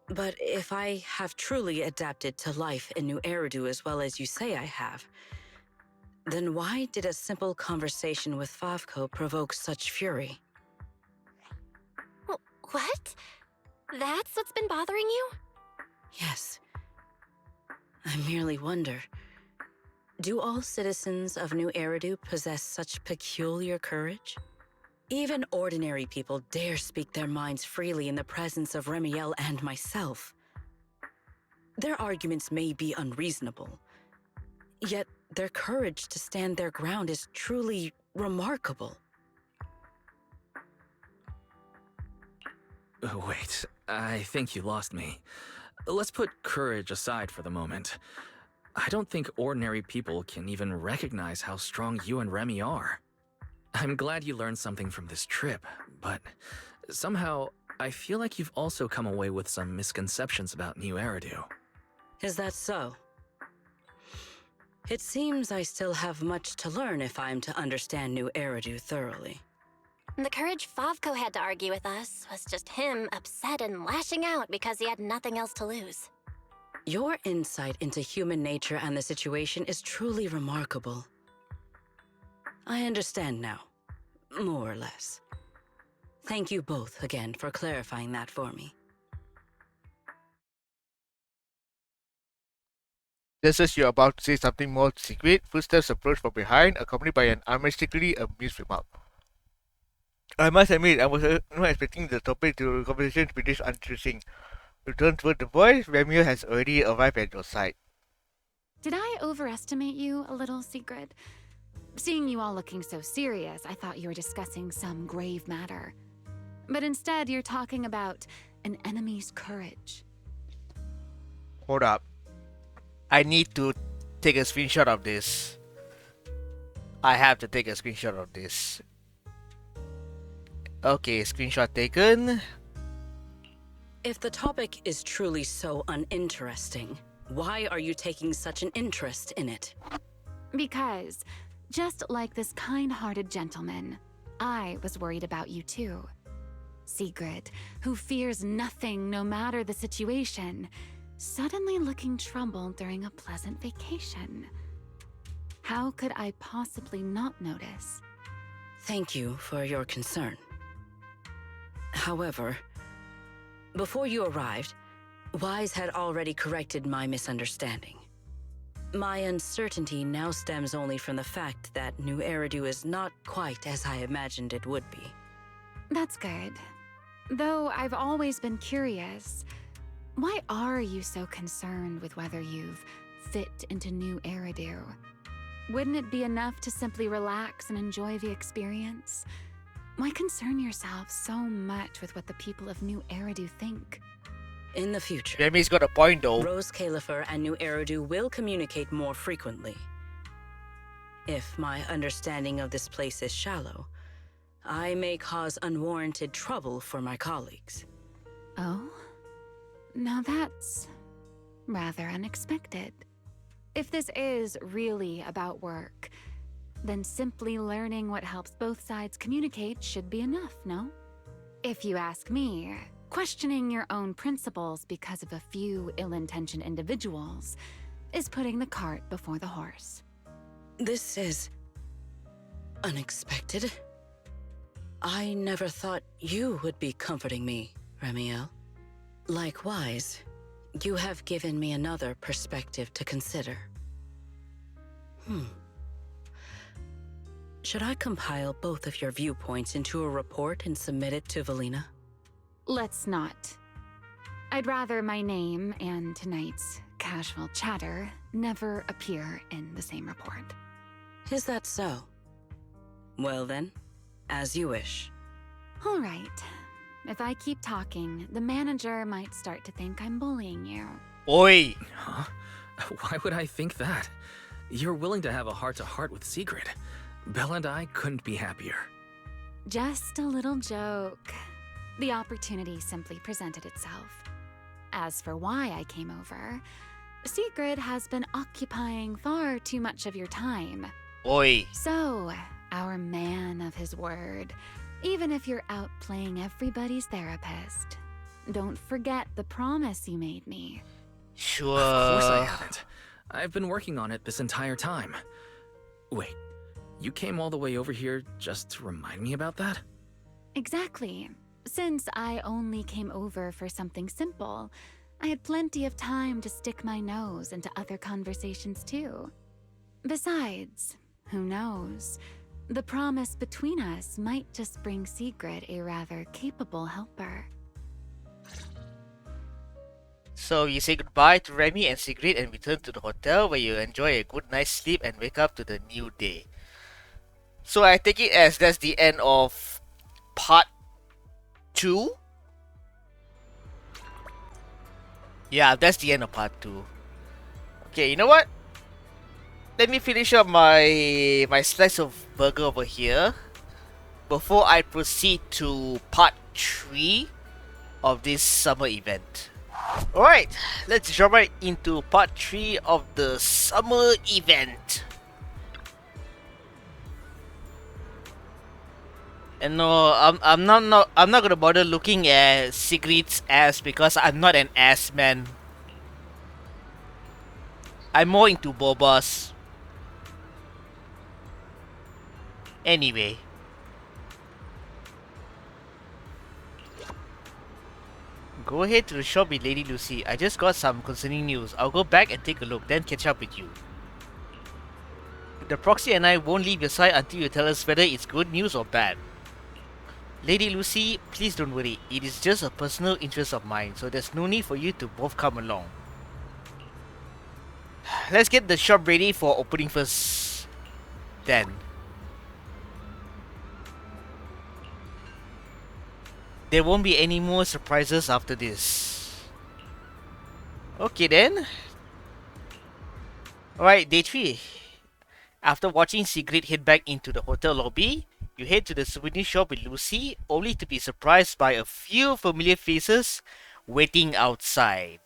But if I have truly adapted to life in New Eridu as well as you say I have, then why did a simple conversation with Favko provoke such fury? What? That's what's been bothering you? Yes. I merely wonder, do all citizens of New Eridu possess such peculiar courage? Even ordinary people dare speak their minds freely in the presence of Remiel and myself. Their arguments may be unreasonable, yet Their courage to stand their ground is truly remarkable. Wait, I think you lost me. Let's put courage aside for the moment. I don't think ordinary people can even recognize how strong you and Remy are. I'm glad you learned something from this trip, but somehow I feel like you've also come away with some misconceptions about New Eridu. Is that so? It seems I still have much to learn if I'm to understand New Eridu thoroughly. The courage Favko had to argue with us was just him upset and lashing out because he had nothing else to lose. Your insight into human nature and the situation is truly remarkable. I understand now, more or less. Thank you both again for clarifying that for me. Just as you're about to say something more secret, footsteps approach from behind, accompanied by an unmistakably amused remark. I must admit, I was not expecting the conversation to be this uninteresting. You turn toward the boy, Remy has already arrived at your side. Did I overestimate you a little, Sigrid? Seeing you all looking so serious, I thought you were discussing some grave matter. But instead, you're talking about an enemy's courage. Hold up. I need to take a screenshot of this. I have to take a screenshot of this. Okay, screenshot taken. If the topic is truly so uninteresting, why are you taking such an interest in it? Because, just like this kind-hearted gentleman, I was worried about you too. Sigrid, who fears nothing no matter the situation, suddenly looking troubled during a pleasant vacation. How could I possibly not notice? Thank you for your concern. However, before you arrived, Wise had already corrected my misunderstanding. My uncertainty now stems only from the fact that New Eridu is not quite as I imagined it would be. That's good. Though I've always been curious, why are you so concerned with whether you've fit into New Eridu? Wouldn't it be enough to simply relax and enjoy the experience? Why concern yourself so much with what the people of New Eridu think? In the future, Remy's got a point though. Rose Califer and New Eridu will communicate more frequently. If my understanding of this place is shallow, I may cause unwarranted trouble for my colleagues. Oh? Now that's rather unexpected. If this is really about work, then simply learning what helps both sides communicate should be enough, no? If you ask me, questioning your own principles because of a few ill-intentioned individuals is putting the cart before the horse. This is unexpected. I never thought you would be comforting me, Remiel. Likewise, you have given me another perspective to consider. Should I compile both of your viewpoints into a report and submit it to Valina? Let's not. I'd rather my name and tonight's casual chatter never appear in the same report. Is that so? Well then, as you wish. All right. If I keep talking, the manager might start to think I'm bullying you. Oi! Huh? Why would I think that? You're willing to have a heart-to-heart with Sigrid. Bella and I couldn't be happier. Just a little joke. The opportunity simply presented itself. As for why I came over, Sigrid has been occupying far too much of your time. Oi! So, our man of his word, even if you're out playing everybody's therapist, don't forget the promise you made me. Sure. Of course I haven't. I've been working on it this entire time. Wait, you came all the way over here just to remind me about that? Exactly. Since I only came over for something simple, I had plenty of time to stick my nose into other conversations too. Besides, who knows? The promise between us might just bring Sigrid a rather capable helper. So you say goodbye to Remy and Sigrid and return to the hotel where you enjoy a good night's sleep and wake up to the new day. So I take it as that's the end of part 2. Yeah, that's the end of part 2. Okay, you know what? Let me finish up my slice of burger over here before I proceed to part 3 of this summer event. Alright, let's jump right into part 3 of the summer event. And no, I'm not gonna bother looking at Sigrid's ass because I'm not an ass man. I'm more into bobas. Anyway. Go ahead to the shop with Lady Lucy. I just got some concerning news. I'll go back and take a look, then catch up with you. The proxy and I won't leave your side until you tell us whether it's good news or bad. Lady Lucy, please don't worry. It is just a personal interest of mine, so there's no need for you to both come along. Let's get the shop ready for opening first. Then. There won't be any more surprises after this. Okay then. Alright, day 3. After watching Sigrid head back into the hotel lobby, you head to the souvenir shop with Lucy, only to be surprised by a few familiar faces waiting outside.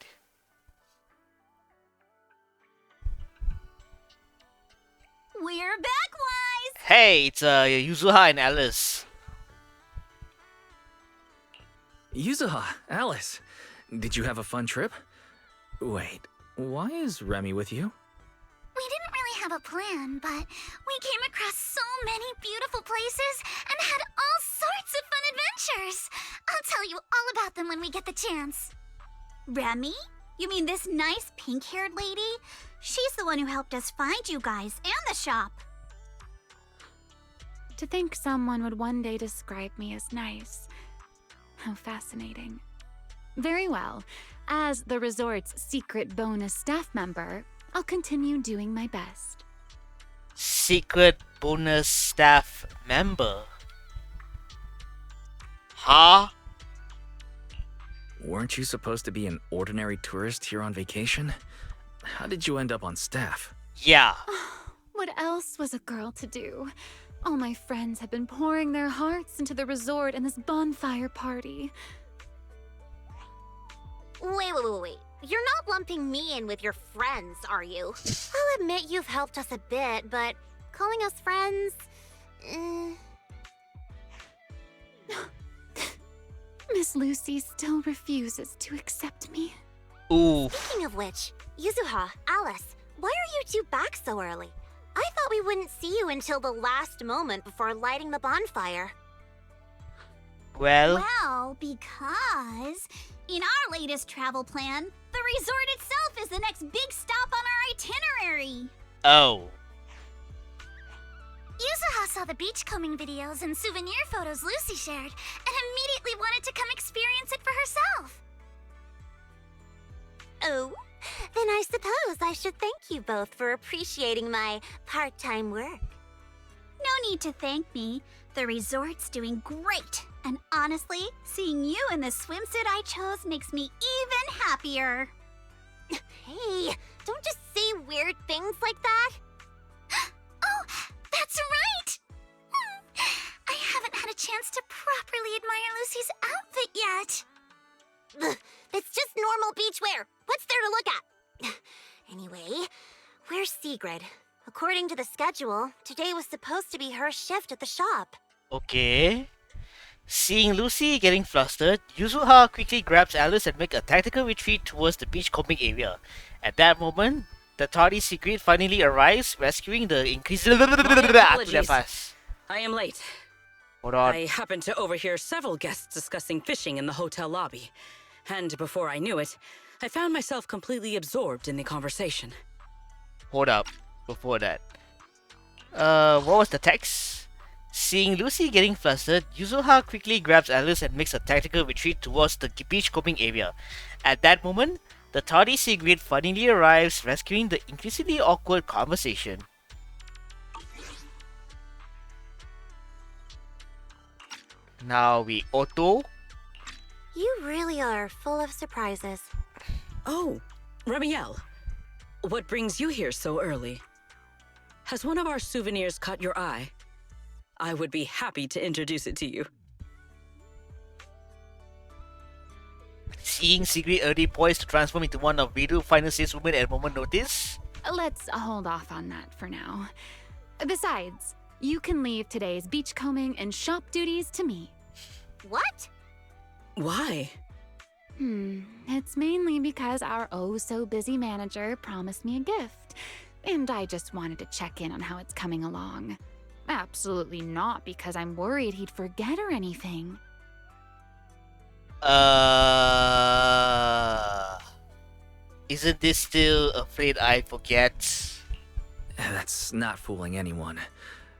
We're back, Wise! Hey, it's Yuzuha and Alice. Yuzuha, Alice, did you have a fun trip? Wait, why is Remy with you? We didn't really have a plan, but we came across so many beautiful places and had all sorts of fun adventures. I'll tell you all about them when we get the chance. Remy? You mean this nice pink-haired lady? She's the one who helped us find you guys and the shop. To think someone would one day describe me as nice. How fascinating. Very well. As the resort's secret bonus staff member, I'll continue doing my best. Secret bonus staff member? Huh? Weren't you supposed to be an ordinary tourist here on vacation? How did you end up on staff? Yeah. What else was a girl to do? All my friends have been pouring their hearts into the resort and this bonfire party. Wait. You're not lumping me in with your friends, are you? I'll admit you've helped us a bit, but calling us friends... Miss Lucy still refuses to accept me. Ooh. Speaking of which, Yuzuha, Alice, why are you two back so early? I thought we wouldn't see you until the last moment before lighting the bonfire. Well, Because in our latest travel plan, the resort itself is the next big stop on our itinerary. oh. Yuzuha saw the beachcombing videos and souvenir photos Lucy shared and immediately wanted to come experience it for herself. Oh, then I suppose I should thank you both for appreciating my part-time work. No need to thank me. The resort's doing great. And honestly, seeing you in the swimsuit I chose makes me even happier. Hey, don't just say weird things like that. Oh, that's right! I haven't had a chance to properly admire Lucy's outfit yet. Ugh, it's just normal beach wear. What's there to look at? Anyway, where's Sigrid? According to the schedule, today was supposed to be her shift at the shop. Okay. Seeing Lucy getting flustered, Yuzuha quickly grabs Alice and makes a tactical retreat towards the beachcombing area. At that moment, the tardy Sigrid finally arrives, rescuing the Inquisitor. apologies. I am late. Hold on. I happened to overhear several guests discussing fishing in the hotel lobby. And before I knew it, I found myself completely absorbed in the conversation. Hold up. Before that. What was the text? Seeing Lucy getting flustered, Yuzuha quickly grabs Alice and makes a tactical retreat towards the beachcombing area. At that moment, The tardy Sigrid finally arrives, rescuing the increasingly awkward conversation. Now we auto. You really are full of surprises. Oh, Remiel, what brings you here so early? Has one of our souvenirs caught your eye? I would be happy to introduce it to you. Seeing Sigrid already poised to transform into one of Vidu's final saleswomen at a moment's notice. Let's hold off on that for now. Besides, you can leave today's beachcombing and shop duties to me. What? Why? It's mainly because our oh-so-busy manager promised me a gift, and I just wanted to check in on how it's coming along. Absolutely not because I'm worried he'd forget or anything. Isn't this still afraid I forget? That's not fooling anyone.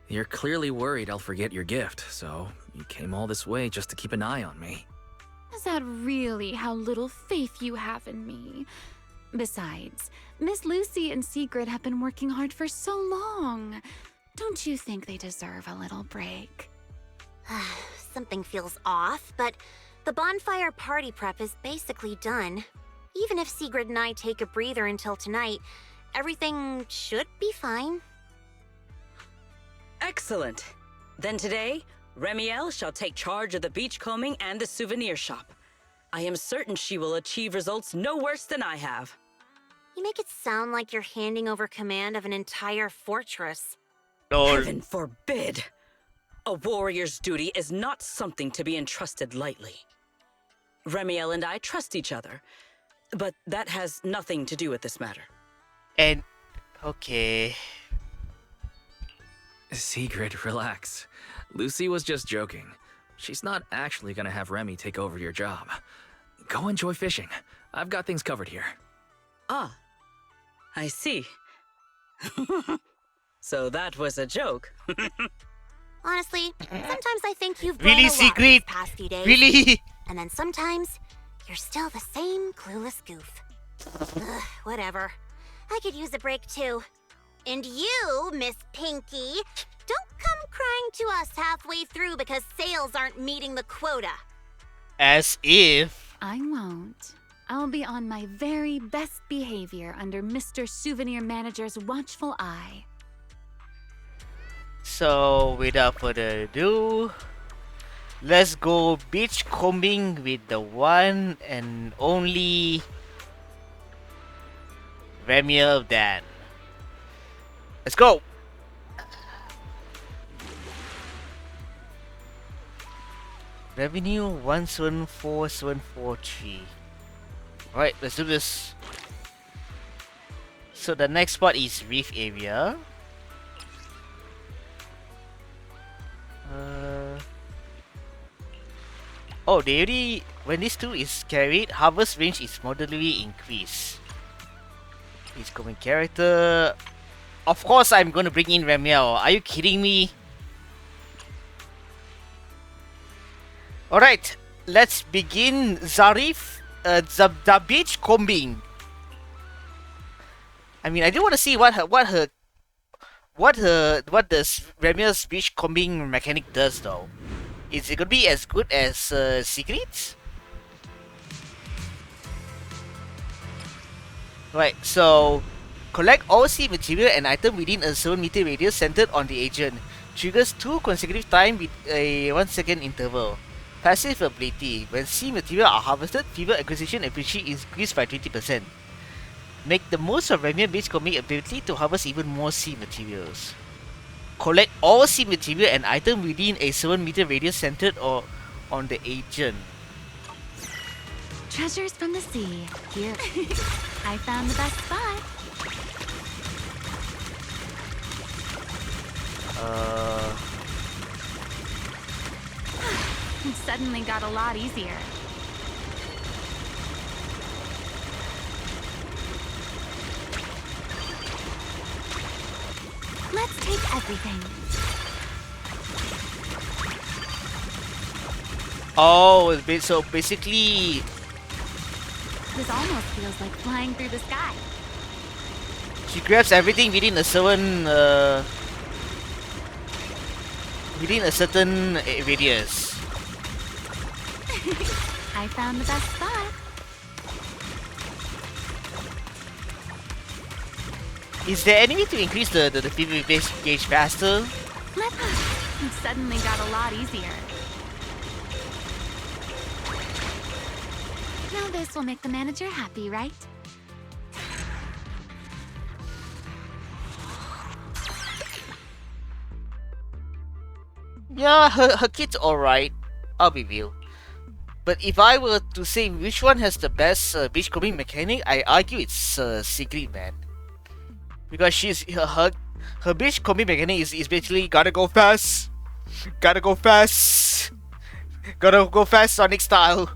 You're clearly worried I'll forget your gift, so you came all this way just to keep an eye on me. Is that really how little faith you have in me? Besides, Miss Lucy and Sigrid have been working hard for so long. Don't you think they deserve a little break? Something feels off, but the bonfire party prep is basically done. Even if Sigrid and I take a breather until tonight, everything should be fine. Excellent. Then today, Remiel shall take charge of the beachcombing and the souvenir shop. I am certain she will achieve results no worse than I have. You make it sound like you're handing over command of an entire fortress. Heaven forbid! A warrior's duty is not something to be entrusted lightly. Remiel and I trust each other, but that has nothing to do with this matter. And okay. Sigrid, relax. Lucy was just joking. She's not actually gonna have Remy take over your job. Go enjoy fishing. I've got things covered here. Ah, I see. So that was a joke. Honestly, sometimes I think you've Really, grown a lot Sigrid? these past few days. Really? And then sometimes, you're still the same clueless goof. Ugh, whatever. I could use a break too. And you, Miss Pinky, don't come crying to us halfway through because sales aren't meeting the quota. As if. I won't. I'll be on my very best behavior under Mr. Souvenir Manager's watchful eye. So, without further ado, let's go beachcombing with the one and only Remiel Dan. Let's go! Revenue 174743. Alright, let's do this. So the next spot is Reef area. Oh, they already, when this tool is carried, harvest range is moderately increased. He's coming character. Of course I'm gonna bring in Remiel. Are you kidding me? Alright, let's begin Zarif, the beach combing. I mean, I do want to see what the Remiel's beach combing mechanic does though. Is it gonna be as good as Secrets? Right, so collect all seed material and item within a 7-meter radius centered on the agent. Triggers 2 consecutive times with a 1-second interval. Passive ability. When seed material are harvested, fever acquisition efficiency is increased by 20%. Make the most of Remiel beachcombing ability to harvest even more seed materials. Collect all seed material and item within a 7-meter radius centered on the agent. Treasures from the sea. Here. I found the best spot. It suddenly got a lot easier. Let's take everything. Oh, so basically This almost feels like flying through the sky. She grabs everything within a certain radius. I found the best spot. Is there any way to increase the PvP gauge faster? It suddenly got a lot easier. Now this will make the manager happy, right? Yeah, her kit's alright, I'll be real. But if I were to say which one has the best beachcombing mechanic, I argue it's Sigrid, man. Because her beachcombing mechanic is basically gotta go fast, gotta go fast, gotta go fast Sonic style.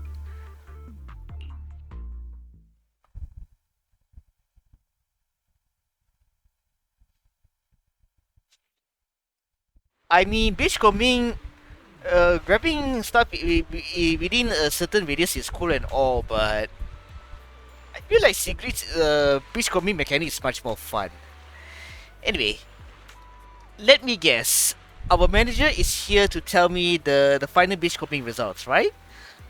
I mean, beachcombing, grabbing stuff within a certain radius is cool and all, but I feel like Sigrid's beachcombing mechanic is much more fun. Anyway, let me guess. Our manager is here to tell me the final beachcombing results, right?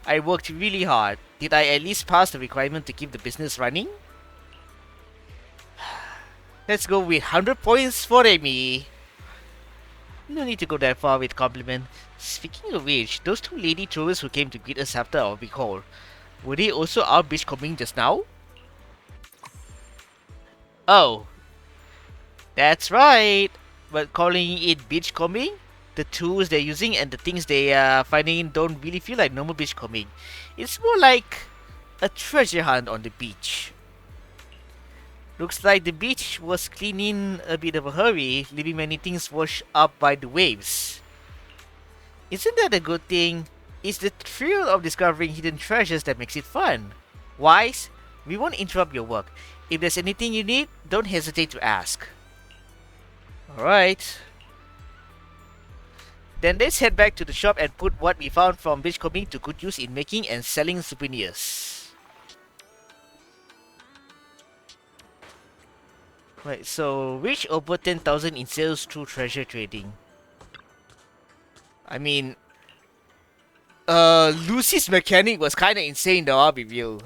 I worked really hard. Did I at least pass the requirement to keep the business running? Let's go with 100 points for Amy. No need to go that far with compliment. Speaking of which, those two lady throwers who came to greet us after our big haul, were they also out beachcombing just now? Oh, that's right. But calling it beachcombing, the tools they're using and the things they are finding don't really feel like normal beachcombing. It's more like a treasure hunt on the beach. Looks like the beach was cleaned in a bit of a hurry, leaving many things washed up by the waves. Isn't that a good thing? It's the thrill of discovering hidden treasures that makes it fun. Wise, we won't interrupt your work. If there's anything you need, don't hesitate to ask. Alright. Then let's head back to the shop and put what we found from beachcombing to good use in making and selling souvenirs. Right, so reach over 10,000 in sales through treasure trading. I mean, Lucy's mechanic was kinda insane though, I'll be real.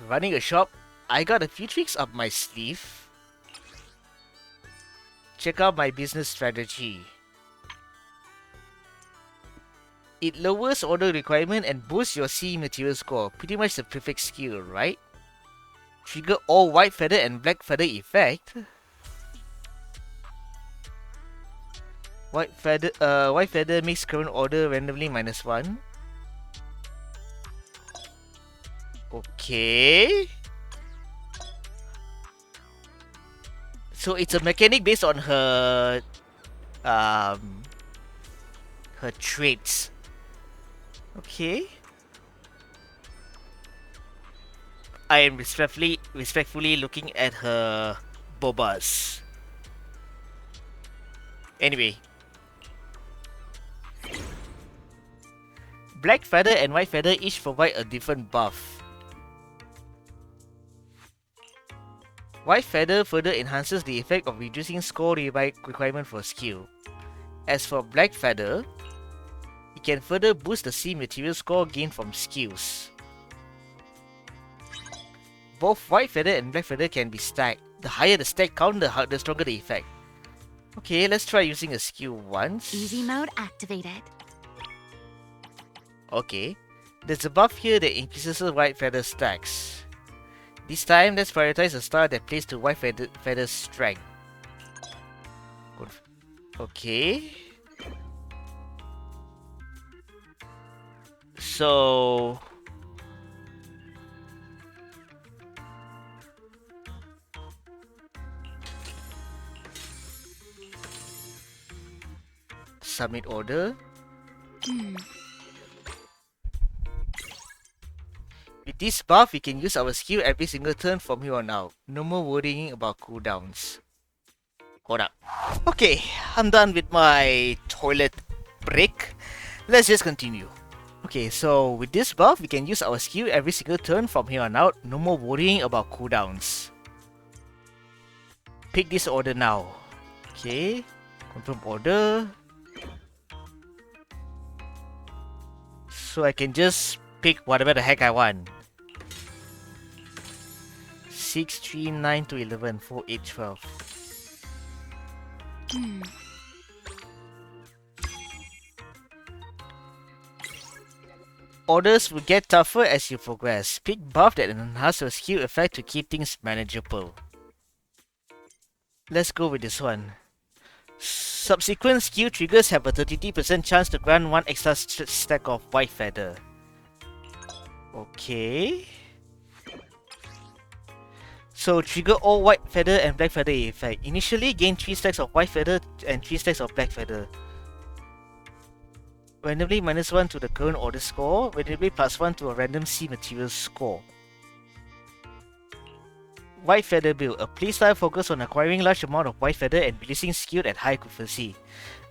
Running a shop, I got a few tricks up my sleeve. Check out my business strategy. It lowers order requirement and boosts your C material score. Pretty much the perfect skill, right? Trigger all white feather and black feather effect. White feather makes current order randomly -1. Okay. So it's a mechanic based on her traits. Okay. I am respectfully looking at her bobas. Anyway. Black feather and white feather each provide a different buff. White feather further enhances the effect of reducing score requirement for skill. As for black feather, it can further boost the C material score gained from skills. Both white feather and black feather can be stacked. The higher the stack count, the stronger the effect. Okay, let's try using a skill once. Easy mode activated. Okay, there's a buff here that increases the white feather stacks. This time, let's prioritize a star that plays to white feather's strength. Okay. So... submit order. With this buff, we can use our skill every single turn from here on out. No more worrying about cooldowns. Hold up. Okay, I'm done with my toilet break. Let's just continue. Okay, so with this buff, we can use our skill every single turn from here on out. No more worrying about cooldowns. Pick this order now. Okay, confirm order. So I can just pick whatever the heck I want. 6, 3, 9 to 11, 4, 8, 12. Orders will get tougher as you progress. Pick buff that enhances your skill effect to keep things manageable. Let's go with this one. Subsequent skill triggers have a 33% chance to grant one extra stack of white feather. Okay. So trigger all white feather and black feather effect. Initially gain 3 stacks of white feather and 3 stacks of black feather. Randomly -1 to the current order score. Randomly +1 to a random C material score. White Feather build. A playstyle focused on acquiring large amount of white feather and releasing skill at high frequency.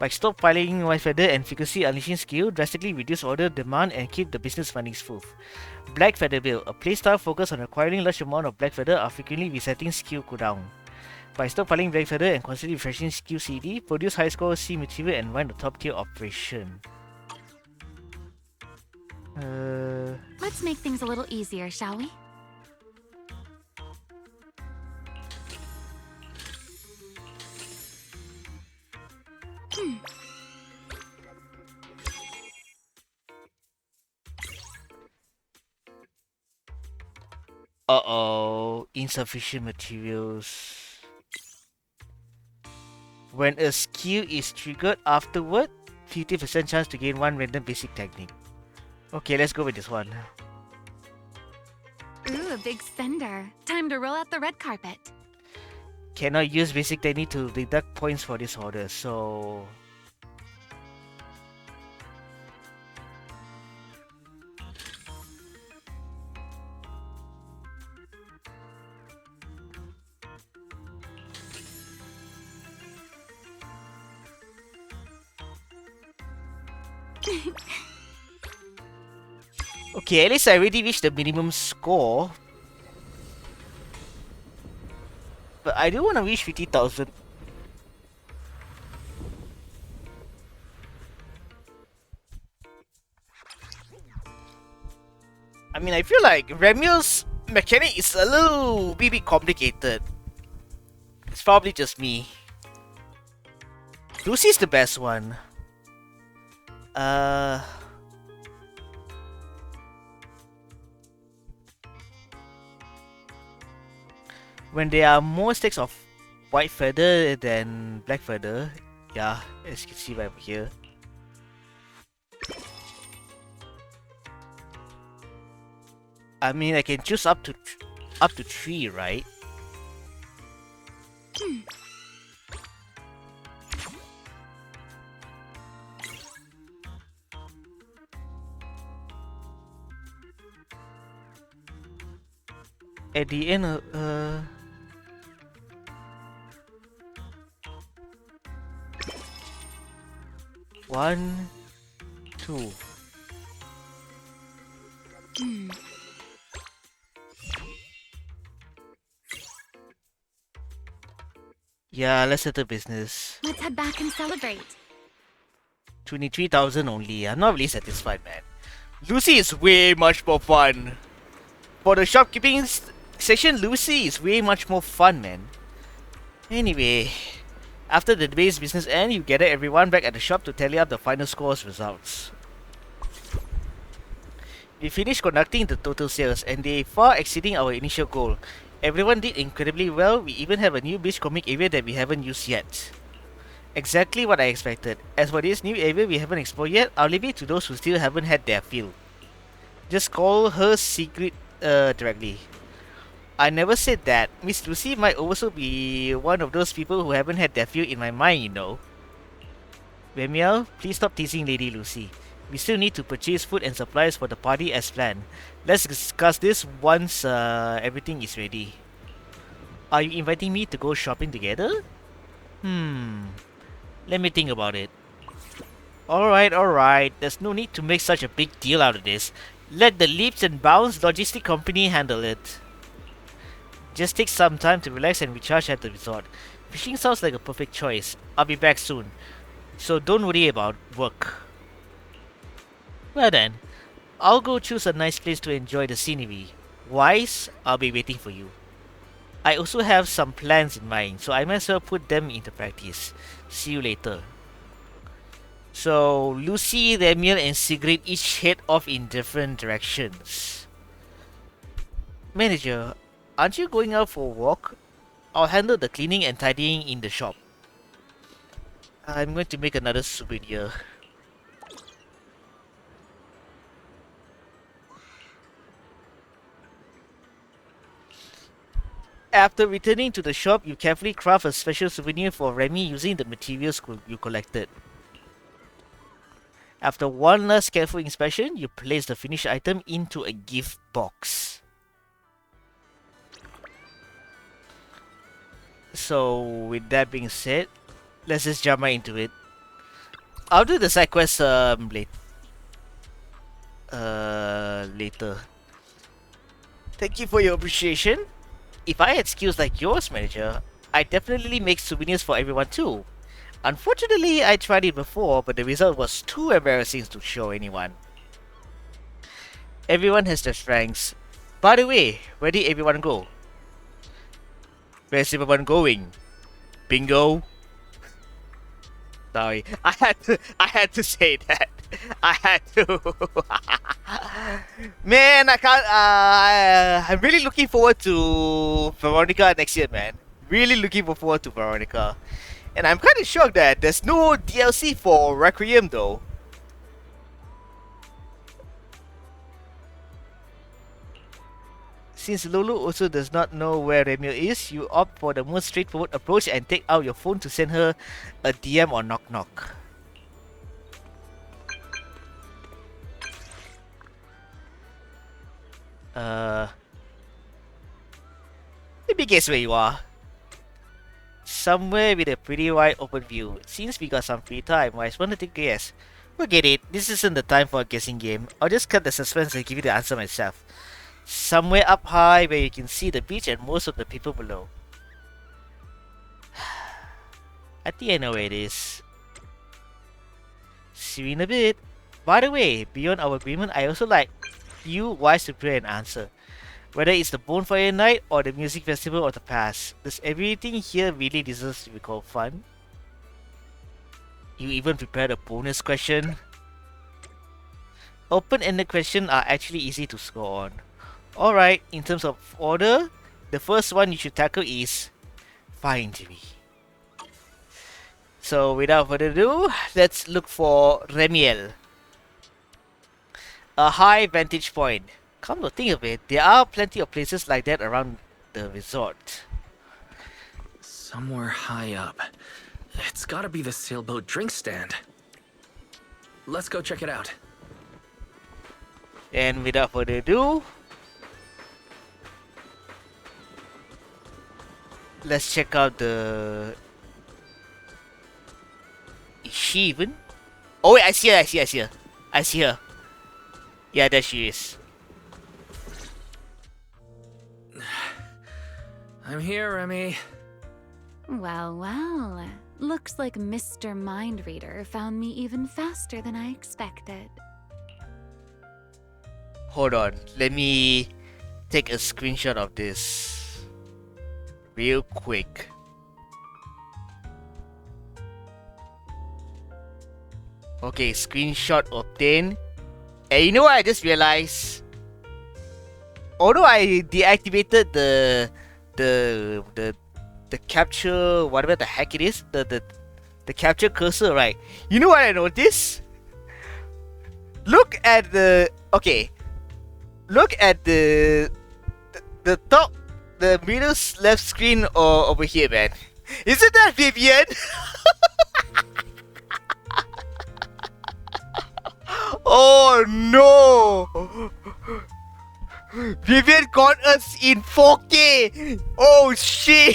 By stockpiling white feather and frequency unleashing skill, drastically reduce order demand and keep the business running smooth. Black Feather build. A playstyle focused on acquiring large amount of black feather are frequently resetting skill cooldown. By stockpiling black feather and constantly refreshing skill CD, produce high score C material and run the top tier operation. Let's make things a little easier, shall we? Uh-oh, insufficient materials. When a skill is triggered afterward, 50% chance to gain one random basic technique. Okay, let's go with this one. Ooh, a big spender. Time to roll out the red carpet. Cannot use basic technique to deduct points for this order, so... Okay, at least I already reached the minimum score. But I do want to reach 50,000. I mean, I feel like Remy's mechanic is a little bit complicated. It's probably just me. Lucy's the best one. When there are more stacks of white feather than black feather, yeah, as you can see right over here. I mean, I can choose up to 3, right? At the end, 1, 2. Yeah, let's settle business. Let's head back and celebrate. 23,000 only. I'm not really satisfied, man. Lucy is way much more fun. For the shopkeeping section, Lucy is way much more fun, man. Anyway, after the day's business end, you gather everyone back at the shop to tally up the final scores results. We finished conducting the total sales, and they far exceeding our initial goal. Everyone did incredibly well. We even have a new beach comic area that we haven't used yet. Exactly what I expected. As for this new area we haven't explored yet, I'll leave it to those who still haven't had their fill. Just call her secret directly. I never said that. Miss Lucy might also be one of those people who haven't had their fill in my mind, you know. Remiel, please stop teasing Lady Lucy. We still need to purchase food and supplies for the party as planned. Let's discuss this once everything is ready. Are you inviting me to go shopping together? Let me think about it. Alright. There's no need to make such a big deal out of this. Let the Leaps and Bounds logistic company handle it. Just take some time to relax and recharge at the resort. Fishing sounds like a perfect choice. I'll be back soon, so don't worry about work. Well then, I'll go choose a nice place to enjoy the scenery. Wise, I'll be waiting for you. I also have some plans in mind, so I might as well put them into practice. See you later. So, Lucy, Remiel, and Sigrid each head off in different directions. Manager, aren't you going out for a walk? I'll handle the cleaning and tidying in the shop. I'm going to make another souvenir. After returning to the shop, you carefully craft a special souvenir for Remy using the materials you collected. After one last careful inspection, you place the finished item into a gift box. So, with that being said, let's just jump right into it. I'll do the side quest later. Thank you for your appreciation. If I had skills like yours, manager, I'd definitely make souvenirs for everyone too. Unfortunately, I tried it before, but the result was too embarrassing to show anyone. Everyone has their strengths. By the way, where did everyone go? Where's everyone going? Bingo? Sorry, I had to say that. I had to. Man, I can't. I'm really looking forward to Veronica next year, man. Really looking forward to Veronica, and I'm kind of shocked that there's no DLC for Requiem though. Since Lulu also does not know where Remiel is, you opt for the most straightforward approach and take out your phone to send her a DM or knock knock. Let me guess where you are. Somewhere with a pretty wide open view. Since we got some free time, I just wanted to guess. Forget it, this isn't the time for a guessing game. I'll just cut the suspense and give you the answer myself. Somewhere up high where you can see the beach and most of the people below. I think I know where it is. See you in a bit. By the way, beyond our agreement, I also like you wise to pray and answer. Whether it's the bonfire night or the music festival of the past, does everything here really deserve to be called fun? You even prepared a bonus question? Open-ended questions are actually easy to score on. Alright, in terms of order, the first one you should tackle is find me. So without further ado, let's look for Remiel. A high vantage point. Come to think of it, there are plenty of places like that around the resort. Somewhere high up. It's gotta be the sailboat drink stand. Let's go check it out. And without further ado, let's check out the... Is she even? Oh wait, I see her. Yeah, there she is. I'm here, Remy. Well. Looks like Mr. Mind Reader found me even faster than I expected. Hold on, let me take a screenshot of this real quick. Okay, screenshot obtained. And you know what I just realized? Although I deactivated the capture, whatever the heck it is, the capture cursor, right? You know what I noticed? Look at the top, the middle left screen over here, man. Isn't that Vivian? Oh no! Vivian caught us in 4K! Oh shit!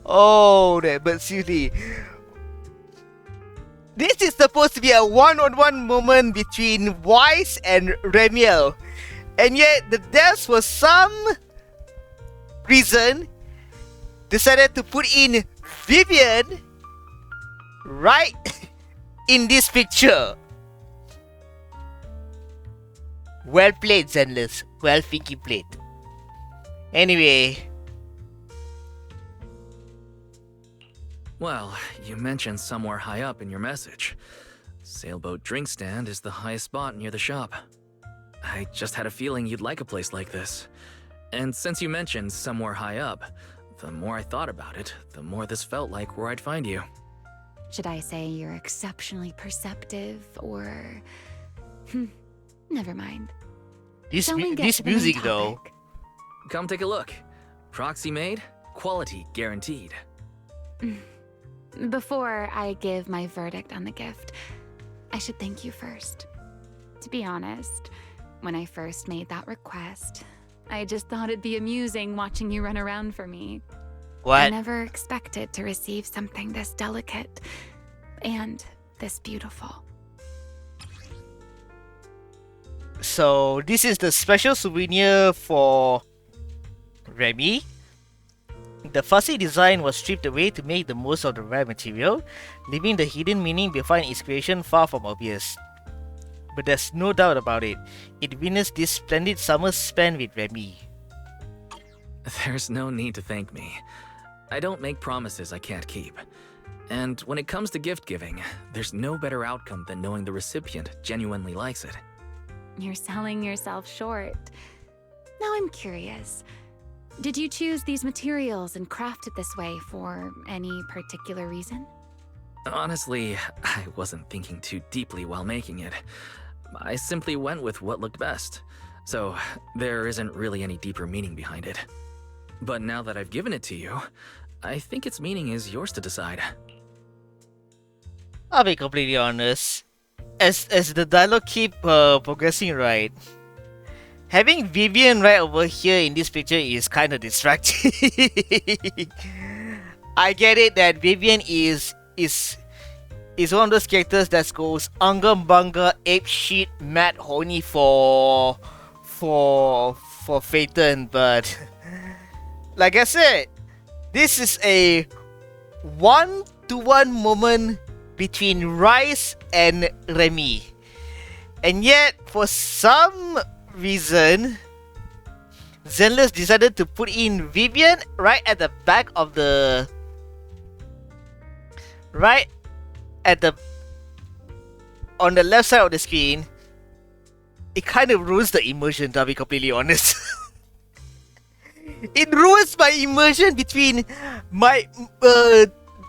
Oh, but seriously, This is supposed to be a one-on-one moment between Wise and Remiel. And yet, the devs, for some reason, decided to put in Vivian right in this picture. Well played, Zenless. Well thinking played. Anyway. Well, you mentioned somewhere high up in your message. Sailboat drink stand is the highest spot near the shop. I just had a feeling you'd like a place like this. And since you mentioned somewhere high up, the more I thought about it, the more this felt like where I'd find you. Should I say you're exceptionally perceptive, or... never mind. This Shall we get this to the main music though. topic? Come take a look. Proxy made, quality guaranteed. Before I give my verdict on the gift, I should thank you first. To be honest, when I first made that request, I just thought it'd be amusing watching you run around for me. I What? never expected to receive something this delicate and this beautiful. So this is the special souvenir for Remy. The fussy design was stripped away to make the most of the rare material, leaving the hidden meaning behind its creation far from obvious. But there's no doubt about it. It witnessed this splendid summer spent with Remy. There's no need to thank me. I don't make promises I can't keep. And when it comes to gift giving, there's no better outcome than knowing the recipient genuinely likes it. You're selling yourself short. Now I'm curious. Did you choose these materials and craft it this way for any particular reason? Honestly, I wasn't thinking too deeply while making it. I simply went with what looked best. So there isn't really any deeper meaning behind it. But now that I've given it to you, I think its meaning is yours to decide. I'll be completely honest. As the dialogue keep progressing, right? Having Vivian right over here in this picture is kind of distracting. I get it that Vivian is one of those characters that goes Anga Bunga ape shit mad horny for Phaeton, but like I said, this is a one-to-one moment between Rice and Remy. And yet, for some reason, Zenless decided to put in Vivian right at the back of the... Right at the... on the left side of the screen. It kind of ruins the immersion, to be completely honest. It ruins my immersion between my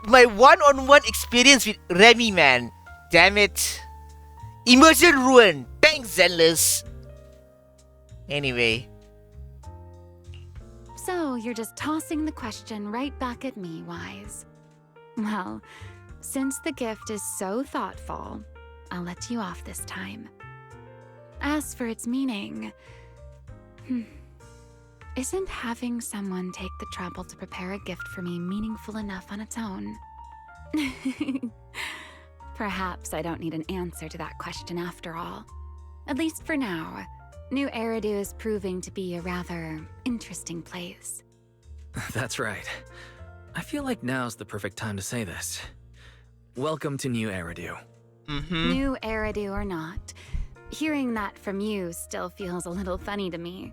one-on-one experience with Remy, man. Damn it. Immersion ruined. Thanks, Zenless. Anyway. So you're just tossing the question right back at me, Wise. Well, since the gift is so thoughtful, I'll let you off this time. As for its meaning, isn't having someone take the trouble to prepare a gift for me meaningful enough on its own? Perhaps I don't need an answer to that question after all. At least for now, New Eridu is proving to be a rather interesting place. That's right. I feel like now's the perfect time to say this. Welcome to New Eridu. New Eridu or not, hearing that from you still feels a little funny to me.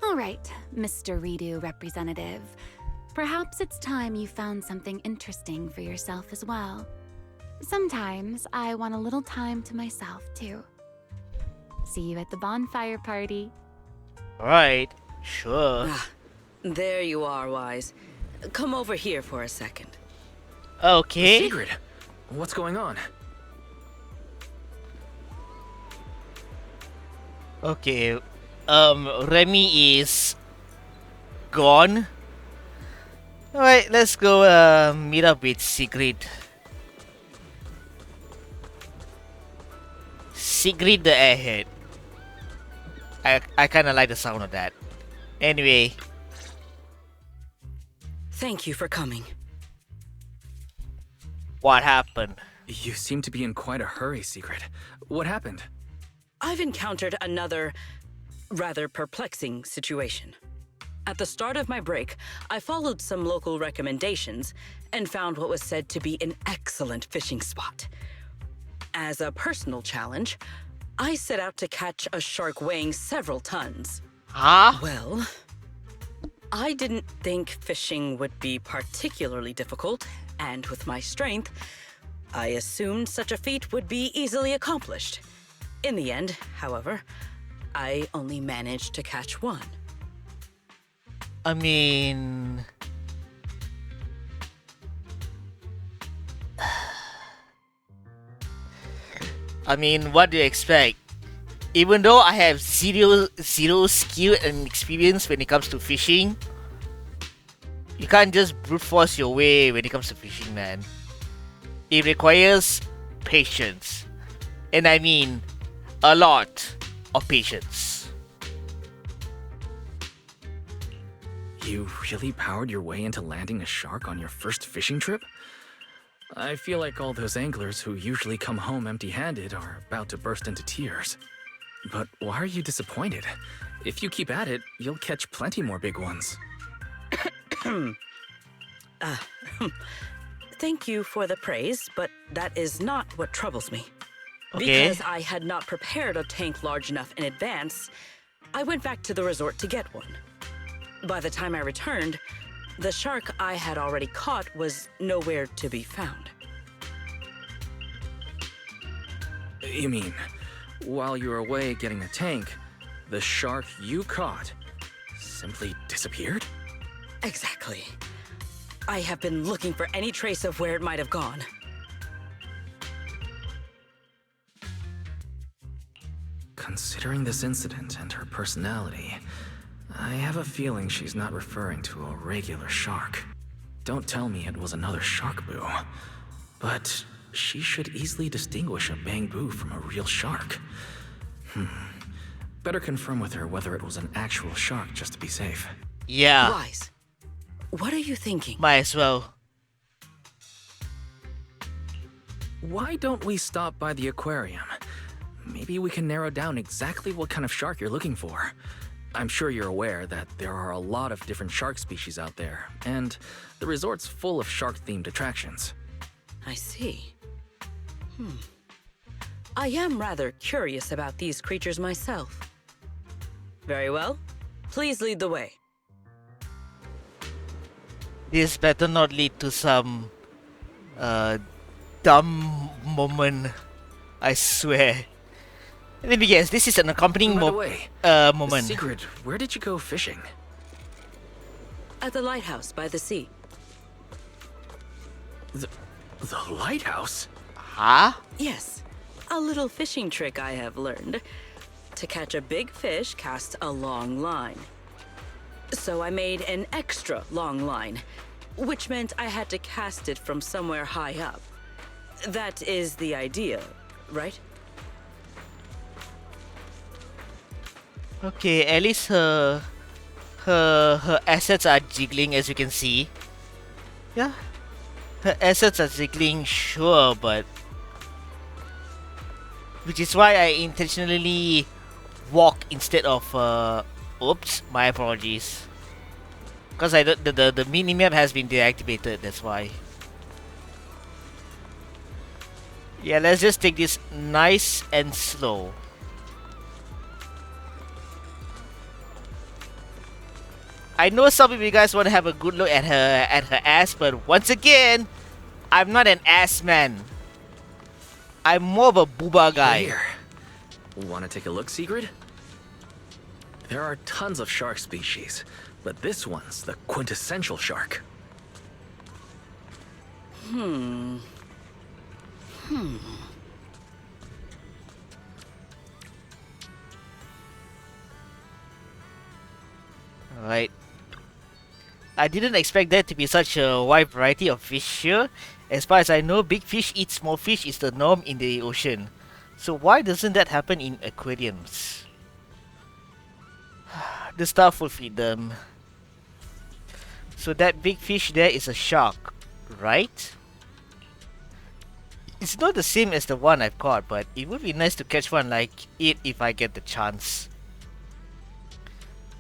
All right, Mr. Redo representative. Perhaps it's time you found something interesting for yourself as well. Sometimes I want a little time to myself, too. See you at the bonfire party. Alright, sure. There you are, Wise. Come over here for a second. Okay. Secret. What's going on? Okay. Remy is gone. Alright, let's go meet up with Sigrid. Sigrid the airhead. I kinda like the sound of that. Anyway. Thank you for coming. What happened? You seem to be in quite a hurry, Secret. What happened? I've encountered another rather perplexing situation. At the start of my break, I followed some local recommendations and found what was said to be an excellent fishing spot. As a personal challenge, I set out to catch a shark weighing several tons. Huh? Well, I didn't think fishing would be particularly difficult, and with my strength, I assumed such a feat would be easily accomplished. In the end, however, I only managed to catch one. I mean... what do you expect? Even though I have zero skill and experience when it comes to fishing, you can't just brute force your way when it comes to fishing, man. It requires patience. And I mean, a lot of patience. You really powered your way into landing a shark on your first fishing trip? I feel like all those anglers who usually come home empty-handed are about to burst into tears. But why are you disappointed? If you keep at it, you'll catch plenty more big ones. Thank you for the praise, but that is not what troubles me. Okay. Because I had not prepared a tank large enough in advance, I went back to the resort to get one. By the time I returned, the shark I had already caught was nowhere to be found. You mean, while you were away getting the tank, the shark you caught simply disappeared? Exactly. I have been looking for any trace of where it might have gone. Considering this incident and her personality, I have a feeling she's not referring to a regular shark. Don't tell me it was another shark boo. But she should easily distinguish a bamboo from a real shark. Better confirm with her whether it was an actual shark just to be safe. Yeah, Wise. What are you thinking? might as well. Why don't we stop by the aquarium? Maybe we can narrow down exactly what kind of shark you're looking for. I'm sure you're aware that there are a lot of different shark species out there, and the resort's full of shark-themed attractions. I see. I am rather curious about these creatures myself. Very well. Please lead the way. This better not lead to some dumb moment. I swear. Let me guess, this is an accompanying By the way, moment. Secret, where did you go fishing? At the lighthouse by the sea. The lighthouse? Huh? Yes, a little fishing trick I have learned. To catch a big fish, cast a long line. So I made an extra long line, which meant I had to cast it from somewhere high up. That is the idea, right? Okay, at least her assets are jiggling, as you can see. Yeah, her assets are jiggling, sure, but which is why I intentionally walk instead of oops, my apologies. Because I don't, the minimap has been deactivated, that's why. Yeah, let's just take this nice and slow. I know some of you guys want to have a good look at her ass, but once again, I'm not an ass man. I'm more of a booba guy. Here. Want to take a look, Secret? There are tons of shark species, but this one's the quintessential shark. Alright. I didn't expect there to be such a wide variety of fish here. As far as I know, big fish eat small fish is the norm in the ocean. So why doesn't that happen in aquariums? The staff will feed them. So that big fish there is a shark, right? It's not the same as the one I've caught, but it would be nice to catch one like it if I get the chance.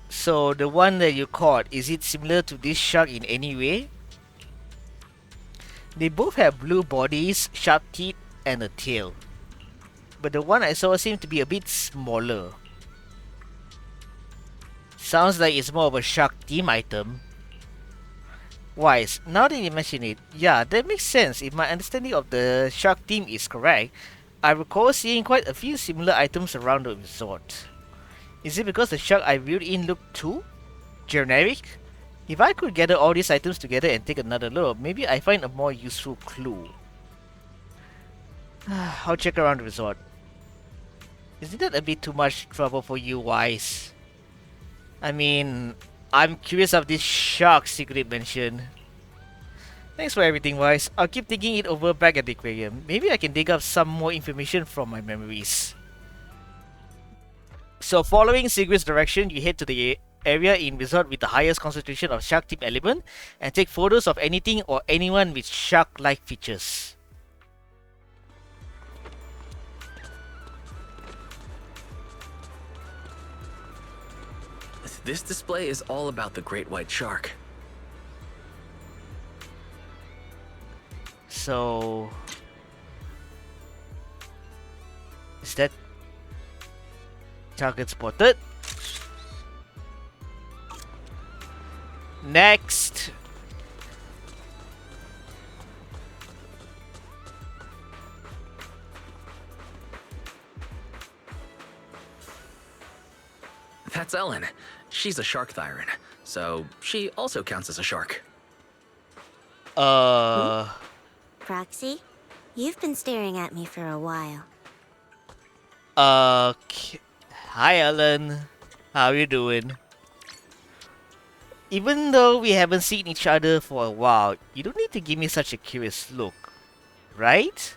So the one that you caught, is it similar to this shark in any way? They both have blue bodies, sharp teeth, and a tail. But the one I saw seemed to be a bit smaller. Sounds like it's more of a shark theme item. Wise, now that you mention it, yeah, that makes sense. If my understanding of the shark theme is correct, I recall seeing quite a few similar items around the resort. Is it because the shark I viewed in looked too generic? If I could gather all these items together and take another look, maybe I find a more useful clue. I'll check around the resort. Isn't that a bit too much trouble for you, Wise? I mean, I'm curious of this shark secret mentioned. Thanks for everything, Wise. I'll keep thinking it over back at the aquarium. Maybe I can dig up some more information from my memories. So following Sigrid's direction, you head to the area in resort with the highest concentration of shark team element and take photos of anything or anyone with shark-like features. This display is all about the great white shark. So... is that target spotted? Next! That's Ellen. She's a shark thyron, so she also counts as a shark. Proxy, you've been staring at me for a while. Hi Ellen. How you doing? Even though we haven't seen each other for a while, you don't need to give me such a curious look, right?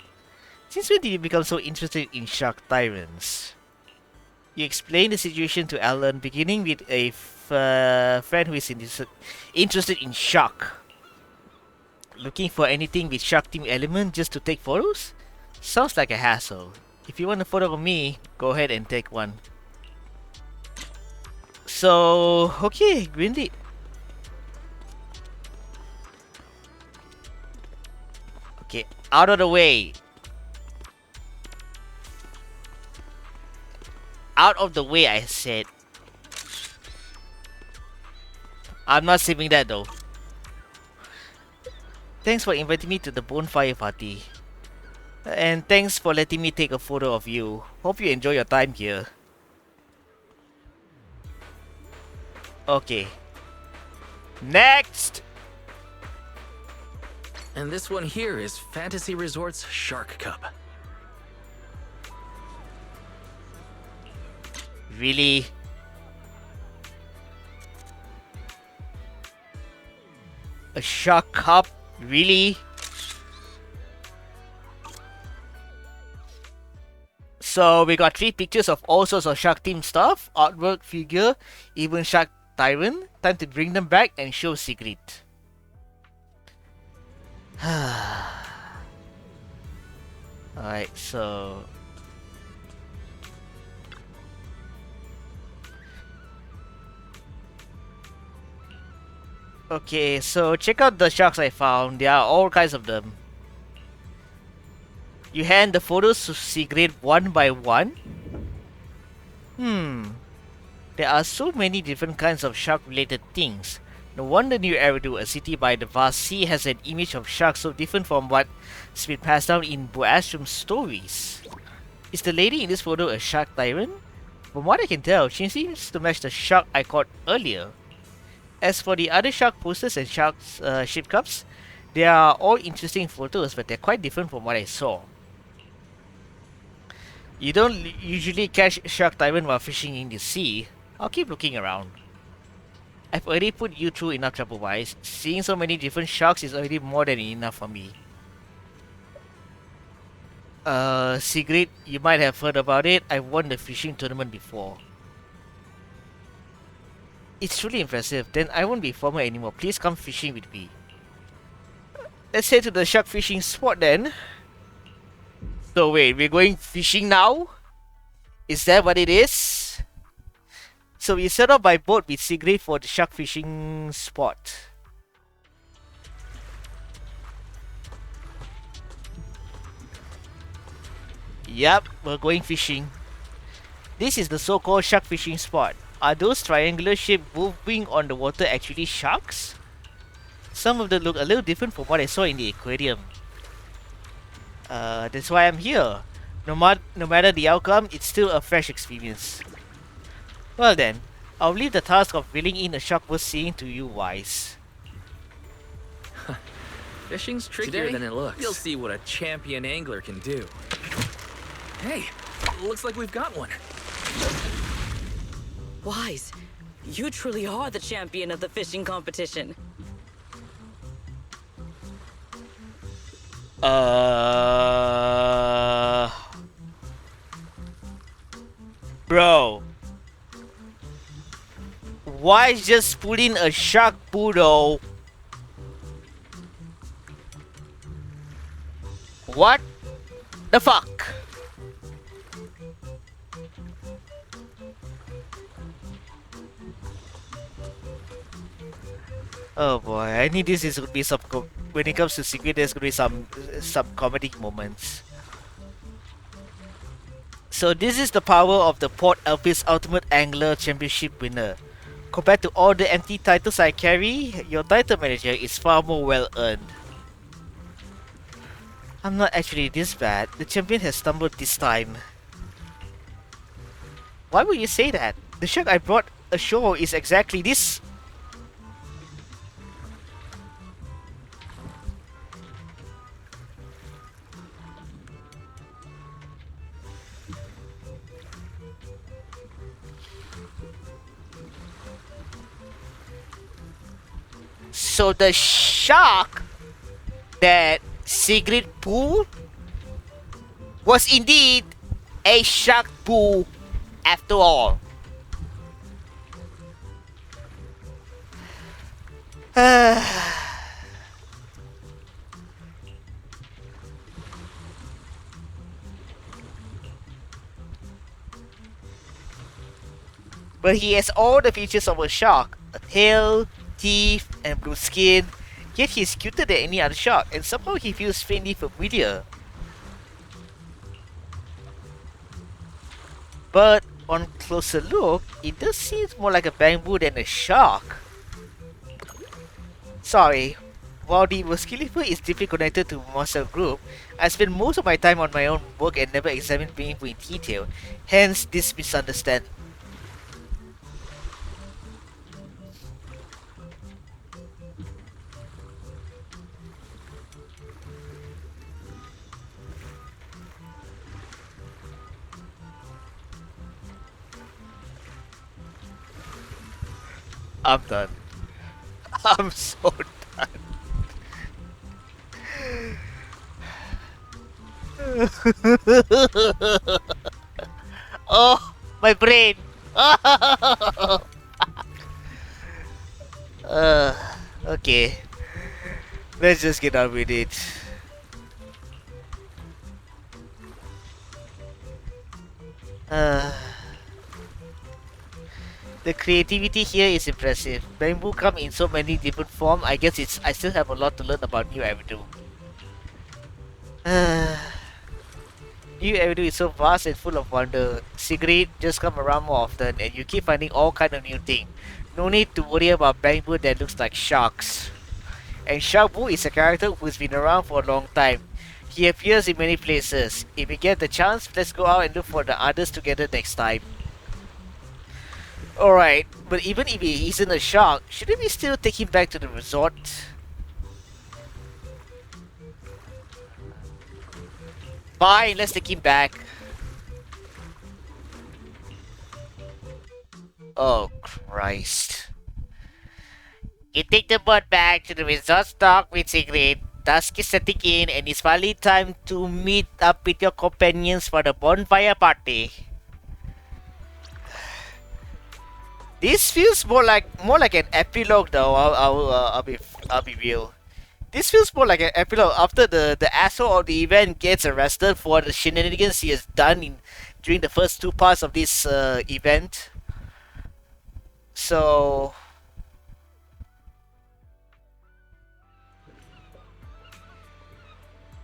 Since when did you become so interested in shark tyrants? You explain the situation to Alan, beginning with a friend who is interested in shark. Looking for anything with shark team element just to take photos? Sounds like a hassle. If you want a photo of me, go ahead and take one. So, okay, greenlit. Okay, out of the way. Out of the way, I said. I'm not saving that though. Thanks for inviting me to the bonfire party. And thanks for letting me take a photo of you. Hope you enjoy your time here. Okay. Next! And this one here is Fantasy Resort's Shark Cup. Really? A shark cup? Really? So we got 3 pictures of all sorts of shark team stuff, artwork, figure, even shark tyrant. Time to bring them back and show Sigrid. Alright, so... okay, so check out the sharks I found. There are all kinds of them. You hand the photos to Sigrid one by one? There are so many different kinds of shark-related things. No wonder New Eridu, a city by the vast sea, has an image of sharks so different from what's been passed down in Boastrom's stories. Is the lady in this photo a shark tyrant? From what I can tell, she seems to match the shark I caught earlier. As for the other shark posters and sharks ship cups, they are all interesting photos, but they're quite different from what I saw. You don't usually catch shark tyrant while fishing in the sea. I'll keep looking around. I've already put you through enough trouble, Wise. Seeing so many different sharks is already more than enough for me. Sigrid, you might have heard about it. I won the fishing tournament before. It's truly impressive. Then I won't be formal anymore. Please come fishing with me. Let's head to the shark fishing spot then. So wait, we're going fishing now? Is that what it is? So we set up by boat with Sigrid for the shark fishing spot. Yep, we're going fishing. This is the so-called shark fishing spot. Are those triangular shapes moving on the water actually sharks? Some of them look a little different from what I saw in the aquarium. That's why I'm here. No matter the outcome, it's still a fresh experience. Well then, I'll leave the task of reeling in a shark worth seeing to you, Wise. Fishing's trickier than it looks. You'll see what a champion angler can do. Hey, looks like we've got one. Wise, you truly are the champion of the fishing competition. Bro. Why just put in a shark poodle? What the fuck? Oh boy, I need this is gonna be some when it comes to secret. There's gonna be some comedic moments. So this is the power of the Port Elpis Ultimate Angler Championship winner. Compared to all the empty titles I carry, your title manager is far more well earned. I'm not actually this bad. The champion has stumbled this time. Why would you say that? The shark I brought ashore is exactly this. So the shark that Sigrid pulled was indeed a shark pool after all. But he has all the features of a shark: a tail, teeth, and blue skin. Yet he's cuter than any other shark, and somehow he feels faintly familiar. But on closer look, it does seem more like a bamboo than a shark. Sorry, while the Muscilifer is deeply connected to Muscle Group, I spend most of my time on my own work and never examine bamboo in detail, hence this misunderstanding. I'm done. I'm so done. Oh, my brain. Okay. Let's just get on with it. The creativity here is impressive. Bamboo come in so many different forms. I guess I still have a lot to learn about New Avenue. New Avenue is so vast and full of wonder. Sigrid, just come around more often and you keep finding all kind of new things. No need to worry about bamboo that looks like sharks. And Sharkboo is a character who's been around for a long time. He appears in many places. If we get the chance, let's go out and look for the others together next time. Alright, but even if he isn't a shark, shouldn't we still take him back to the resort? Fine, let's take him back. Oh, Christ. You take the boat back to the resort dock with Sigrid. Dusk is setting in and it's finally time to meet up with your companions for the bonfire party. This feels more like an epilogue though. I'll be real. This feels more like an epilogue after the asshole of the event gets arrested for the shenanigans he has done during the first two parts of this event. So...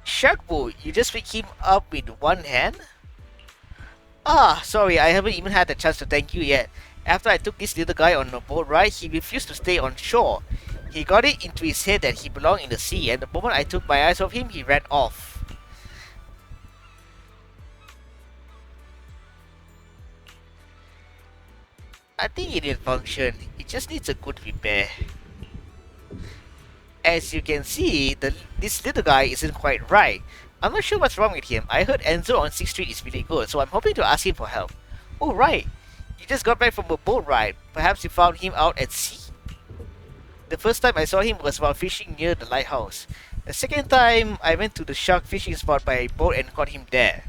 Sharkbo, you just pick him up with one hand? Ah, sorry, I haven't even had the chance to thank you yet. After I took this little guy on a boat ride, he refused to stay on shore. He got it into his head that he belonged in the sea, and the moment I took my eyes off him, he ran off. I think it will function. It just needs a good repair. As you can see, this little guy isn't quite right. I'm not sure what's wrong with him. I heard Enzo on 6th Street is really good, so I'm hoping to ask him for help. Oh right, you just got back from a boat ride. Perhaps you found him out at sea? The first time I saw him was while fishing near the lighthouse. The second time, I went to the shark fishing spot by boat and caught him there.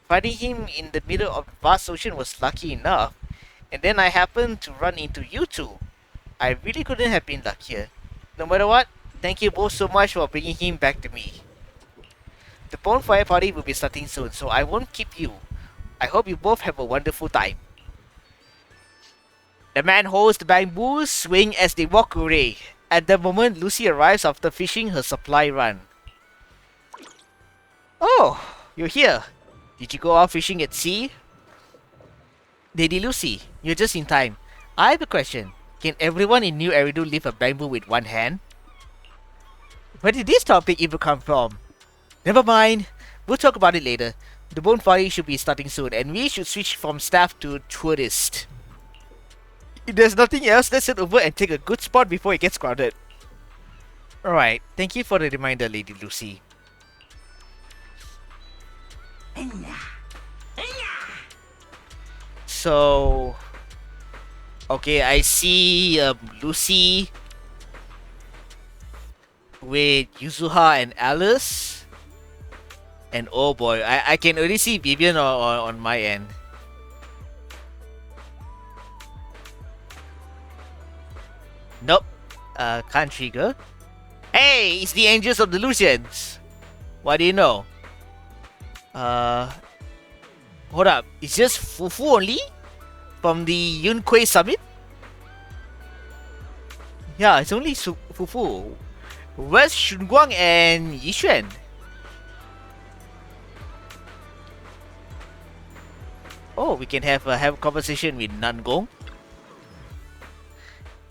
Finding him in the middle of the vast ocean was lucky enough, and then I happened to run into you two. I really couldn't have been luckier. No matter what, thank you both so much for bringing him back to me. The bonfire party will be starting soon, so I won't keep you. I hope you both have a wonderful time. The man holds the bamboo swing as they walk away. At the moment, Lucy arrives after finishing her supply run. Oh, you're here. Did you go out fishing at sea? Lady Lucy, you're just in time. I have a question. Can everyone in New Eridu lift a bamboo with one hand? Where did this topic even come from? Never mind. We'll talk about it later. The bonfire should be starting soon, and we should switch from staff to tourist. If there's nothing else, let's head over and take a good spot before it gets crowded. Alright, thank you for the reminder, Lady Lucy. So... Okay, I see Lucy with Yuzuha and Alice. And oh boy, I can already see Vivian on my end. Nope, can't trigger. Hey, it's the Angels of Delusions. What do you know? Hold up, it's just Fufu only? From the Yunquei Summit? Yeah, it's only Fufu. Where's Shunguang and Yixuan? Oh, we can have a conversation with Nangong.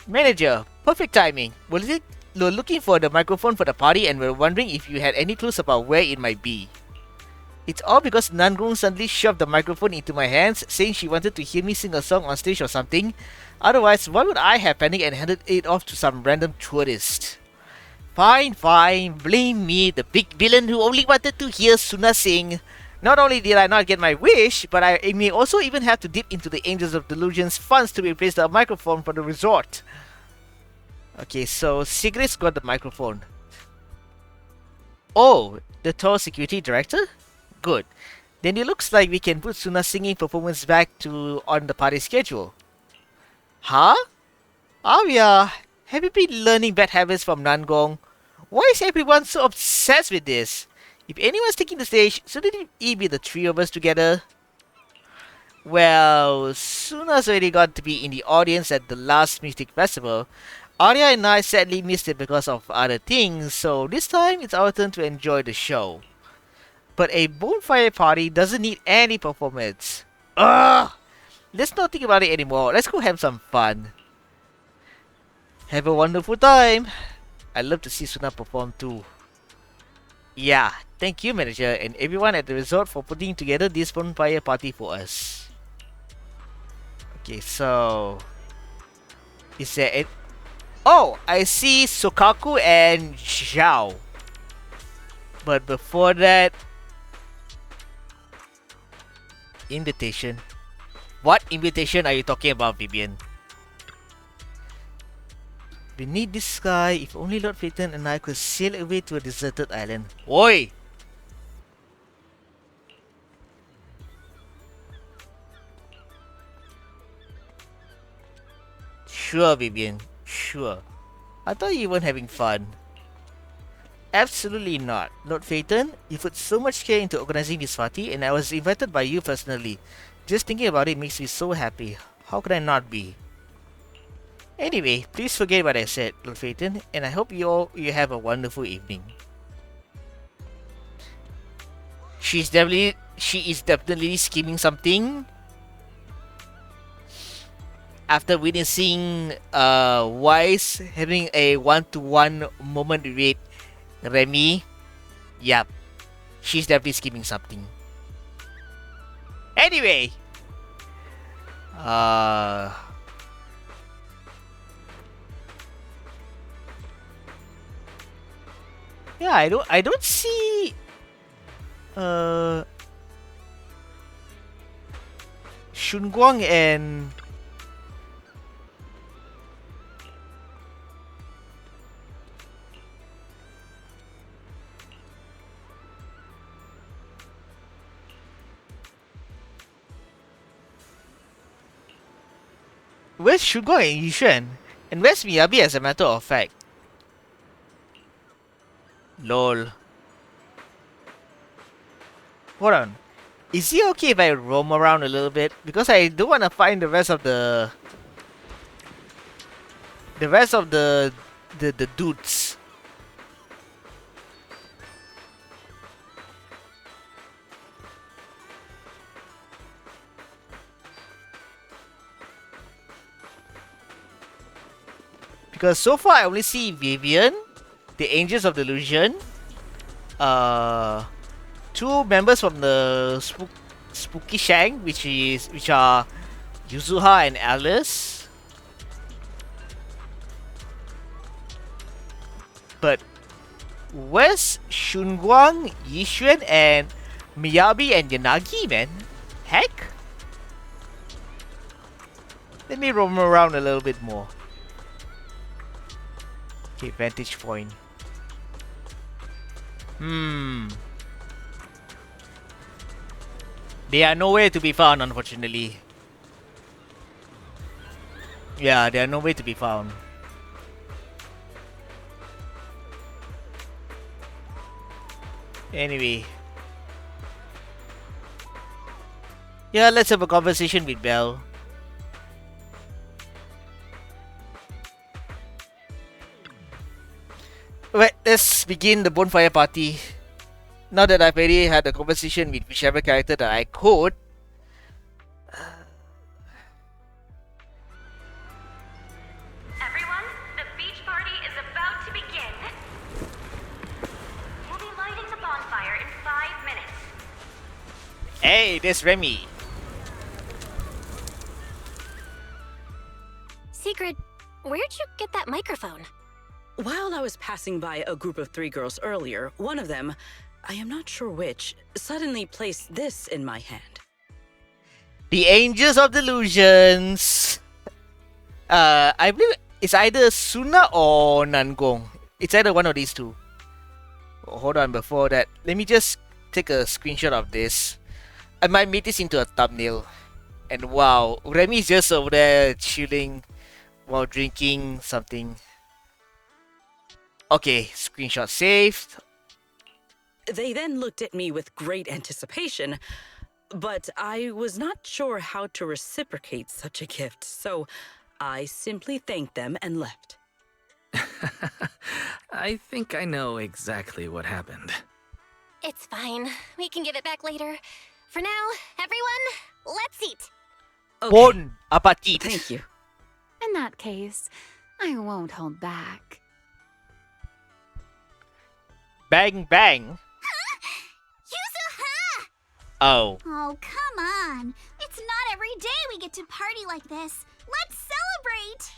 Manager, perfect timing. We're looking for the microphone for the party and we're wondering if you had any clues about where it might be. It's all because Nangong suddenly shoved the microphone into my hands, saying she wanted to hear me sing a song on stage or something. Otherwise, why would I have panicked and handed it off to some random tourist? Fine, fine, blame me, the big villain who only wanted to hear Suna sing. Not only did I not get my wish, but I may also even have to dip into the Angels of Delusion's funds to replace the microphone for the resort. Okay, so Sigrid's got the microphone. Oh, the tall security director? Good. Then it looks like we can put Suna's singing performance back on the party schedule. Huh? Arya, have you been learning bad habits from Nangong? Why is everyone so obsessed with this? If anyone's taking the stage, shouldn't it be the three of us together? Well, Suna's already got to be in the audience at the last Mystic Festival. Arya and I sadly missed it because of other things, so this time it's our turn to enjoy the show. But a bonfire party doesn't need any performance. Ugh! Let's not think about it anymore. Let's go have some fun. Have a wonderful time. I'd love to see Suna perform too. Yeah, thank you manager and everyone at the resort for putting together this bonfire party for us. Okay, so... Is there it? Oh, I see Sokaku and Zhao. But before that... Invitation. What invitation are you talking about, Vivian? Beneath the sky, if only Lord Phaeton and I could sail away to a deserted island. Oi! Sure, Vivian. Sure. I thought you weren't having fun. Absolutely not. Lord Phaeton, you put so much care into organizing this party, and I was invited by you personally. Just thinking about it makes me so happy. How could I not be? Anyway, please forget what I said, Lord Phaeton, and I hope you have a wonderful evening. She is definitely scheming something. After witnessing Wise having a one-to-one moment with Remy, yep, she's definitely scheming something. Anyway, yeah, I don't see Shunguang and where's Shunguang and Yushuan? And where's Miyabi as a matter of fact? Lol. Hold on. Is he okay if I roam around a little bit? Because I do want to find the rest of the the dudes. Because so far I only see Vivian, the Angels of Delusion, two members from the Spooky Shang, which are Yuzuha and Alice. But where's Shunguang, Yishuan, and Miyabi and Yanagi, man? Heck? Let me roam around a little bit more. Okay, vantage point. They are nowhere to be found, unfortunately. Yeah, they are nowhere to be found. Anyway. Yeah, let's have a conversation with Belle. Alright, let's begin the bonfire party. Now that I've already had a conversation with whichever character that I could. Everyone, the beach party is about to begin. We'll be lighting the bonfire in 5 minutes. Hey, there's Remy. Secret, where'd you get that microphone? While I was passing by a group of 3 girls earlier, one of them, I am not sure which, suddenly placed this in my hand. The Angels of Delusions. I believe it's either Suna or Nangong. It's either one of these two. Oh, hold on, before that, let me just take a screenshot of this. I might make this into a thumbnail. And wow, Remy's just over there chilling while drinking something. Okay, screenshot saved. They then looked at me with great anticipation, but I was not sure how to reciprocate such a gift, so I simply thanked them and left. I think I know exactly what happened. It's fine. We can give it back later. For now, everyone, let's eat. Okay. Bon appetit. Thank you. In that case, I won't hold back. Bang bang. Yuzuha! Oh. Oh, come on. It's not every day we get to party like this. Let's celebrate!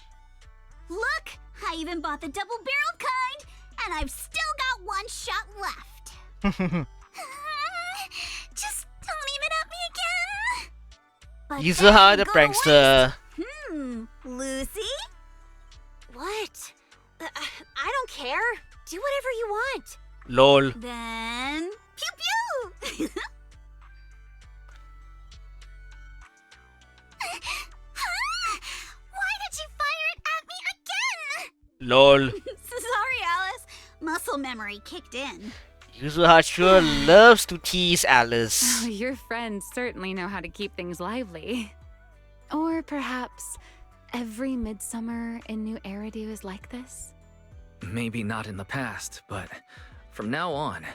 Look, I even bought the double-barreled kind, and I've still got 1 shot left. Just don't aim it at me again. But Yuzuha then the go to prankster. waste. Lucy? What? I don't care. Do whatever you want. Lol. Then pew pew. Why did you fire it at me again? Lol. Sorry, Alice. Muscle memory kicked in. Yuzuha sure loves to tease Alice. Oh, your friends certainly know how to keep things lively. Or perhaps every midsummer in New Eridu is like this? Maybe not in the past, but from now on.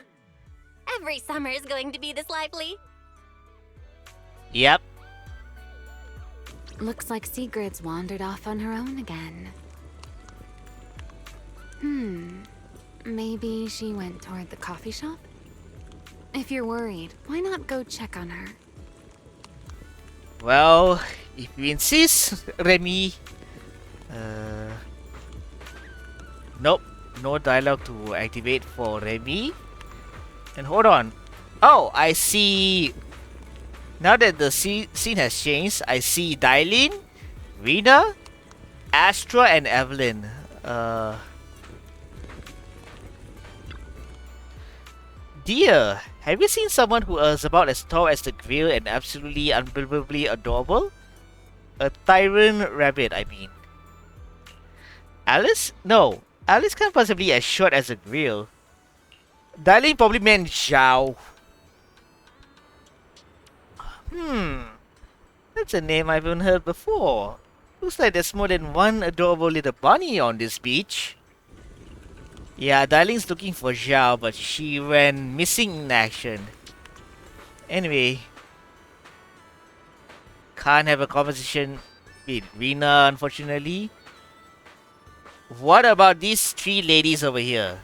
Every summer is going to be this lively. Yep. Looks like Sigrid's wandered off on her own again. Maybe she went toward the coffee shop? If you're worried, why not go check on her? Well, if you insist, Remy. Nope, no dialogue to activate for Remy. And hold on. Oh, I see. Now that the scene has changed, I see Dylene, Rena, Astra, and Evelyn. Dear, have you seen someone who is about as tall as the grill and absolutely unbelievably adorable? A tyrant rabbit, I mean. Alice? No, Alice can't possibly be as short as a grill. Dylene probably meant Zhao. That's a name I haven't heard before. Looks like there's more than one adorable little bunny on this beach. Yeah, Dylene's looking for Zhao, but she went missing in action. Anyway, can't have a conversation with Rena, unfortunately. What about these three ladies over here?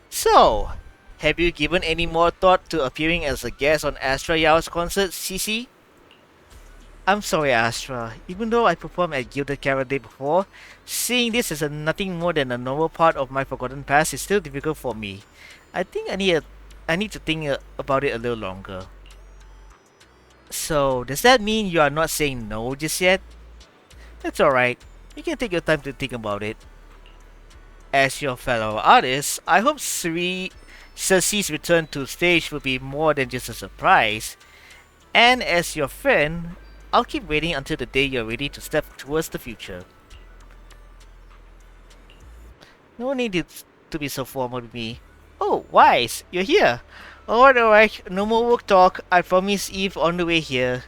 So, have you given any more thought to appearing as a guest on Astra Yao's concert, Cece? I'm sorry, Astra. Even though I performed at Gilded Caraday before, seeing this as nothing more than a normal part of my forgotten past is still difficult for me. I think I need to think about it a little longer. So, does that mean you are not saying no just yet? That's alright. You can take your time to think about it. As your fellow artist, I hope Cersei's return to stage will be more than just a surprise. And as your friend, I'll keep waiting until the day you're ready to step towards the future. No need to be so formal with me. Oh, Wise, you're here. Alright, no more work talk. I promise Eve on the way here.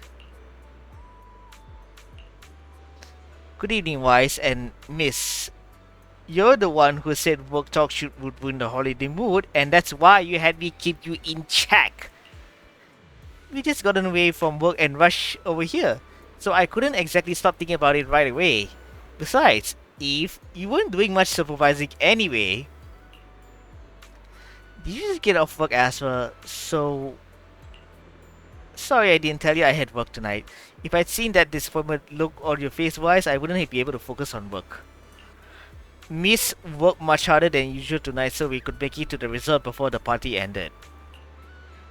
Good evening, Wise and Miss. You're the one who said work talk would ruin the holiday mood, and that's why you had me keep you in check. We just got away from work and rushed over here, so I couldn't exactly stop thinking about it right away. Besides, Eve, you weren't doing much supervising anyway. Did you just get off work, Astra? So... Sorry I didn't tell you I had work tonight. If I'd seen that disappointment look on your face, Wise, I wouldn't be able to focus on work. Miss worked much harder than usual tonight so we could make it to the resort before the party ended.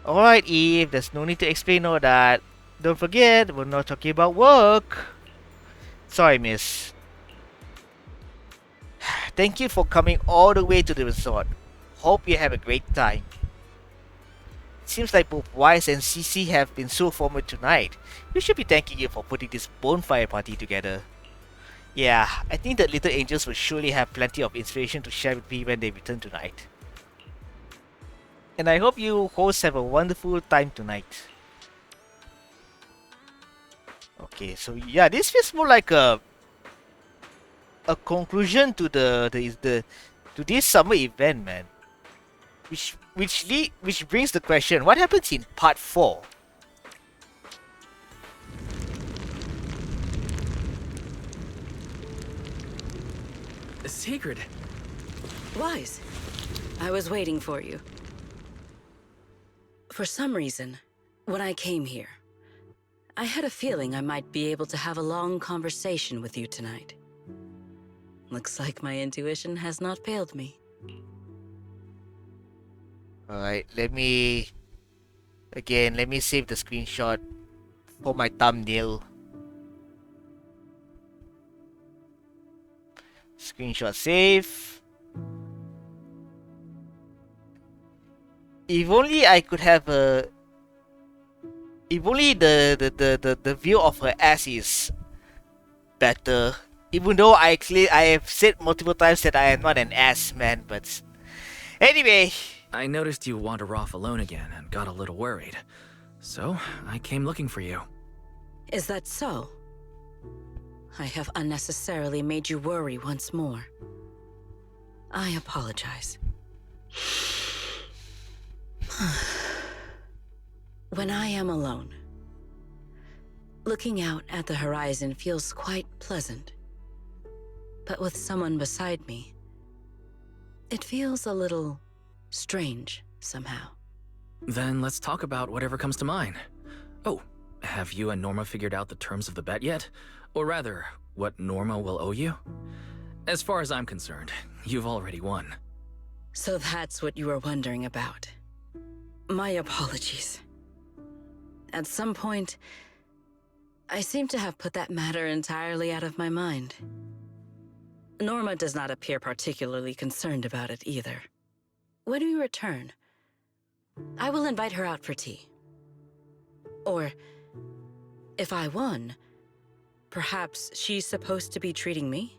Alright, Eve, there's no need to explain all that. Don't forget, we're not talking about work. Sorry, miss. Thank you for coming all the way to the resort. Hope you have a great time. Seems like both Wise and Cece have been so formal tonight. We should be thanking you for putting this bonfire party together. Yeah, I think the little angels will surely have plenty of inspiration to share with me when they return tonight. And I hope you hosts have a wonderful time tonight. Okay, so yeah, this feels more like a conclusion to to this summer event, man. Which brings the question: what happens in part 4? Sigrid. Wise, I was waiting for you. For some reason, when I came here, I had a feeling I might be able to have a long conversation with you tonight. Looks like my intuition has not failed me. Alright, let me save the screenshot for my thumbnail. Screenshot save. If only I could have a... If only the view of her ass is better. Even though I have said multiple times that I am not an ass man, but anyway. I noticed you wander off alone again and got a little worried. So, I came looking for you. Is that so? I have unnecessarily made you worry once more. I apologize. When I am alone, looking out at the horizon feels quite pleasant. But with someone beside me, it feels a little strange somehow. Then let's talk about whatever comes to mind. Oh, have you and Norma figured out the terms of the bet yet? Or rather, what Norma will owe you? As far as I'm concerned, you've already won. So that's what you were wondering about. My apologies. At some point, I seem to have put that matter entirely out of my mind. Norma does not appear particularly concerned about it either. When we return, I will invite her out for tea. Or, if I won, perhaps she's supposed to be treating me?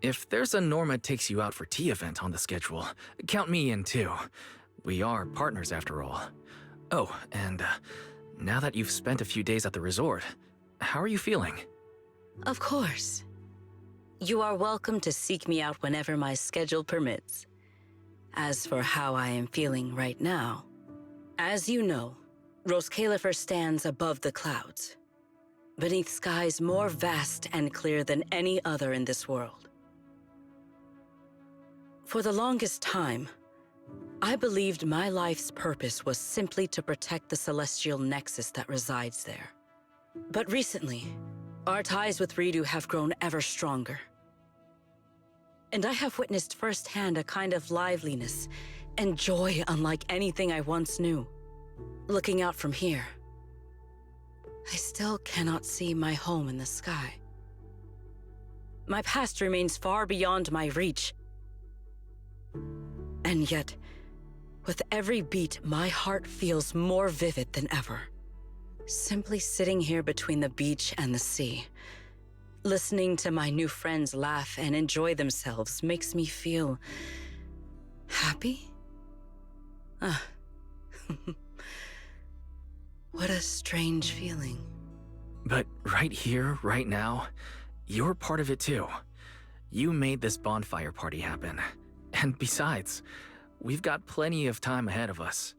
If there's a Norma takes you out for tea event on the schedule, count me in too. We are partners after all. Oh, and now that you've spent a few days at the resort, how are you feeling? Of course. You are welcome to seek me out whenever my schedule permits. As for how I am feeling right now, as you know, Roskalifer stands above the clouds, beneath skies more vast and clear than any other in this world. For the longest time, I believed my life's purpose was simply to protect the celestial nexus that resides there. But recently, our ties with Ridu have grown ever stronger. And I have witnessed firsthand a kind of liveliness and joy unlike anything I once knew. Looking out from here, I still cannot see my home in the sky. My past remains far beyond my reach. And yet, with every beat, my heart feels more vivid than ever. Simply sitting here between the beach and the sea, listening to my new friends laugh and enjoy themselves makes me feel happy? What a strange feeling. But right here, right now, you're part of it too. You made this bonfire party happen. And besides, we've got plenty of time ahead of us.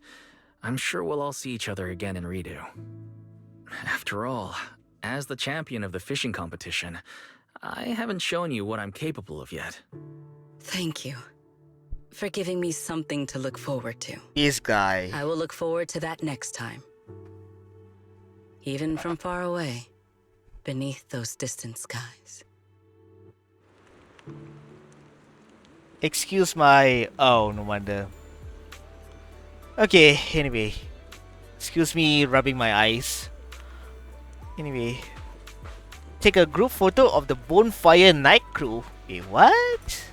I'm sure we'll all see each other again in Ridu. After all, as the champion of the fishing competition, I haven't shown you what I'm capable of yet. Thank you for giving me something to look forward to. This guy. I will look forward to that next time. Even from far away, beneath those distant skies. Excuse my... Oh, no wonder. Okay, anyway. Excuse me rubbing my eyes. Anyway. Take a group photo of the bonfire night crew. Wait, what?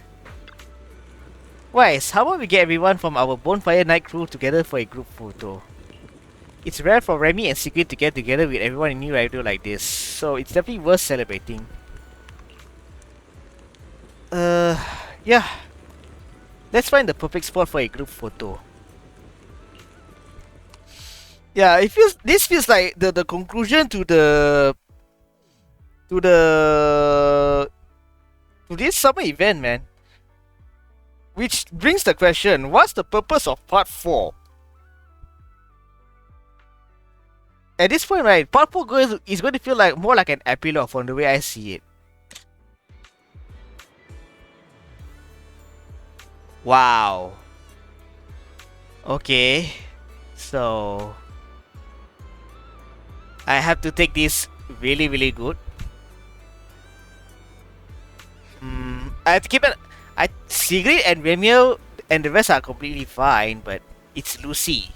Wise, how about we get everyone from our bonfire night crew together for a group photo? It's rare for Remy and Sigrid to get together with everyone in New Rider like this, so it's definitely worth celebrating. Yeah. Let's find the perfect spot for a group photo. Yeah, this feels like the conclusion to this summer event, man. Which brings the question, what's the purpose of part 4? At this point, right, part 4 is going to feel like more like an epilogue from the way I see it. Wow. Okay. So I have to take this really, really good. I have to keep it. Sigrid and Remiel and the rest are completely fine, but it's Lucy.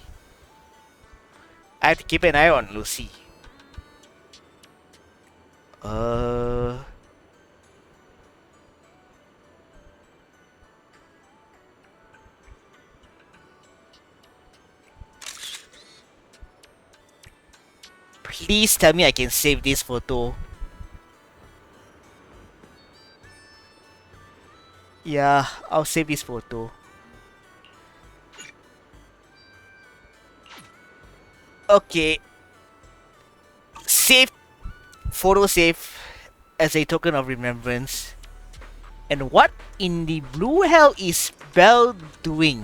I have to keep an eye on Lucy. Please tell me I can save this photo. Yeah, I'll save this photo. Okay. Save photo save as a token of remembrance. And what in the blue hell is Belle doing?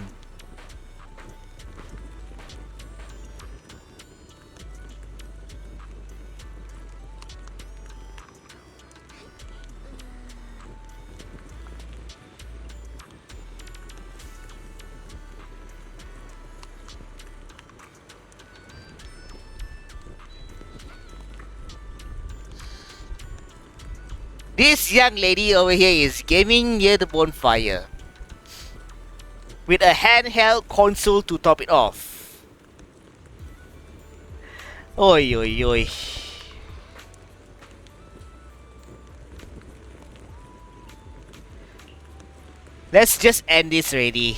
This young lady over here is gaming near the bonfire with a handheld console to top it off. Oi, oi, oi. Let's just end this already.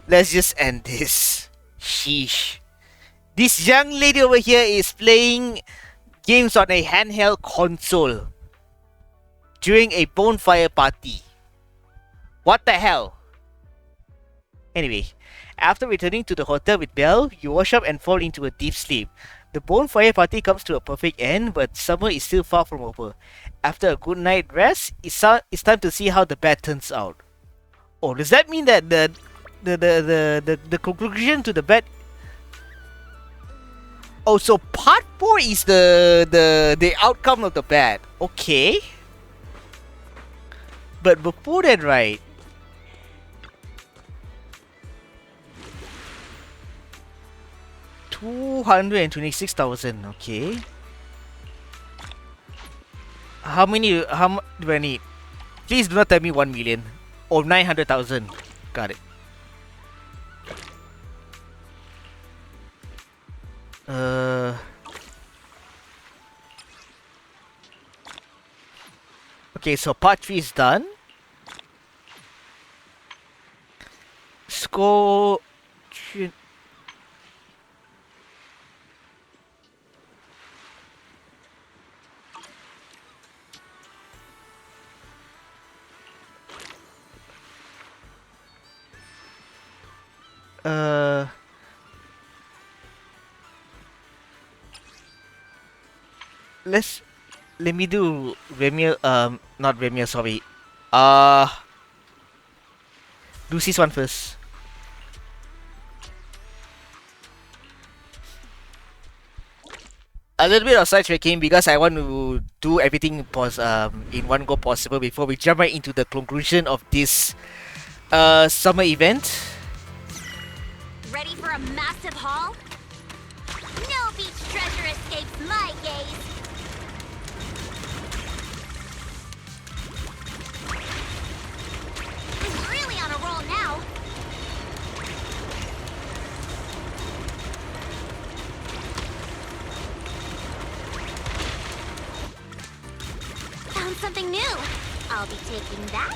Let's just end this. Sheesh. This young lady over here is playing games on a handheld console during a bonfire party. What the hell? Anyway, after returning to the hotel with Belle, you wash up and fall into a deep sleep. The bonfire party comes to a perfect end, but summer is still far from over. After a good night rest, it's time to see how the bet turns out. Oh, does that mean that the conclusion to the bet? Oh, so part 4 is the outcome of the bet. Okay. But before that, right? $226,000. Okay. How much do I need? Please do not tell me 1 million or 900,000. Got it. Okay, so part 3 is done. Score. Let me do Remir, not Remir, sorry. Lucy's one first. A little bit of sidetracking because I want to do everything in one go possible before we jump right into the conclusion of this summer event. Ready for a massive haul? No beach treasure escapes my gaze. I'm really on a roll now. Found something new. I'll be taking that.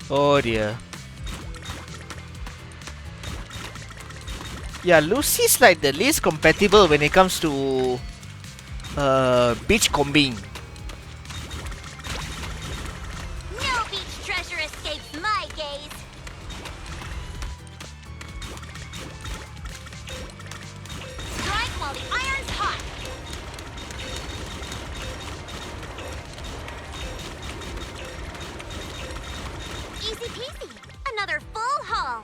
Oh dear. Yeah, Lucy's like the least compatible when it comes to beach combing. No beach treasure escapes my gaze. Strike while the iron's hot. Easy peasy. Another full haul.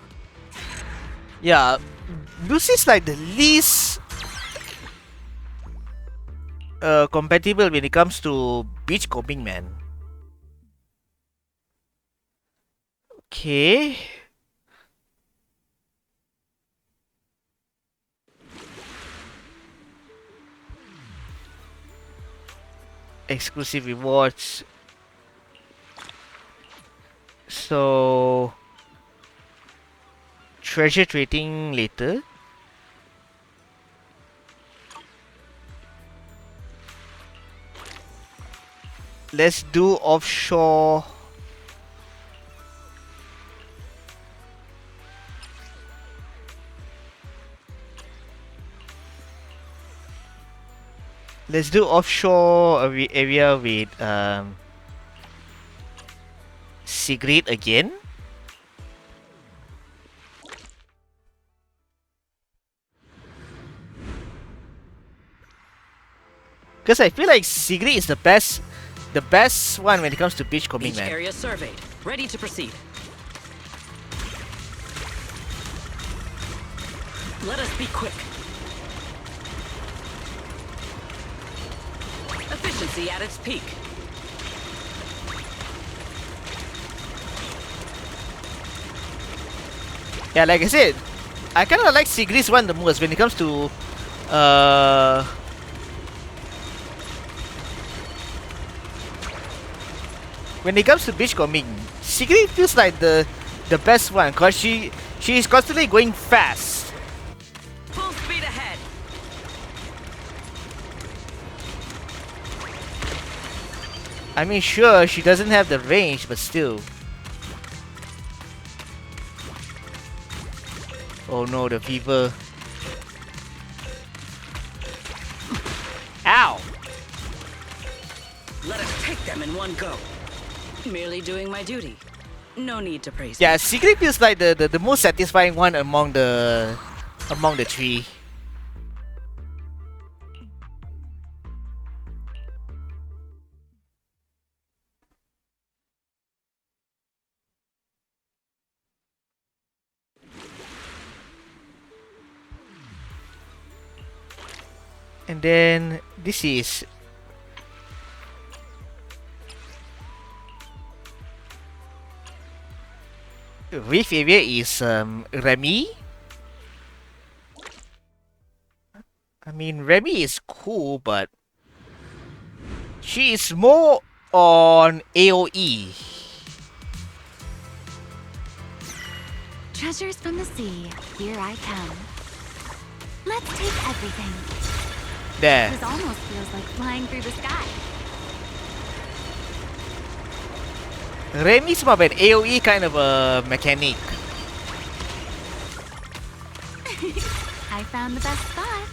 Yeah, Lucy's like the least compatible when it comes to beach combing, man. Okay. Exclusive rewards. So treasure trading later. Let's do offshore. Let's do offshore area with Sigrid again. Because I feel like Sigrid is the best one when it comes to beach combing, Beach man. area surveyed. Ready to proceed. Let us be quick. Efficiency at its peak. Yeah, like I said, I kind of like Sigrid's one the most when it comes to beach combing. Sigrid feels like the best one because she is constantly going fast. Full speed ahead. I mean, sure, she doesn't have the range, but still. Oh no, the fever. Ow! Let us take them in one go. Merely doing my duty. No need to praise. Yeah, Sigrid feels like the most satisfying one among the three. And then this is Reef area is Remy. I mean, Remy is cool, but she is more on AoE. Treasures from the sea, here I come. Let's take everything. There. This almost feels like flying through the sky. Remy's more of an AoE kind of a mechanic. I found the best spot.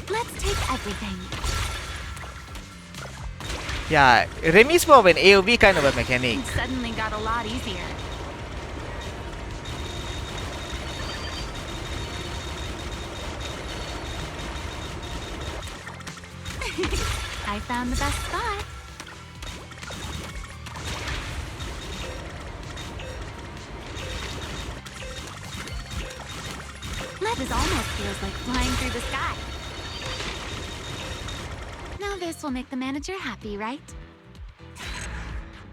Let's take everything. Yeah, Remy's more of an AoE kind of a mechanic. It suddenly got a lot easier. I found the best spot. This almost feels like flying through the sky. Now this will make the manager happy, right?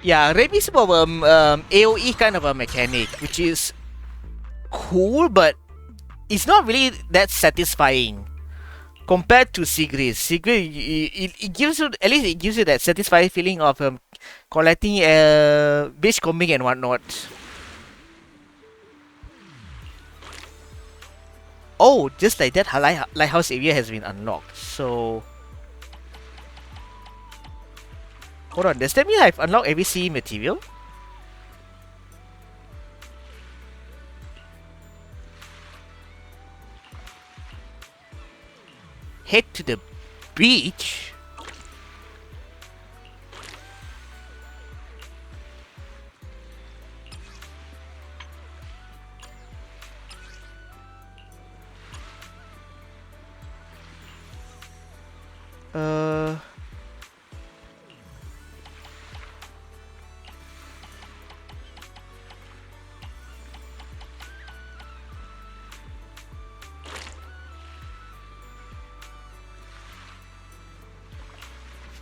Yeah, Remy's more of AoE kind of a mechanic, which is cool, but it's not really that satisfying compared to Sigrid. Sigrid, it gives you, at least it gives you that satisfying feeling of collecting beach combing and whatnot. Oh, just like that, lighthouse area has been unlocked. So, hold on, does that mean I've unlocked every CE material? Head to the beach?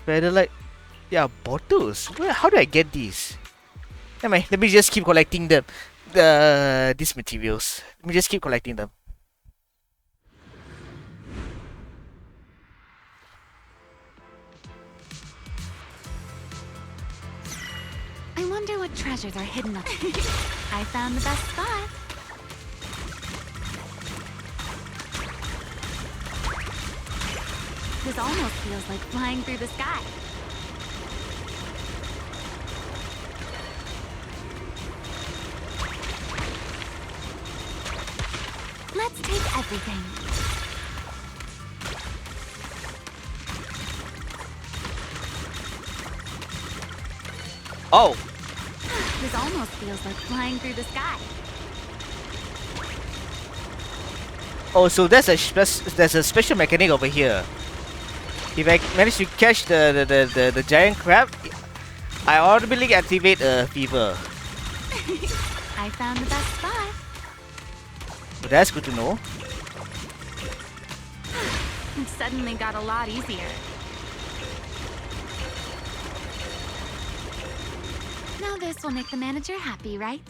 Better like, yeah, bottles. How do I get these? Never mind, let me just keep collecting them. These materials. Let me just keep collecting them. I wonder what treasures are hidden up here. I found the best spot. This almost feels like flying through the sky. everything. Oh, This almost feels like flying through the sky. oh, so there's a special mechanic over here. If I manage to catch the giant crab, I automatically activate a fever. I found the best spot. But that's good to know. It suddenly got a lot easier. Now this will make the manager happy, right?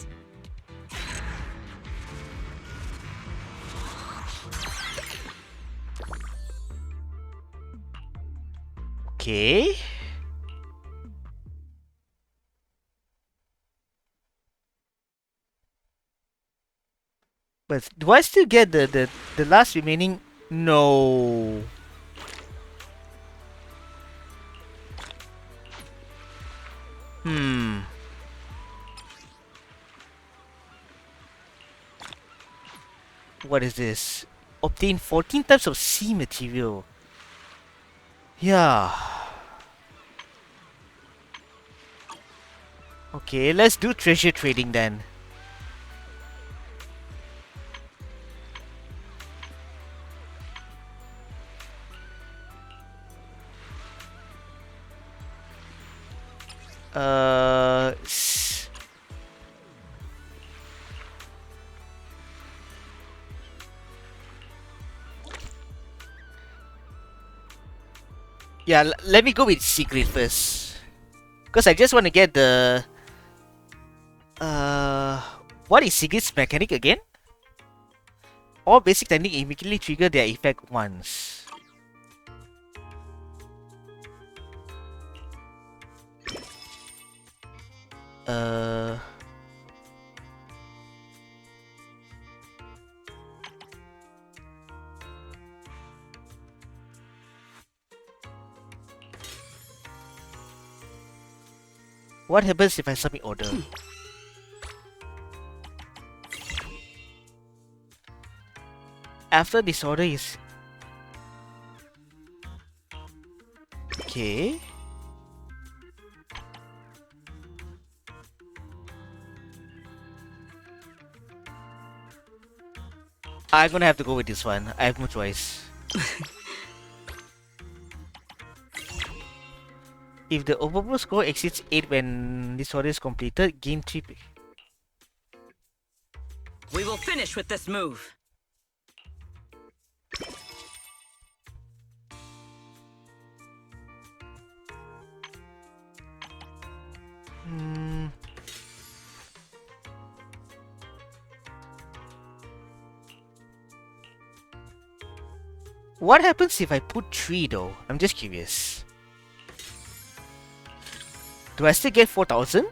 Okay. But do I still get the last remaining? No. Hmm. What is this? Obtain 14 types of sea material. Yeah. Okay, let's do treasure trading then. Yeah, let me go with secret first. Because I just want to get the... What is secret's mechanic again? All basic technique immediately trigger their effect once. Uh... What happens if I submit order? After this order is... Okay. I'm gonna have to go with this one. I have no choice. If the overall score exceeds 8 when this order is completed, gain 3. We will finish with this move. Hmm. What happens if I put 3 though? I'm just curious. Do I still get 4,000?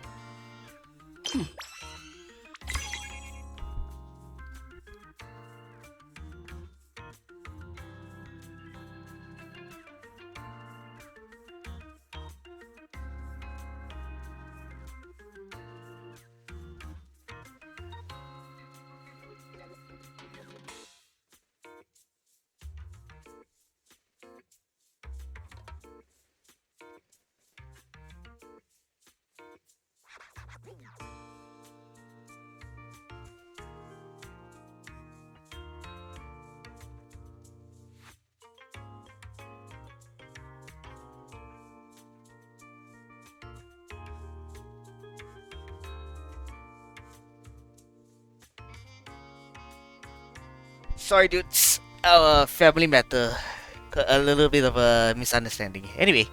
Sorry, dudes. Family matter. A little bit of a misunderstanding. Anyway,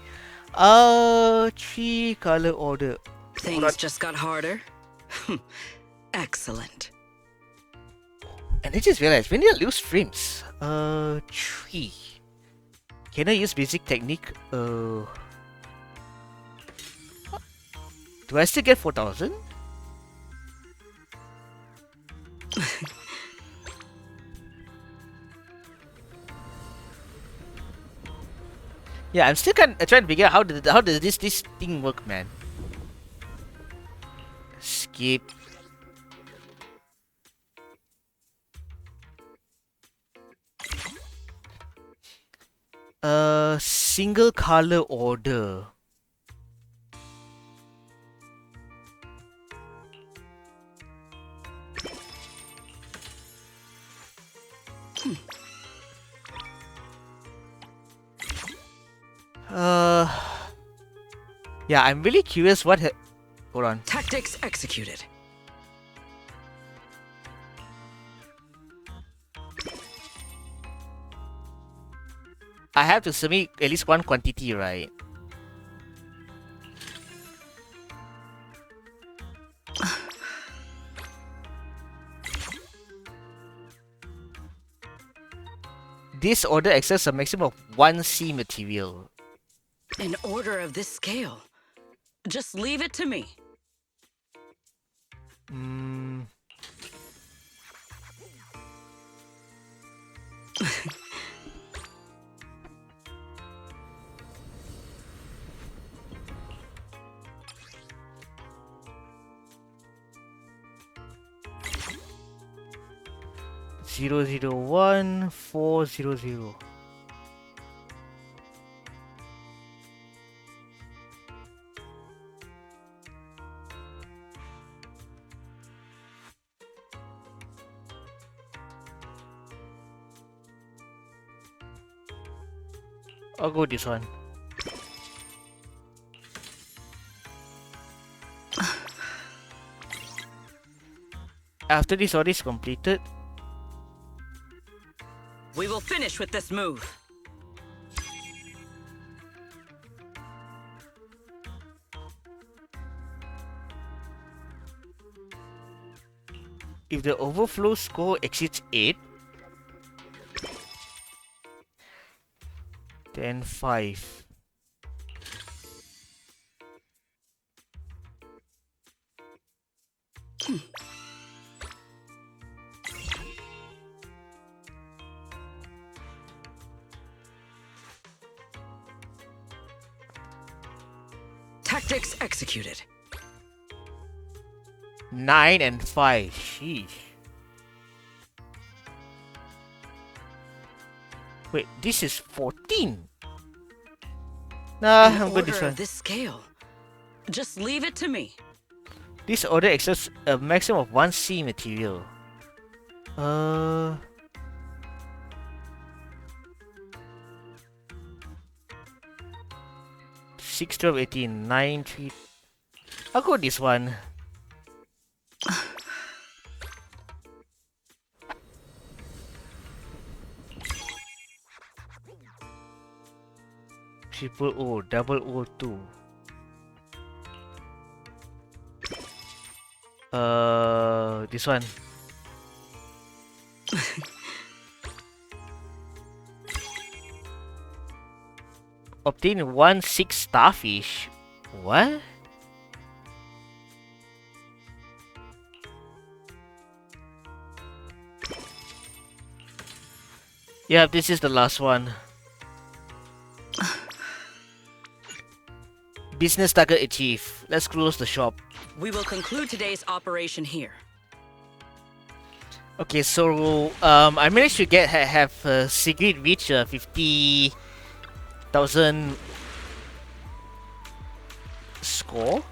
3 color order. Things just got harder. Excellent. And I just realized when you lose frames. 3. Can I use basic technique? Do I still get 4,000? Yeah, I'm still trying to figure out how does this thing work, man. Skip. A single color order. Uh, yeah, I'm really curious what. Hold on. Tactics executed. I have to submit at least one quantity, right? This order accepts a maximum of 1 C material. An order of this scale. Just leave it to me. Hmm. Zero 001-400. I'll go this one. After this order is completed, We will finish with this move. if the overflow score exceeds 8, then 5. Tactics executed. 9 and 5. Sheesh. Wait, this is 14. Nah, An I'm good order this of one. this scale. Just leave it to me. This order accepts a maximum of 1 C material. 6, 12, 18, 9, 3. I'll go with this one. Triple O, double O 2. This one. Obtain 1/6 starfish. What? Yeah, this is the last one. Business target achieved. Let's close the shop. We will conclude today's operation here. Okay, so I managed to have Sigrid reach 50,000 score.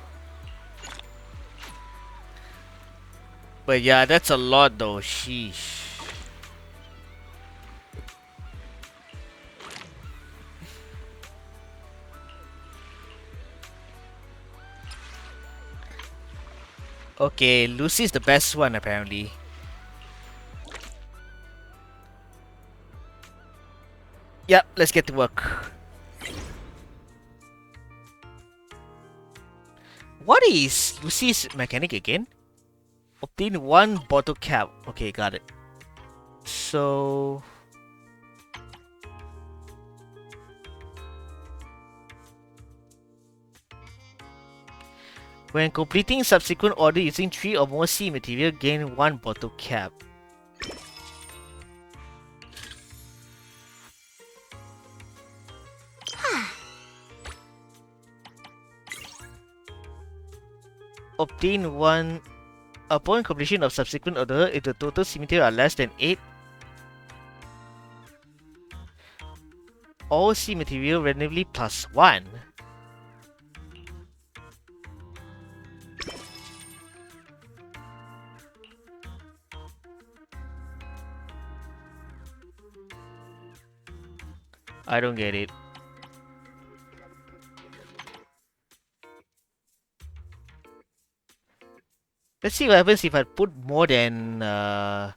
But yeah, that's a lot though. Sheesh. Okay, Lucy's the best one apparently. Yep, let's get to work. What is Lucy's mechanic again? Obtain 1 bottle cap. Okay, got it. So... when completing subsequent order using 3 or more C material, gain 1 bottle cap. Obtain 1 upon completion of subsequent order if the total C material are less than 8. all C material randomly +1. I don't get it. Let's see what happens if I put more than 1.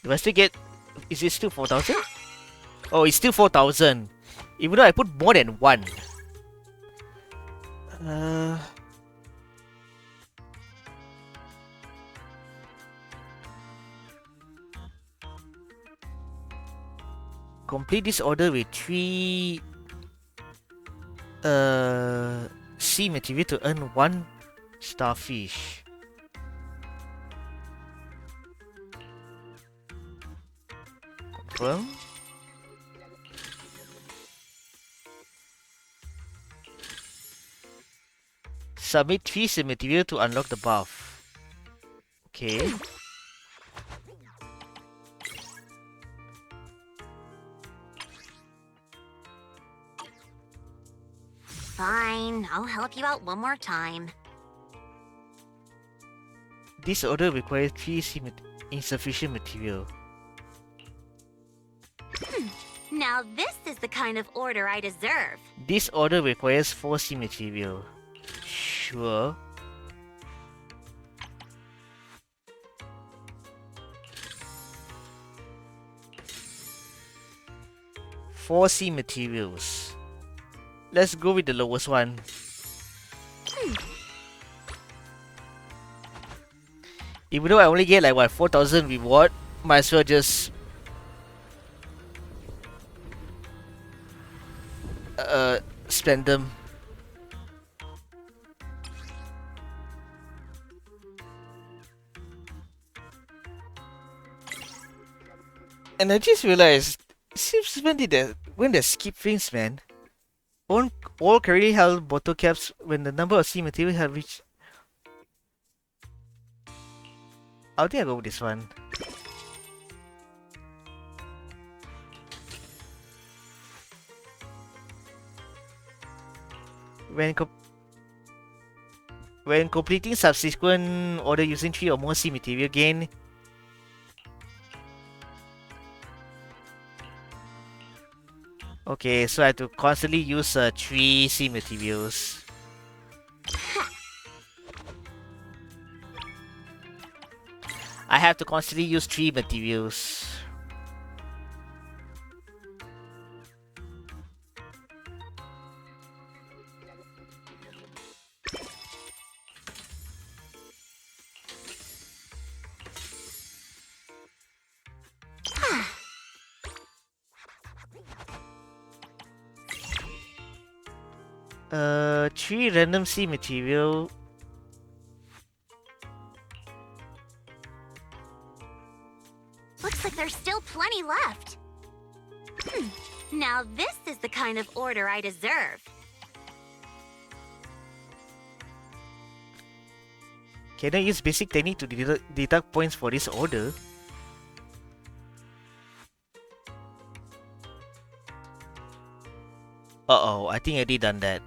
Do I still get... Is it still 4,000? Oh, it's still 4,000. Even though I put more than 1. Complete this order with 3 sea material to earn 1 starfish. Confirm. Submit 3 sea material to unlock the buff. Okay. Fine, I'll help you out one more time. This order requires 3 insufficient material. Now this is the kind of order I deserve. This order requires 4 sea material. Sure. Four sea materials. Let's go with the lowest one. Even though I only get like what 4,000 reward, might as well just spend them. And I just realized, it seems when they skip things, man. All currently held bottle caps when the number of sea material have reached. I think I'll go with this one. When completing subsequent order using 3 or more sea material gain. Okay, so I have to constantly use 3 sea materials. I have to constantly use 3 materials. Three random sea material. Looks like there's still plenty left. Now this is the kind of order I deserve. Can I use basic technique to deduct points for this order? Uh-oh, I think I did done that.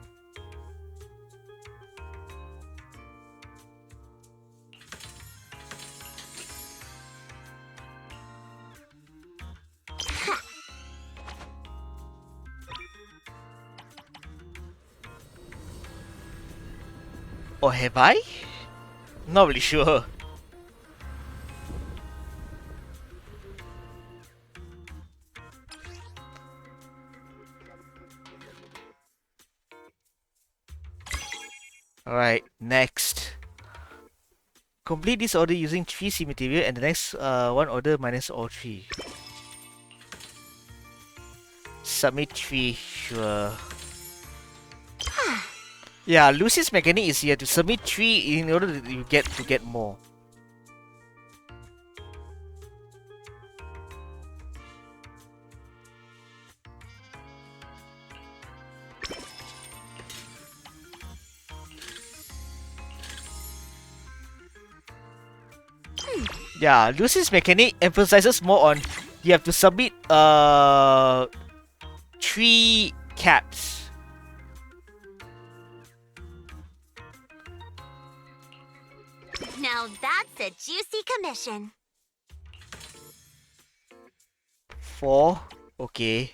Or have I? Not really sure. Alright, next. Complete this order using 3 sea material and the next one order minus all 3. Submit 3, sure. Yeah, Lucy's mechanic is here to submit 3 in order to get more. Yeah, Lucy's mechanic emphasizes more on you have to submit 3 caps. Now that's a juicy commission. 4. Okay.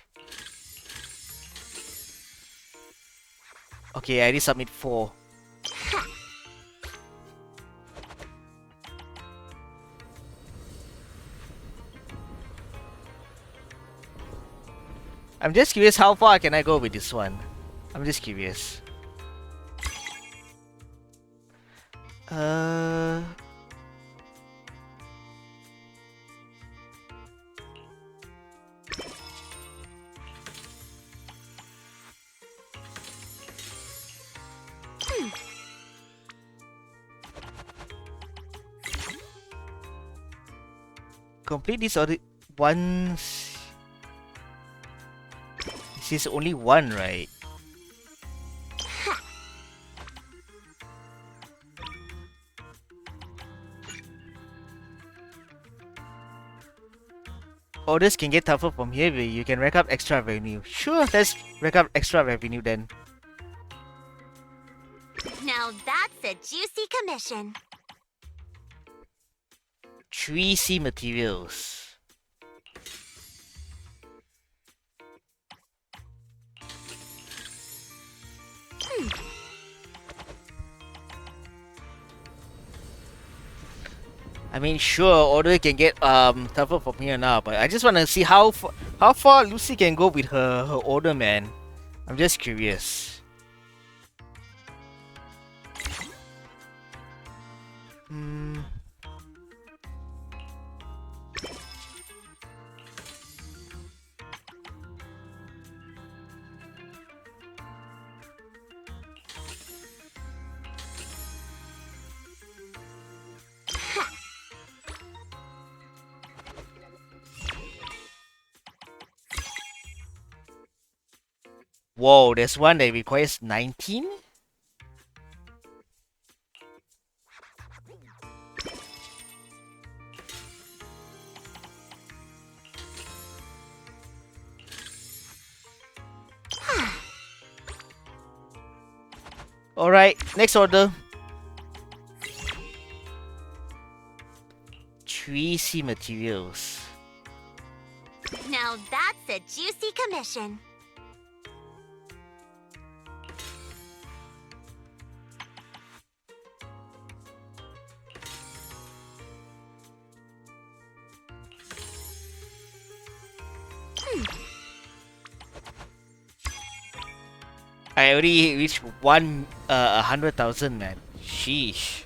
Okay, I did submit 4. I'm just curious how far can I go with this one. I'm just curious. Complete this order once. This is only one, right? Orders can get tougher from here, but you can rack up extra revenue. Sure, let's rack up extra revenue then. Now that's a juicy commission. 3 C materials. I mean, sure, order can get tougher from here now, but I just want to see how far Lucy can go with her order, man. I'm just curious. Whoa, there's one that requires 19? Alright, next order. 3 C materials. Now that's a juicy commission. I already reached 100,000, man. Sheesh.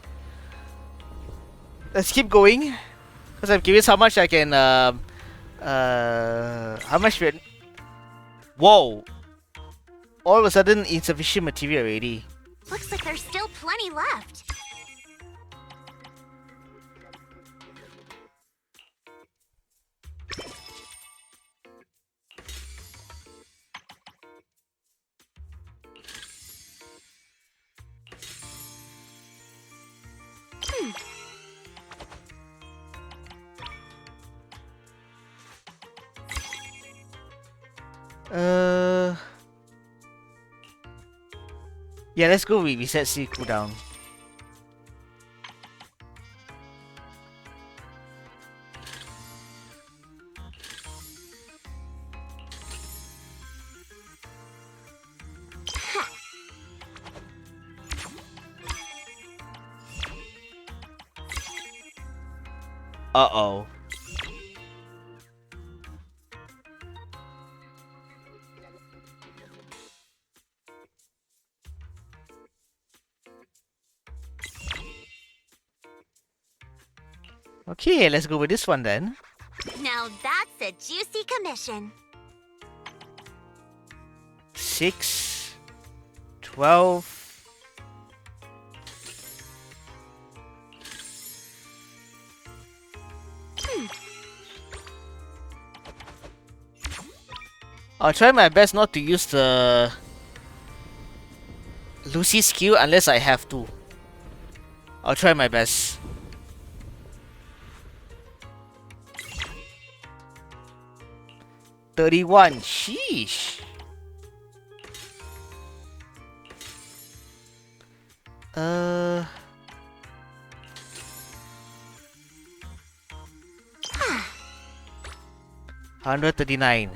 Let's keep going, cause I'm curious how much I can how much whoa! All of a sudden, insufficient material already. Looks like there's still plenty left. Yeah, let's go with reset C cooldown. Uh-oh. Okay, let's go with this one then. Now that's a juicy commission. 6, 12. I'll try my best not to use the Lucy skill unless I have to. I'll try my best. 31. Sheesh. Uh. $139.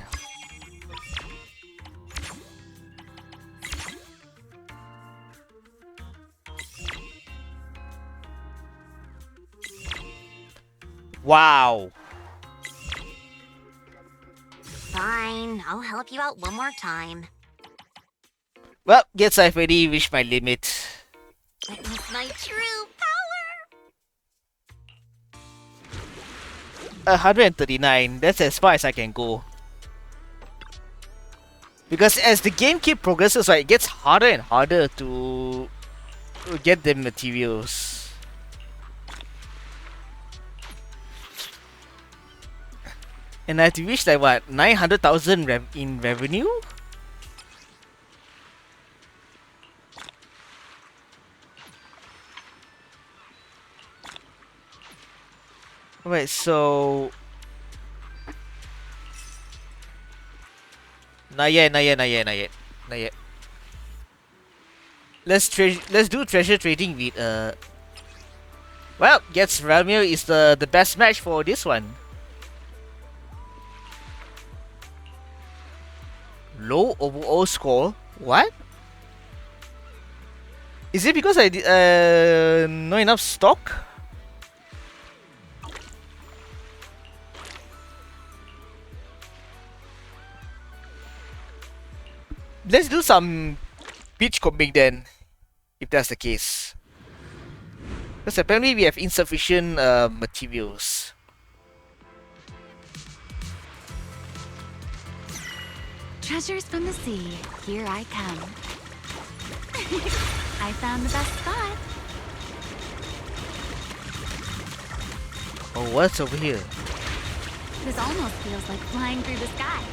Wow. Fine, I'll help you out one more time. Well, guess I've already reached my limit. Witness my true power! 139. That's as far as I can go. Because as the game keeps progresses, right, it gets harder and harder to get the materials. And I have to reach like what, 900,000 in revenue? Alright, so not yet. Let's do treasure trading with well, guess Ramir is the best match for this one. Low overall score? What? Is it because I not enough stock? Let's do some beach combing then, if that's the case. Because apparently we have insufficient materials. Treasures from the sea, here I come. I found the best spot. Oh, what's over here? This almost feels like flying through the sky.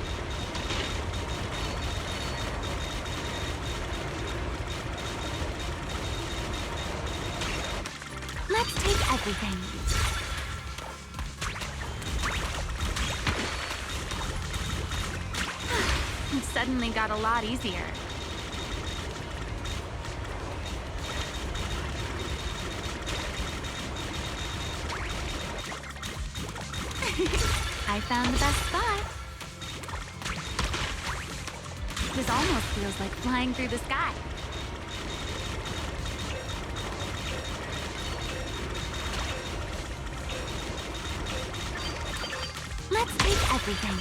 Let's take everything. It suddenly got a lot easier. I found the best spot. This almost feels like flying through the sky. Let's take everything.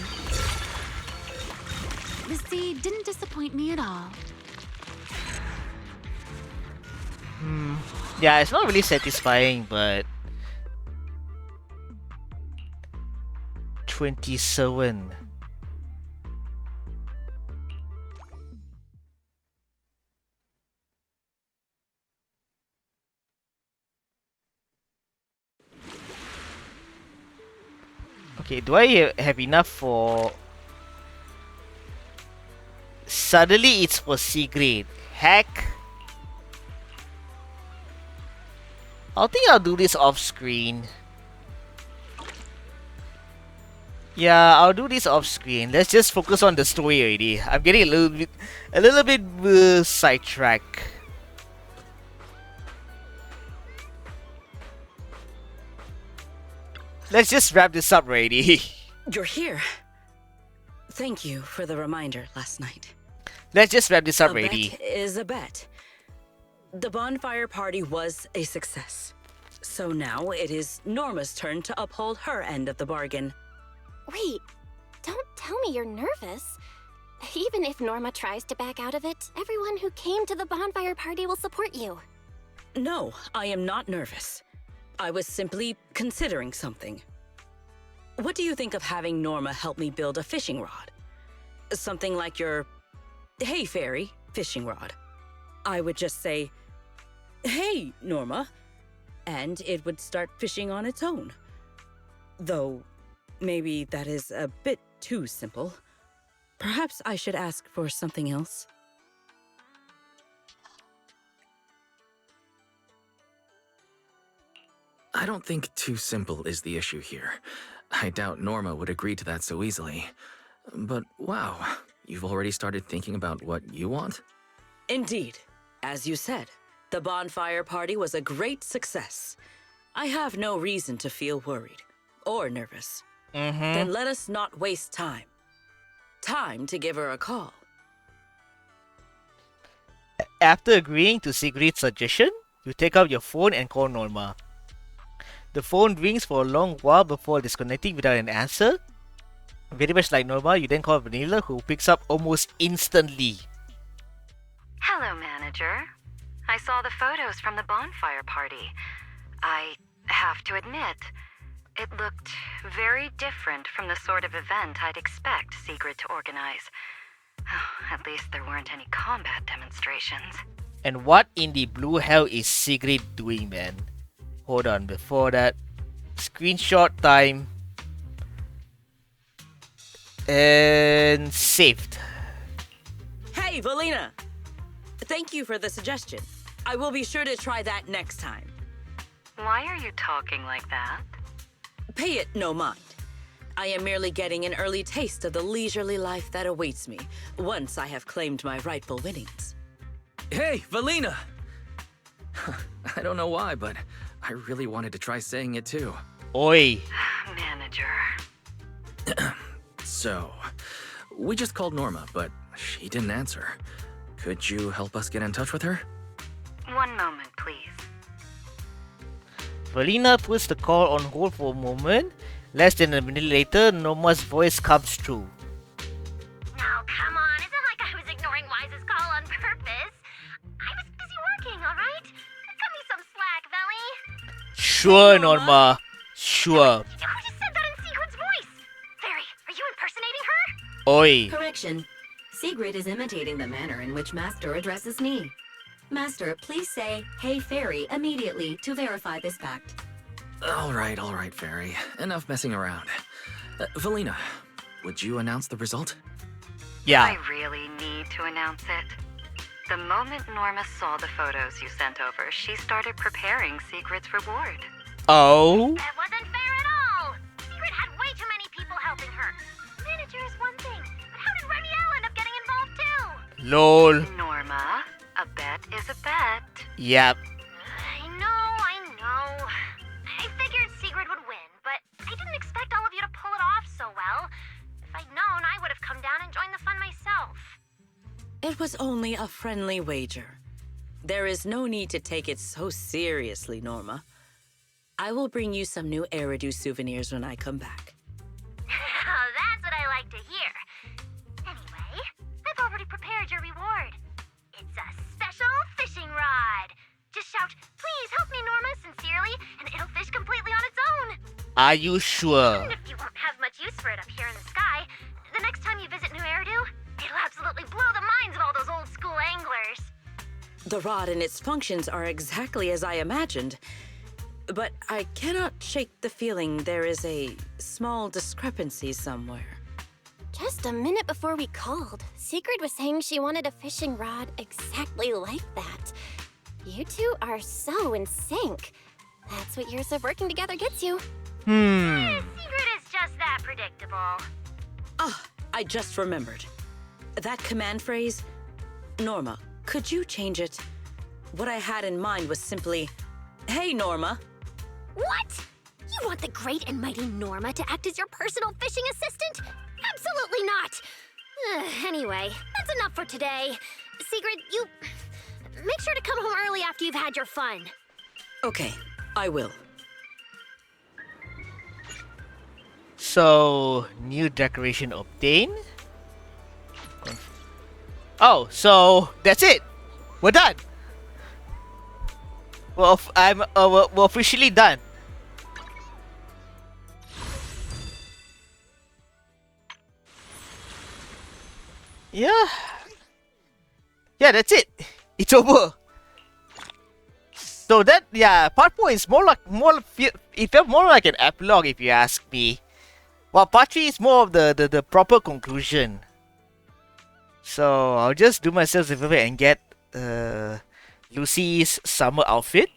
The sea didn't disappoint me at all. Yeah, it's not really satisfying, but 27. Okay, do I have enough for... Suddenly it's for C grade. Heck. I think I'll do this off screen. Yeah, I'll do this off screen. Let's just focus on the story already. I'm getting a little bit sidetracked. Let's just wrap this up already. You're here. Thank you for the reminder last night. Let's just wrap this up A already. bet is a bet. The bonfire party was a success. So now it is Norma's turn to uphold her end of the bargain. Wait, don't tell me you're nervous. Even if Norma tries to back out of it, everyone who came to the bonfire party will support you. No, I am not nervous. I was simply considering something. What do you think of having Norma help me build a fishing rod? Something like your Hey Fairy fishing rod. I would just say, "Hey, Norma," and it would start fishing on its own. Though, maybe that is a bit too simple. Perhaps I should ask for something else. I don't think too simple is the issue here. I doubt Norma would agree to that so easily. But wow, you've already started thinking about what you want? Indeed. As you said, the bonfire party was a great success. I have no reason to feel worried or nervous. Then let us not waste time. Time to give her a call. After agreeing to Sigrid's suggestion, you take out your phone and call Norma. The phone rings for a long while before disconnecting without an answer. Very much like Norma, you then call Vanilla, who picks up almost instantly. Hello, manager. I saw the photos from the bonfire party. I have to admit, it looked very different from the sort of event I'd expect Sigrid to organize. At least there weren't any combat demonstrations. And what in the blue hell is Sigrid doing, man? Hold on, before that, screenshot time. And saved. Hey, Valina! Thank you for the suggestion. I will be sure to try that next time. Why are you talking like that? Pay it no mind. I am merely getting an early taste of the leisurely life that awaits me once I have claimed my rightful winnings. Hey, Valina! I don't know why, but I really wanted to try saying it too. Oi. Manager. So, we just called Norma, but she didn't answer. Could you help us get in touch with her? One moment, please. Valina puts the call on hold for a moment. Less than a minute later, Norma's voice comes through. Now, come on. Isn't like I was ignoring Wise's call on purpose. I was busy working, alright? Cut me some slack, Velly. Sure, Norma. Sure. Who just said that in Sigrid's voice? Fairy, are you impersonating her? Oi. Correction. Sigrid is imitating the manner in which Master addresses me. Master, please say, "Hey, Fairy," immediately to verify this fact. All right, Fairy. Enough messing around. Valina, would you announce the result? Yeah. I really need to announce it. The moment Norma saw the photos you sent over, she started preparing Sigrid's reward. Oh? That wasn't fair at all. Sigrid had way too many people helping her. Manager is one thing, but how did Remiel end up getting involved too? Lol. Norma, a bet is a bet. Yep. I know. I figured Sigrid would win, but I didn't expect all of you to pull it off so well. If I'd known, I would have come down and joined the fun myself. It was only a friendly wager. There is no need to take it so seriously, Norma. I will bring you some new Eridu souvenirs when I come back. That's what I like to hear. Anyway, I've already prepared your reward. It's a special fishing rod. Just shout, "Please help me, Norma," sincerely, and it'll fish completely on its own. Are you sure? And if you won't have much use for it up here in the sky, the next time you visit New Eridu, it'll absolutely blow the minds of all those old school anglers. The rod and its functions are exactly as I imagined, but I cannot shake the feeling there is a small discrepancy somewhere. Just a minute before we called, Sigrid was saying she wanted a fishing rod exactly like that. You two are so in sync. That's what years of working together gets you. Sigrid is just that predictable. Ah, I just remembered. That command phrase, Norma, could you change it? What I had in mind was simply, "Hey, Norma." What? You want the great and mighty Norma to act as your personal fishing assistant? Absolutely not! Anyway, that's enough for today. Sigrid, you... make sure to come home early after you've had your fun. Okay, I will. So, new decoration obtained. Oh, so that's it. We're done. Well, we're officially done. Yeah. Yeah, that's it. It's over. So that, yeah, part 4 is it felt more like an epilogue if you ask me. While part 3 is more of the proper conclusion. So I'll just do myself a favor and get Lucy's summer outfit.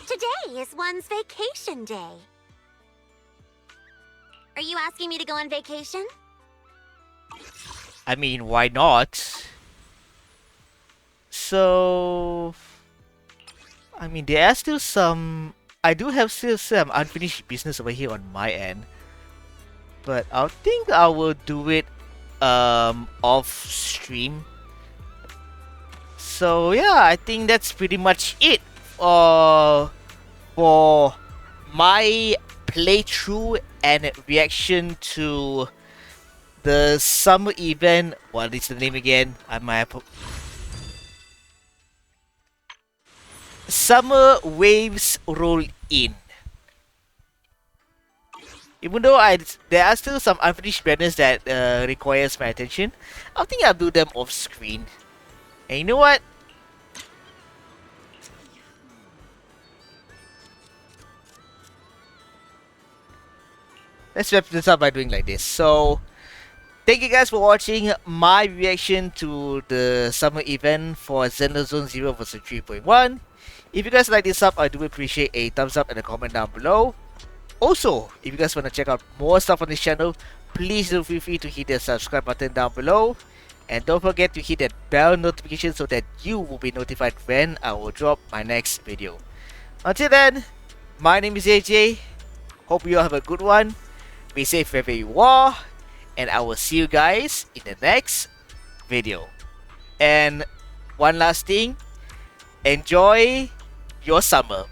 Today is one's vacation day. Are you asking me to go on vacation? I mean, why not? So, I mean, there are still some. I do have still some unfinished business over here on my end, but I think I will do it off stream. So yeah, I think that's pretty much it for my playthrough and reaction to the summer event. What is the name again? I might have Summer Waves Roll In. Even though there are still some unfinished banners that requires my attention, I think I'll do them off screen. And you know what? Let's wrap this up by doing like this. So, thank you guys for watching my reaction to the summer event for Zenless Zone Zero version 3.1. If you guys like this up, I do appreciate a thumbs up and a comment down below. Also, if you guys want to check out more stuff on this channel, please do feel free to hit the subscribe button down below. And don't forget to hit that bell notification so that you will be notified when I will drop my next video. Until then, my name is AJ. Hope you all have a good one. Be safe wherever you are. And I will see you guys in the next video. And one last thing, enjoy your summer.